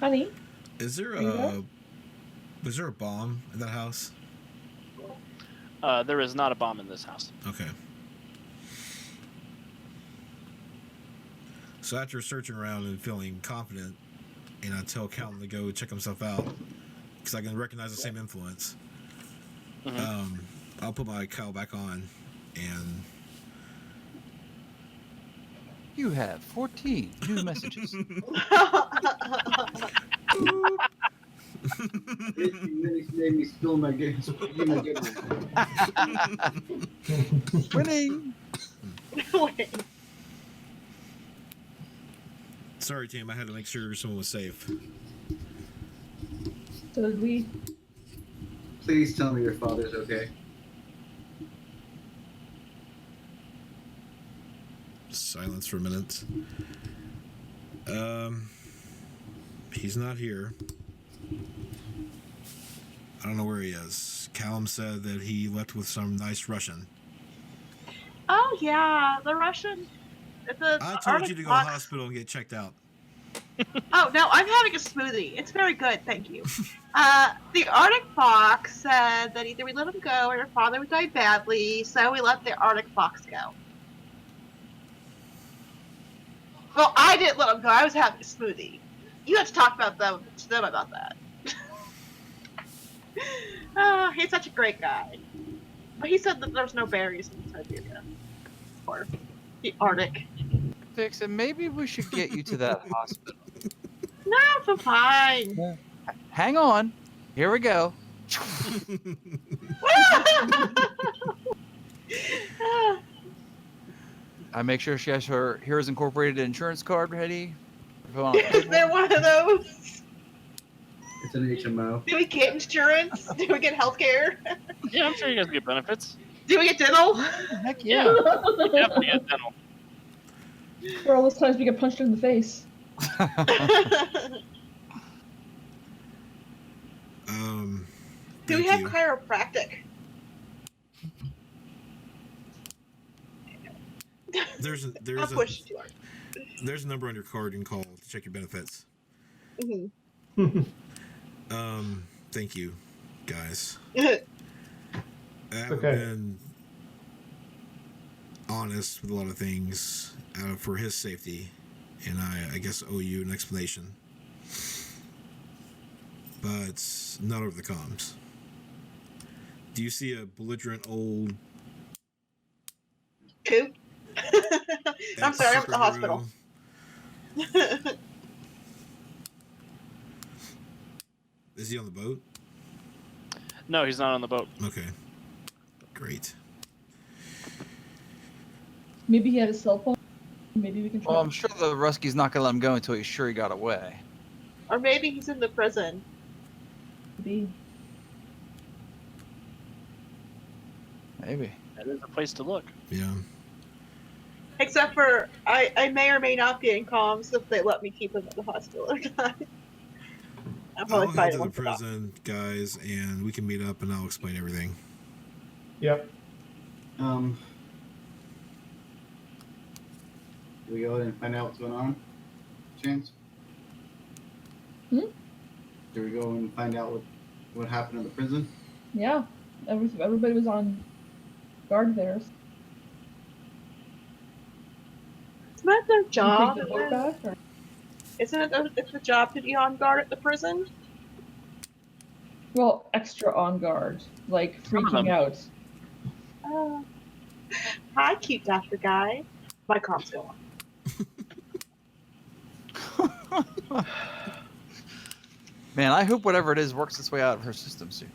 Honey, Is there Are you there? was there a bomb in that house? There is not a bomb in this house. Okay. So after searching around and feeling confident, and I tell Calvin to go check himself out because I can recognize the same influence. Mhm. I'll put my cowl back on, and You have 14 new messages. Made me spill my game. Winning! Wait. sorry, team, I had to make sure someone was safe. so did we? Please tell me your father's okay. Silence for a minute. He's not here. I don't know where he is. Callum said that he left with some nice Russian. Oh, yeah, the Russian. I told you to go to the hospital and get checked out. Oh, no, I'm having a smoothie. It's very good, thank you. The Arctic Fox said that either we let him go or your father would die badly, so we let the Arctic Fox go. Well, I didn't let him go. I was having a smoothie. You have to talk about to them about that. He's such a great guy. But he said that there's no berries in Siberia. Or the Arctic. Dixon, maybe we should get you to that hospital. No, I'm fine. Hang on. Here we go. I make sure she has her Heroes Incorporated insurance card ready. Is there one of those? It's an HMO. Do we get insurance? Do we get healthcare? Yeah, I'm sure you guys get benefits. Do we get dental? Heck yeah. Definitely get dental. For all those times we get punched in the face. Do we Thank have you. chiropractic? There's I'll push too hard. there's a number on your card you can call to check your benefits. Mm-hmm. Thank you, guys. Mhm. I haven't Okay. been honest with a lot of things for his safety, and I guess owe you an explanation. But not over the comms. Do you see a belligerent old? Coop? I'm sorry, I'm at the hospital. Is he on the boat? No, he's not on the boat. Okay. Great. Maybe he had a cell phone. Maybe we can try. Well, I'm sure the Rusky's not going to let him go until he's sure he got away. Or maybe he's in the prison. Maybe. Maybe. That is a place to look. Yeah. Except for, I may or may not be in comms if they let me keep him at the hospital or not. I'm I'll probably head fighting to the one for that. prison, guys, and we can meet up, and I'll explain everything. Yep. Do we go ahead and find out what's going on? Chance? Hmm? Do Do we go and find out what happened in the prison? Yeah, everybody was on guard there. Isn't that their You job? take the book back, or? Isn't it it's the job to be on guard at the prison? Well, extra on guard, like Some of them. freaking out. Hi, cute Dr. Guy. My comms go on. Man, I hope whatever it is works its way out of her system soon.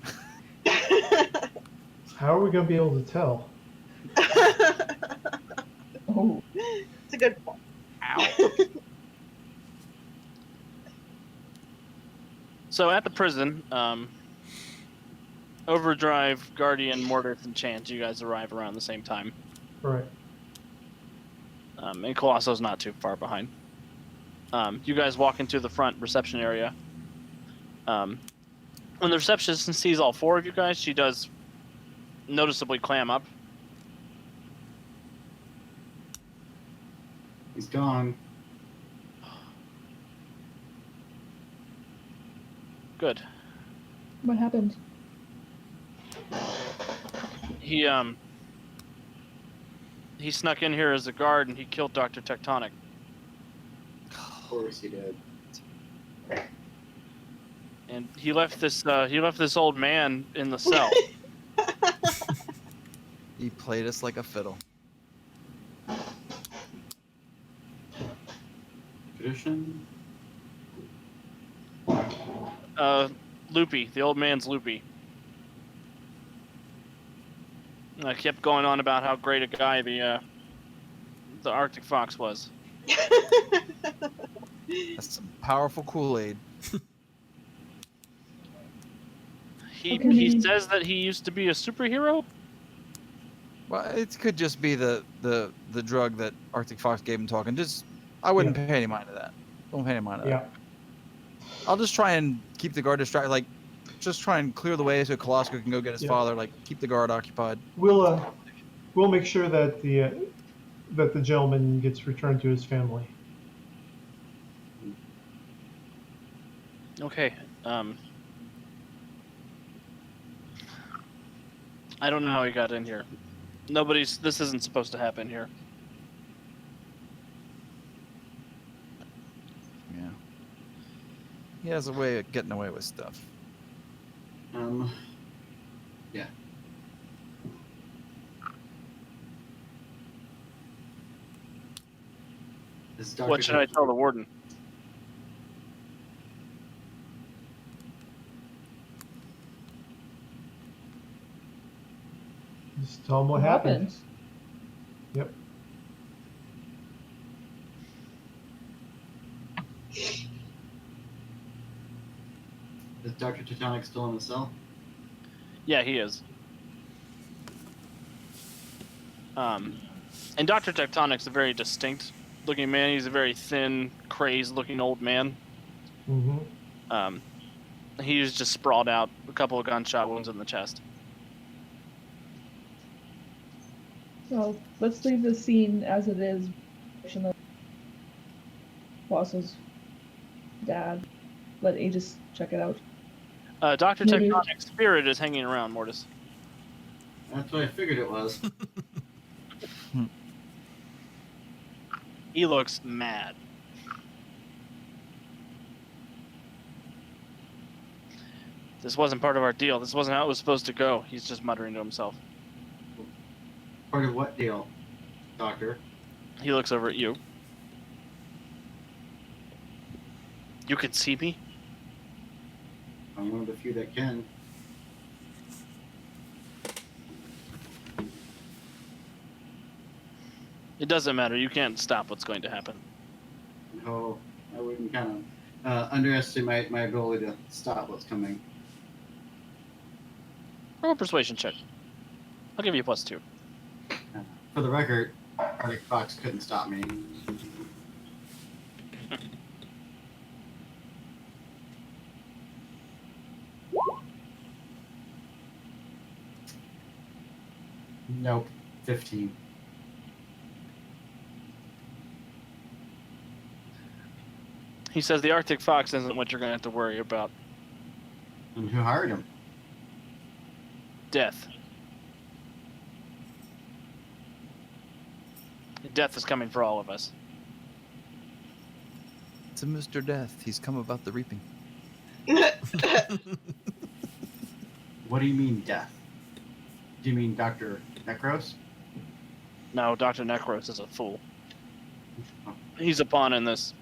How are we going to be able to tell? Oh, It's a good point. Ow. So at the prison, Overdrive, Guardian, Mortis, and Chance, you guys arrive around the same time. Right. And Colosso's not too far behind. You guys walk into the front reception area. When the receptionist sees all four of you guys, she does noticeably clam up. He's gone. Good. what happened? He snuck in here as a guard and he killed Dr. Tectonic. Of course he did. And he left this old man in the cell. He played us like a fiddle. Tradition? Loopy, the old man's Loopy. I kept going on about how great a guy the Arctic Fox was. That's some powerful Kool-Aid. He says that he used to be a superhero. Well, it could just be the drug that Arctic Fox gave him talking. I wouldn't pay any mind to that. Don't pay any mind to that. I'll just try and keep the guard distracted. Like, just try and clear the way so Colossus can go get his father. Like, keep the guard occupied. We'll make sure that the gentleman gets returned to his family. Okay. I don't know how he got in here. This isn't supposed to happen here. Yeah. He has a way of getting away with stuff. Yeah. What should I tell the warden? Just tell him what happened. Yep. Is Dr. Tectonic still in the cell? Yeah, he is. And Dr. Tectonic's a very distinct looking man. He's a very thin, crazed looking old man. Mm-hmm. He was just sprawled out, a couple of gunshot wounds in the chest. So let's leave the scene as it is. Colossus' dad. Let Aegis check it out. Dr. Maybe- Tectonic's spirit is hanging around, Mortis. That's what I figured it was. He looks mad. This wasn't part of our deal. This wasn't how it was supposed to go. He's just muttering to himself. Part of what deal, Doctor? He looks over at you. You can see me? I'm one of the few that can. It doesn't matter. You can't stop what's going to happen. No, I wouldn't kind of underestimate my ability to stop what's coming. Roll a persuasion check. I'll give you a +2. For the record, Arctic Fox couldn't stop me. Nope, 15. He says the Arctic Fox isn't what you're going to have to worry about. And who hired him? Death. Death is coming for all of us. It's a Mr. Death. He's come about the reaping. What do you mean death? Do you mean Dr. Necros? No, Dr. Necros is a fool. Oh, He's a pawn in this.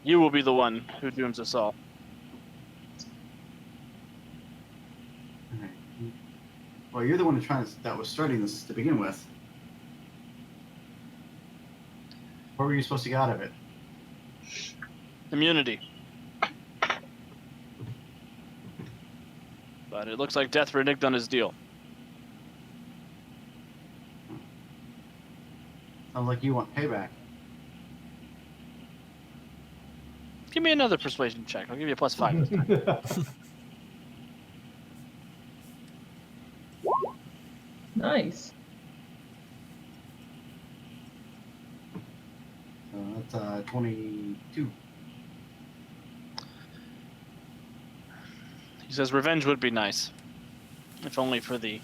You will be the one who dooms us all. okay. Well, you're the one that was starting this to begin with. What were you supposed to get out of it? Immunity. But it looks like Death reneged on his deal. Sounds like you want payback. Give me another persuasion check. I'll give you a +5 this time. Nice. That's 22. He says revenge would be nice. If only for the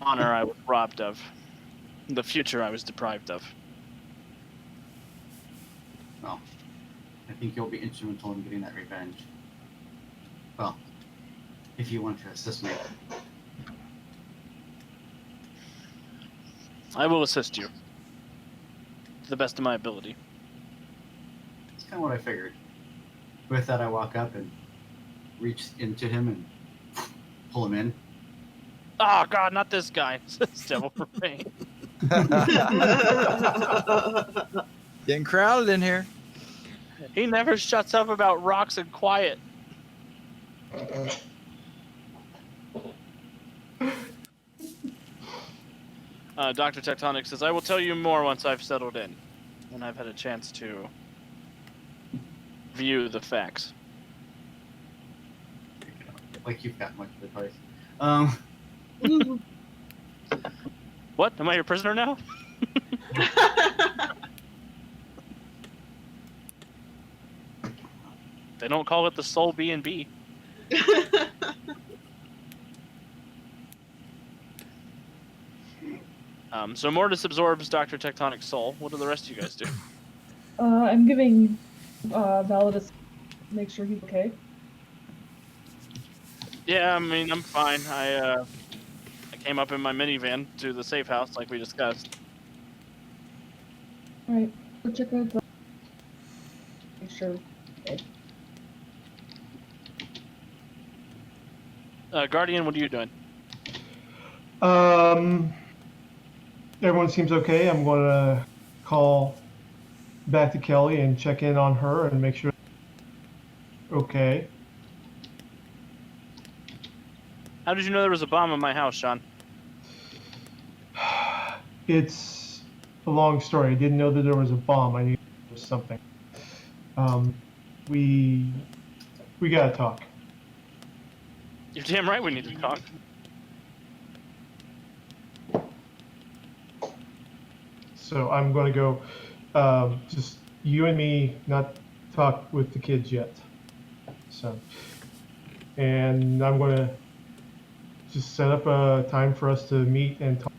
honor I was robbed of. The future I was deprived of. Well, I think you'll be instrumental in getting that revenge. Well, if you want to assist me. I will assist you. To the best of my ability. That's kind of what I figured. With that, I walk up and reach into him and pull him in. Oh god, not this guy. Says Devil for Pain. Getting crowded in here. He never shuts up about rocks and quiet. Dr. Tectonic says, I will tell you more once I've settled in. And I've had a chance to view the facts. Like you've got much of advice. What? Am I your prisoner now? They don't call it the Soul B&B. So Mortis absorbs Dr. Tectonic's soul. What do the rest of you guys do? I'm giving Validus, make sure he's okay. Yeah, I mean, I'm fine. I came up in my minivan to the safe house like we discussed. Alright, go check out the... Make sure. Guardian, what are you doing? Everyone seems okay. I'm going to call back to Kelly and check in on her and make sure. Okay. How did you know there was a bomb in my house, Sean? It's a long story. I didn't know that there was a bomb. I knew there was something. We gotta talk. You're damn right we need to talk. So I'm going to go, just you and me, not talk with the kids yet. So, and I'm going to just set up a time for us to meet and talk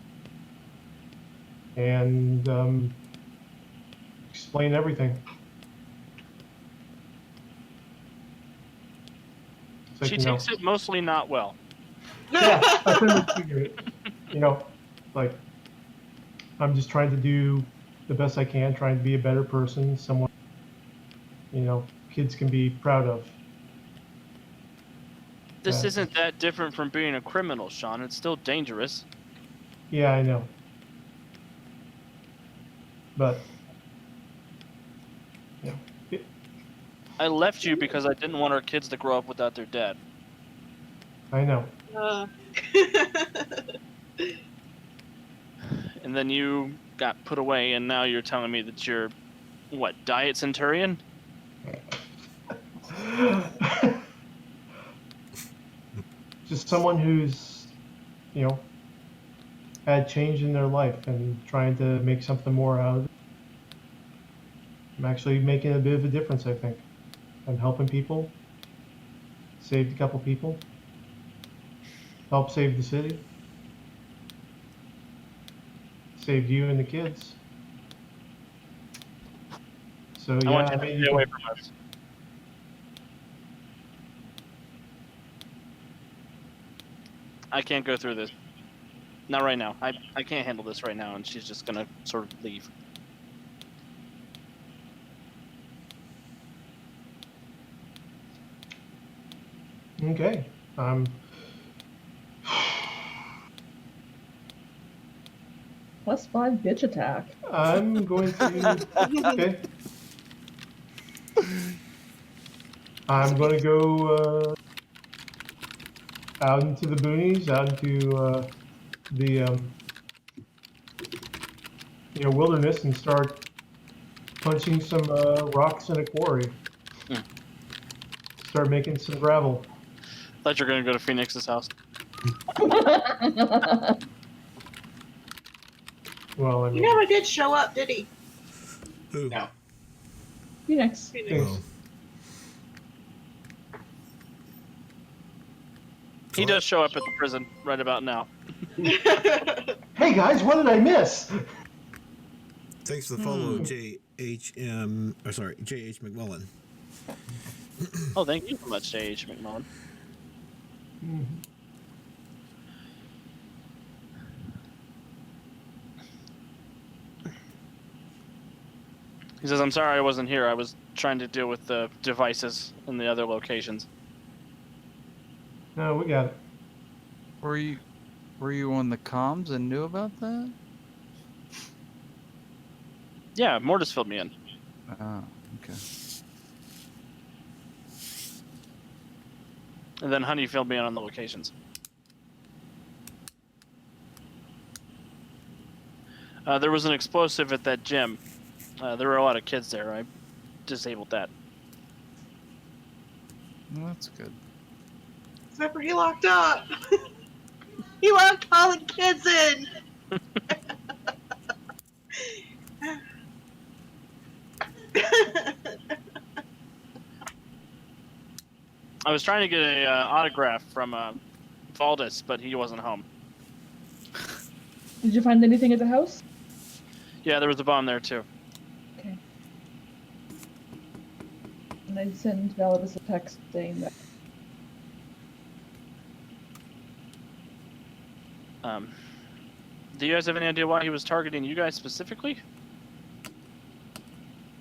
and explain everything. So, She takes it mostly not well. Yeah, I couldn't figure it. You know, like, I'm just trying to do the best I can, trying to be a better person, someone, you know, kids can be proud of. This isn't that different from being a criminal, Sean. It's still dangerous. Yeah, I know. But, you know, I left you because I didn't want our kids to grow up without their dad. I know. And then you got put away, and now you're telling me that you're, what, Diet Centurion? Just someone who's, you know, had change in their life and trying to make something more out of it. I'm actually making a bit of a difference, I think. I'm helping people. Saved a couple people. Helped save the city. Saved you and the kids. So I yeah, want I you to mean, stay you away can, from us. I can't go through this. Not right now. I can't handle this right now, and she's just gonna sort of leave. okay. +5 bitch attack. I'm going to. Okay. I'm going to go out into the boonies, out into the wilderness, and start punching some rocks in a quarry. Hmm. Start making some gravel. Thought you were gonna go to Phoenix's house. Well, I He mean, never did show up, did he? Who? No. Phoenix. Phoenix. Thanks. Oh. He does show up at the prison right about now. Hey guys, what did I miss? Thanks for the follow, JHM. Or sorry, JH McMullen. Oh, thank you so much, J.H. McMullen. He says, "I'm sorry I wasn't here. I was trying to deal with the devices in the other locations." No, we got it. Were you on the comms and knew about that? Yeah, Mortis filled me in. Oh, okay. And then Honey filled me in on the locations. There was an explosive at that gym. There were a lot of kids there. I disabled that. Well, that's good. Except for he locked up. He locked all the kids in. I was trying to get a autograph from Valdis, but he wasn't home. Did you find anything at the house? Yeah, there was a bomb there too. Okay. And I send Validus a text saying that. Do you guys have any idea why he was targeting you guys specifically?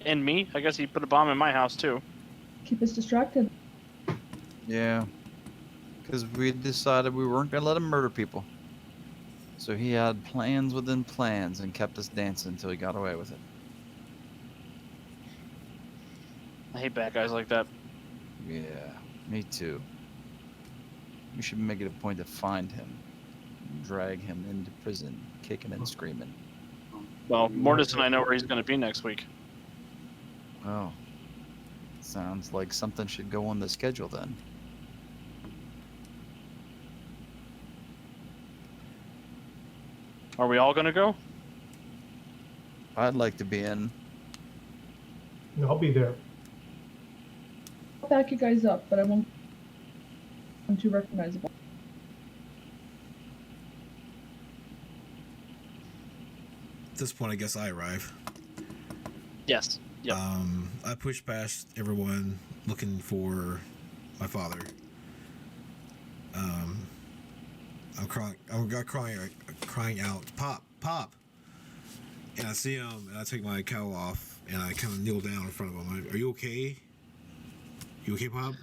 And me? I guess he put a bomb in my house too. Keep us distracted. Yeah. Because we decided we weren't going to let him murder people. So he had plans within plans and kept us dancing until he got away with it. I hate bad guys like that. Yeah, me too. We should make it a point to find him. And drag him into prison, kicking and screaming. Well, Mortis and I know where he's going to be next week. Oh. Sounds like something should go on the schedule then. Are we all going to go? I'd like to be in. I'll be there. I'll back you guys up, but I won't. I'm too recognizable. At this point, I guess I arrive. Yes. Yep. I push past everyone looking for my father. I'm crying out, "Pop, Pop!" And I see him, and I take my cowl off, and I kind of kneel down in front of him. Are you okay? You okay, Pop?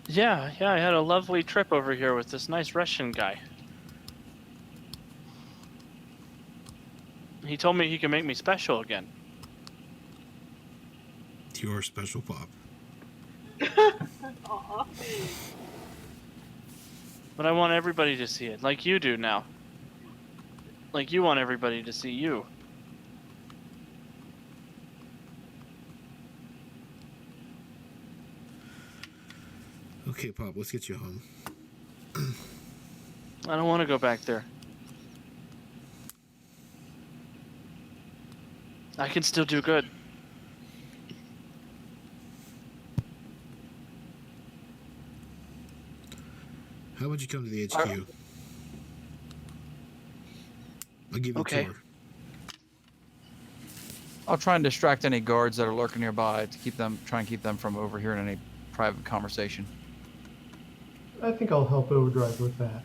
Yeah, I had a lovely trip over here with this nice Russian guy. He told me he could make me special again. You're special, Pop. Aw. But I want everybody to see it, like you do now. Like you want everybody to see you. Okay, Pop, let's get you home. I don't want to go back there. I can still do good. How about you come to the HQ? I'll give you Okay. a tour. I'll try and distract any guards that are lurking nearby to try and keep them from overhearing any private conversation. I think I'll help Overdrive with that.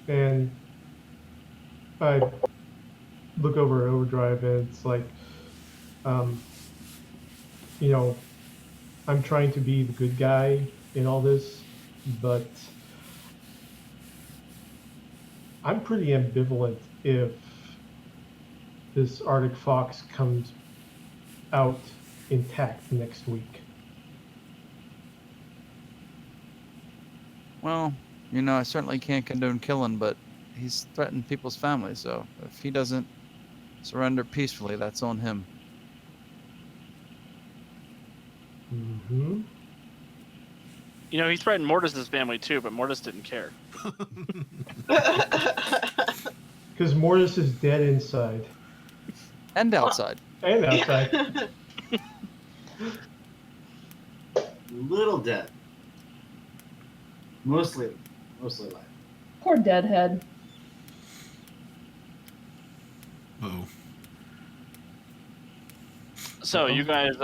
And I look over at Overdrive and it's like, you know, I'm trying to be the good guy in all this, but I'm pretty ambivalent if this Arctic fox comes out intact next week. Well, you know, I certainly can't condone killing, but he's threatened people's families, so if he doesn't surrender peacefully, that's on him. Mm-hmm. You know, he threatened Mortis's family too, but Mortis didn't care. Because Mortis is dead inside And outside. and outside. Little dead. Mostly alive. Poor deadhead. Oh. So you guys,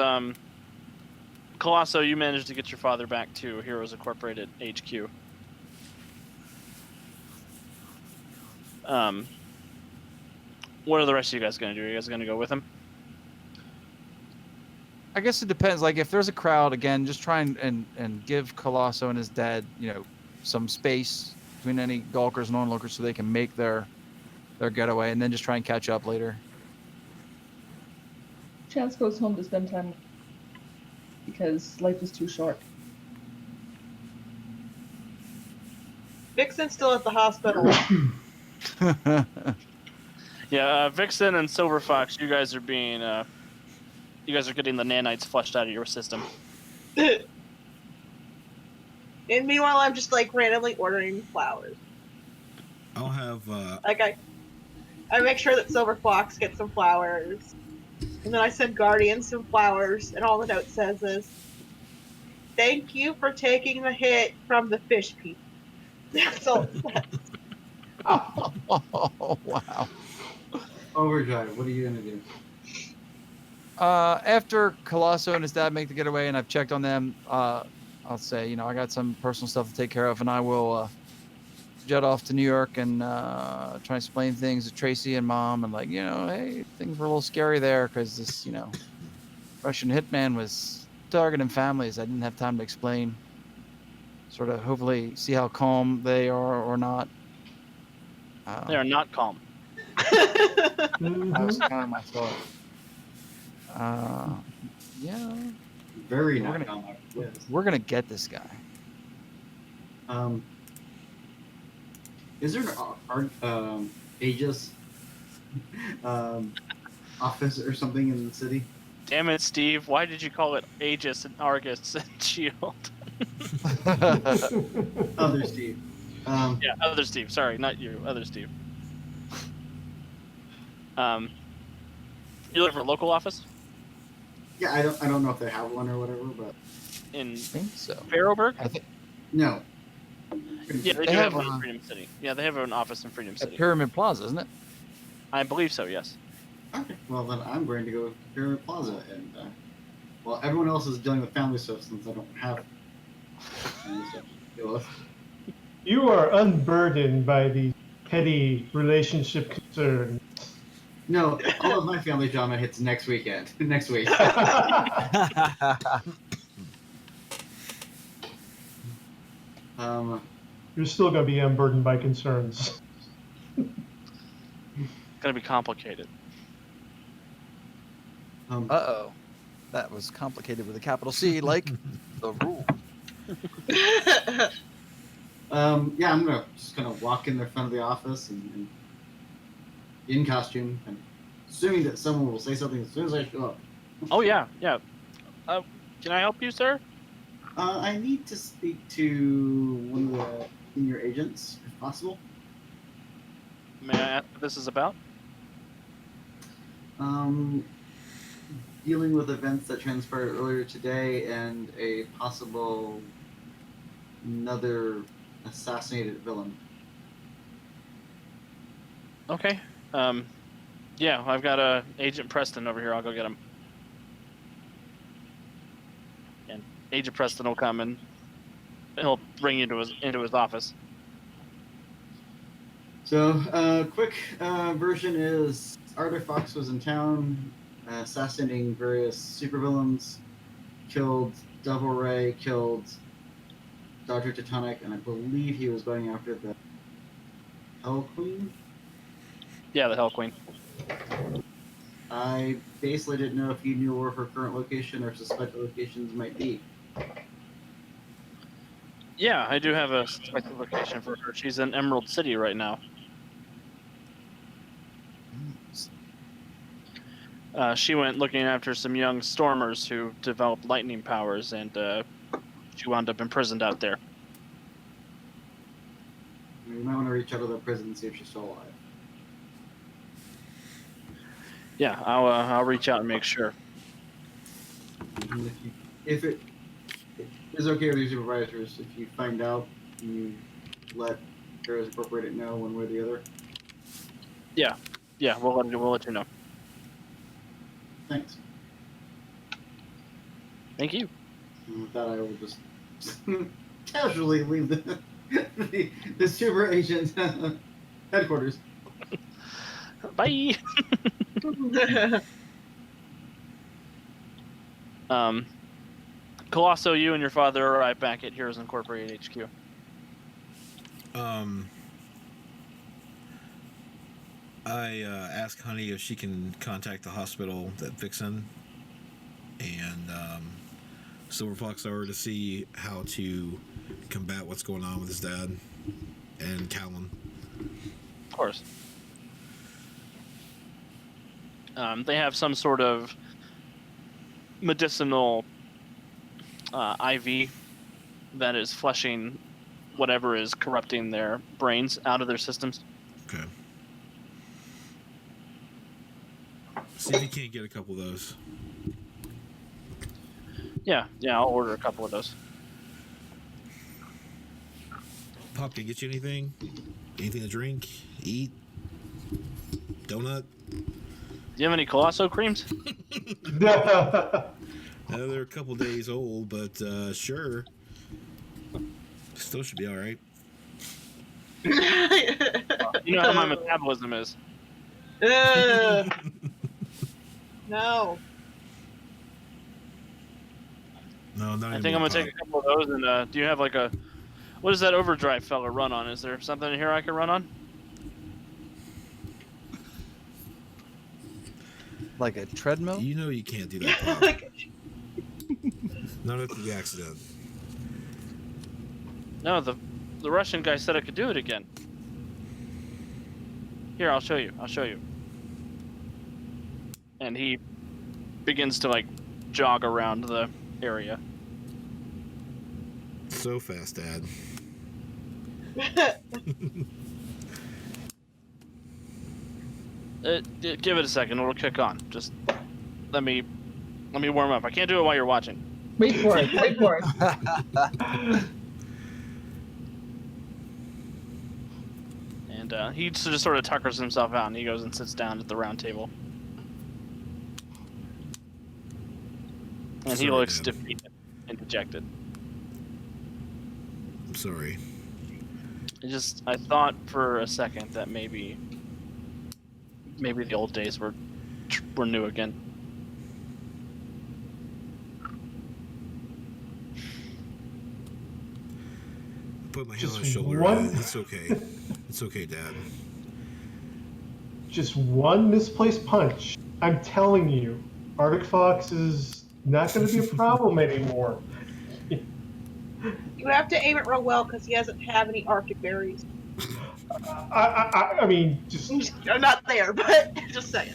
Colosso, you managed to get your father back to Heroes Incorporated HQ. What are the rest of you guys going to do? Are you guys going to go with him? I guess it depends. Like, if there's a crowd, again, just try and give Colosso and his dad, you know, some space between any gawkers and onlookers so they can make their getaway, and then just try and catch up later. Chance goes home to spend time because life is too short. Vixen's still at the hospital. Yeah, Vixen and Silver Fox, you guys are being, you guys are getting the nanites flushed out of your system. And meanwhile, I'm just like randomly ordering flowers. I'll have. Like I make sure that Silver Fox gets some flowers, and then I send Guardian some flowers, and all the note says is, "Thank you for taking the hit from the fish people." That's all it says. Oh, wow. Overdrive, what are you gonna do? After Colosso and his dad make the getaway, and I've checked on them, I'll say, you know, I got some personal stuff to take care of, and I will jet off to New York and try and explain things to Tracy and Mom, and like, you know, hey, things were a little scary there because this, you know, Russian hitman was targeting families. I didn't have time to explain. Sort of, hopefully, see how calm they are or not. They are not calm. That was Mm-hmm. kind of my thought. Yeah, Very We're not gonna- calm. Yes. we're gonna get this guy. Is there an Aegis office or something in the city? Damn it, Steve. Why did you call it Aegis and Argus and Shield? Other Steve. Yeah, other Steve. Sorry, not you. Other Steve. You live for a local office Yeah, I don't know if they have one or whatever, but in I think so. Farrowburg? I think no. Yeah, they do have one in Freedom City. Yeah, they have an office in Freedom at City. Pyramid Plaza, isn't it? I believe so. Yes. Okay, well then I'm going to go to Pyramid Plaza, and well, everyone else is dealing with family stuff since I don't have family stuff to deal with. You are unburdened by the petty relationship concerns. No, all of my family drama hits next weekend. Next week. You're still going to be unburdened by concerns. Gonna be complicated. Uh-oh. That was complicated with a capital C, like the rule. Yeah, I'm just gonna walk in the front of the office and in costume, and assuming that someone will say something as soon as I show up. Oh yeah, yeah. Can I help you, sir? I need to speak to one of the senior agents, if possible. May I ask what this is about? dealing with events that transpired earlier today and a possible another assassinated villain. Okay. Yeah, I've got Agent Preston over here. I'll go get him. And Agent Preston will come and he'll bring you into his office. So, quick version is Arthur Fox was in town, assassinating various supervillains, killed Devil Ray, killed Dr. Teutonic, and I believe he was going after the Hell Queen. Yeah, the Hell Queen. I basically didn't know if you knew where her current location or suspected locations might be. Yeah, I do have a suspected location for her. She's in Emerald City right now. She went looking after some young stormers who developed lightning powers, and she wound up imprisoned out there. You might want to reach out to the prison and see if she's still alive. Yeah, I'll reach out and make sure. And if it is okay with your supervisors, if you find out, you let Heroes Incorporated know one way or the other. Yeah, we'll let you know. Thanks. Thank you. And with that, I will just casually leave the super agent headquarters. Bye. Colosso, you and your father arrive back at Heroes Incorporated HQ. I ask Honey if she can contact the hospital that Vixen and Silver Fox are to see how to combat what's going on with his dad and Callum. Of course. They have some sort of medicinal IV that is flushing whatever is corrupting their brains out of their systems. Okay. See if you can't get a couple of those. Yeah, I'll order a couple of those. Pop, can I get you anything? Anything to drink? Eat? Donut? Do you have any Colosso creams? They're a couple days old, but sure. Still should be all right. You know how my metabolism is. No. No, not I think I'm gonna take a couple of those. And do you have like a what does that overdrive fella run on? Is there something in here I can run on? Like a treadmill? You know you can't do that, Pop. Not after the accident. No, the Russian guy said I could do it again. Here, I'll show you. And he begins to like jog around the area. So fast, Dad. Give it a second. It'll kick on. Just let me warm up. I can't do it while you're watching. Wait for it. And he just sort of tuckers himself out, and he goes and sits down at the round table. And he Sorry, looks Dad. defeated and dejected. I'm sorry. I thought for a second that maybe the old days were new again. Put my hand Just on his shoulder. one- It's okay. It's okay, Dad. Just one misplaced punch. I'm telling you, Arctic Fox is not going to be a problem anymore. You have to aim it real well because he doesn't have any Arctic berries. I mean, just They're not there, but just saying.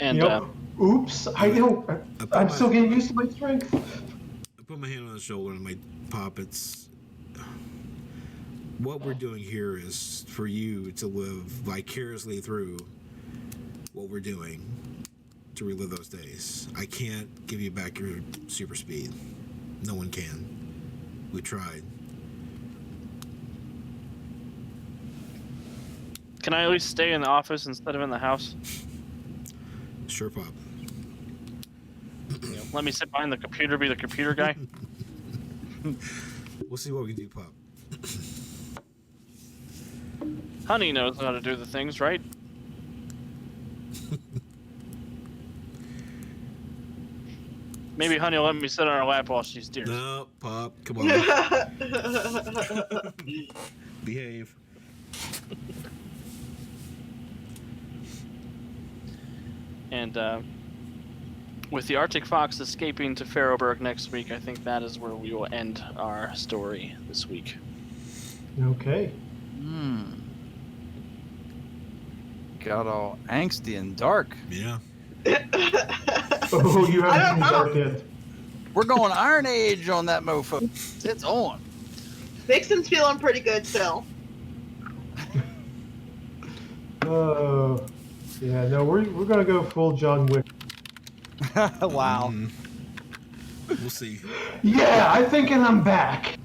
And you know, oops, I don't. I'm still getting used to my strength. I put my hand on his shoulder and my Pop, what we're doing here is for you to live vicariously through what we're doing to relive those days. I can't give you back your super speed. No one can. We tried. Can I at least stay in the office instead of in the house? Sure, Pop. Let me sit behind the computer, be the computer guy. We'll see what we can do, Pop. Honey knows how to do the things, right? Maybe Honey will let me sit on her lap while she steers. No, Pop, come on. Behave. And with the Arctic Fox escaping to Farrowburg next week, I think that is where we will end our story this week. Okay. Got all angsty and dark. Yeah. Oh, you haven't seen Dark yet. We're going Iron Age on that mofo. It's on. Vixen's feeling pretty good still. Oh, yeah. No, we're gonna go full John Wick. Wow. We'll see. Yeah, I'm thinking I'm back.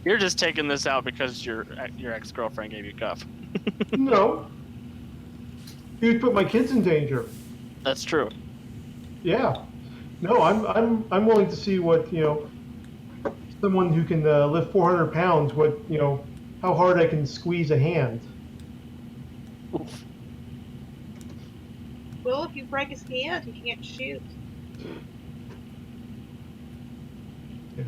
You're just taking this out because your ex-girlfriend gave you guff. No. You'd put my kids in danger. That's true. Yeah. No, I'm willing to see what, someone who can lift 400 pounds, how hard I can squeeze a hand. Oof. Well, if you break his hand, he can't shoot. Yeah,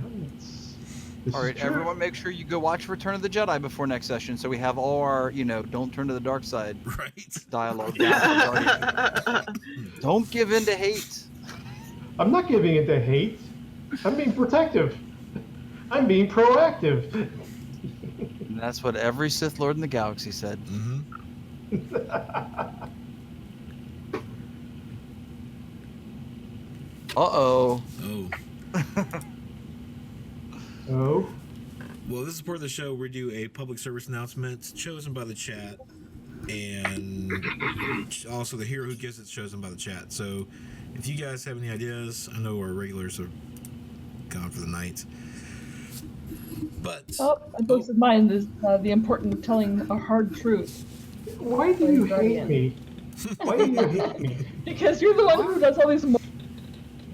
this All is right, true. everyone, make sure you go watch Return of the Jedi before next session, so we have all our, don't turn to the dark side Right. dialogue. Don't give in to hate. I'm not giving it to hate. I'm being protective. I'm being proactive. And that's what every Sith Lord in the galaxy said. Mm-hmm. Uh-oh. Oh. Oh. Well, this is part of the show. We do a public service announcement chosen by the chat, and also the hero who gives it chosen by the chat. So, if you guys have any ideas, I know our regulars are gone for the night. But I posted mine. Is the important telling a hard truth. Why do you hate Guardian. me? Why do you hate me? Because you're the one who does all these.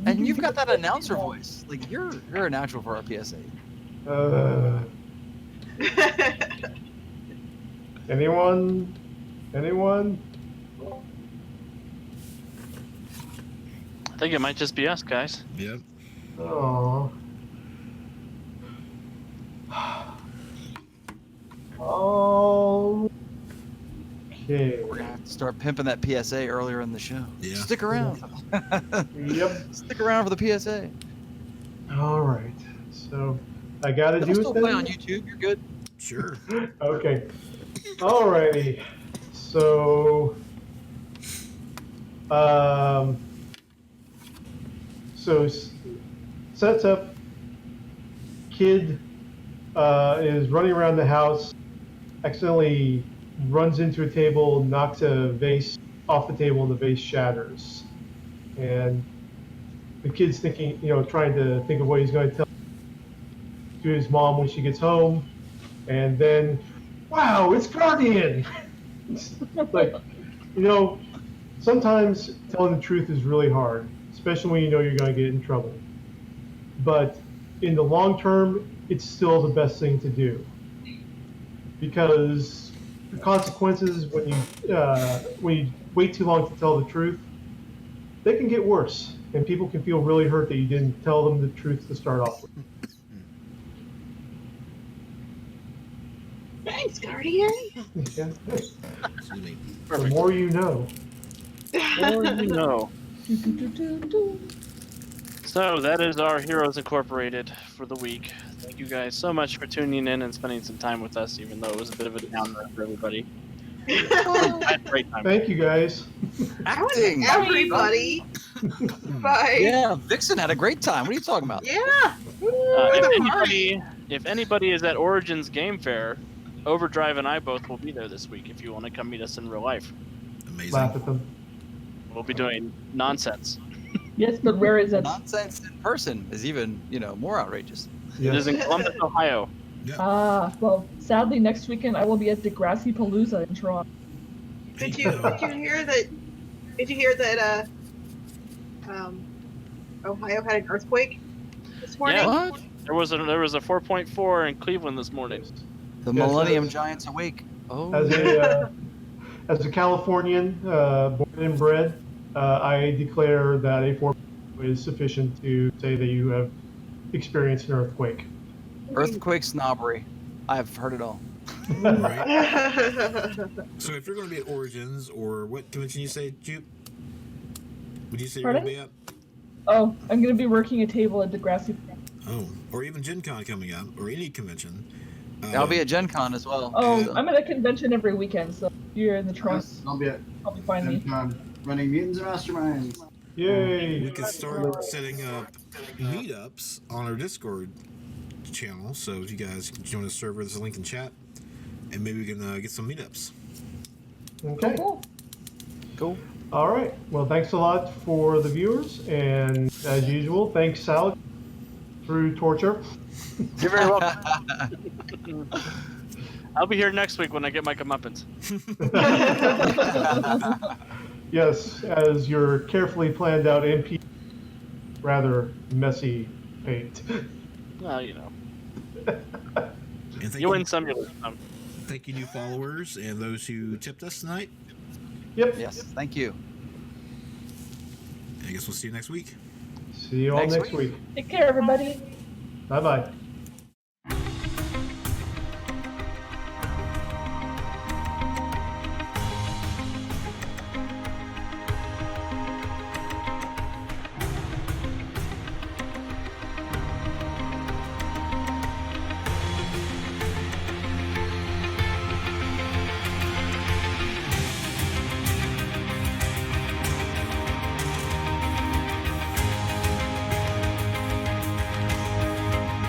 And you've got that announcer voice. Like, you're a natural for our PSA. Anyone? I think it might just be us, guys. yep. Oh. Oh. Okay. We're gonna have to start pimping that PSA earlier in the show. Yeah. Stick around. Yep. Stick around for the PSA. All right. So I gotta They'll do still it play then? on YouTube. You're good. Sure. Okay. Alrighty. So, sets up. Kid is running around the house, accidentally runs into a table, knocks a vase off the table, and the vase shatters. And the kid's thinking, trying to think of what he's going to tell to his mom when she gets home. And then, wow, it's Guardian! Like, sometimes telling the truth is really hard, especially when you know you're going to get in trouble. But in the long term, it's still the best thing to do. Because the consequences when you wait too long to tell the truth, they can get worse. And people can feel really hurt that you didn't tell them the truth to start off with. Thanks, Guardian. Yeah. Excuse me. The more you know. Or you know. So that is our Heroes Incorporated for the week. Thank you guys so much for tuning in and spending some time with us, even though it was a bit of a downer for everybody. I had a great time. Thank you, guys. Acting. Everybody. Bye. Yeah, Vixen had a great time. What are you talking about? Yeah. If anybody is at Origins Game Fair, Overdrive and I both will be there this week. If you want to come meet us in real life, Amazing. Laugh at them. we'll be doing nonsense. Yes, but where is it? Nonsense in person is even, more outrageous. It is in Yes. Columbus, Ohio. Well, sadly, next weekend I will be at Degrassi Palooza in Toronto. Did you hear that? Did you hear that? Ohio had an earthquake this morning. Yeah. What? There was a 4.4 in Cleveland this morning. The Yes, Millennium as- Giants awake. Oh, As a Californian, born and bred, I declare that a 4 is sufficient to say that you have experienced an earthquake. earthquake snobbery. I've heard it all. Right. So if you're going to be at Origins, or what convention you say, Jupe? Would you say you're going to be at? Oh, I'm going to be working a table at Degrassi. Oh, or even Gen Con coming up, or any convention. I'll be at Gen Con as well. Oh, So- I'm at a convention every weekend, so if you're in the Toronto, I'll be at probably find me. running Mutants and Masterminds. Yay! We could start setting up meetups on our Discord channel. So if you guys join the server, there's a link in chat, and maybe we can get some meetups. Okay. Cool. Cool. All right. Well, thanks a lot for the viewers, and as usual, thanks Sal through torture. You're very welcome. I'll be here next week when I get my comeuppance. Yes, as your carefully planned out MP, rather messy fate. Well, you know. And thank You win some, you lose some. Thank you, new followers, and those who tipped us tonight. Yep. Yes, thank you. I guess we'll see you next week. See you all Next next week. Take care, everybody. Bye bye.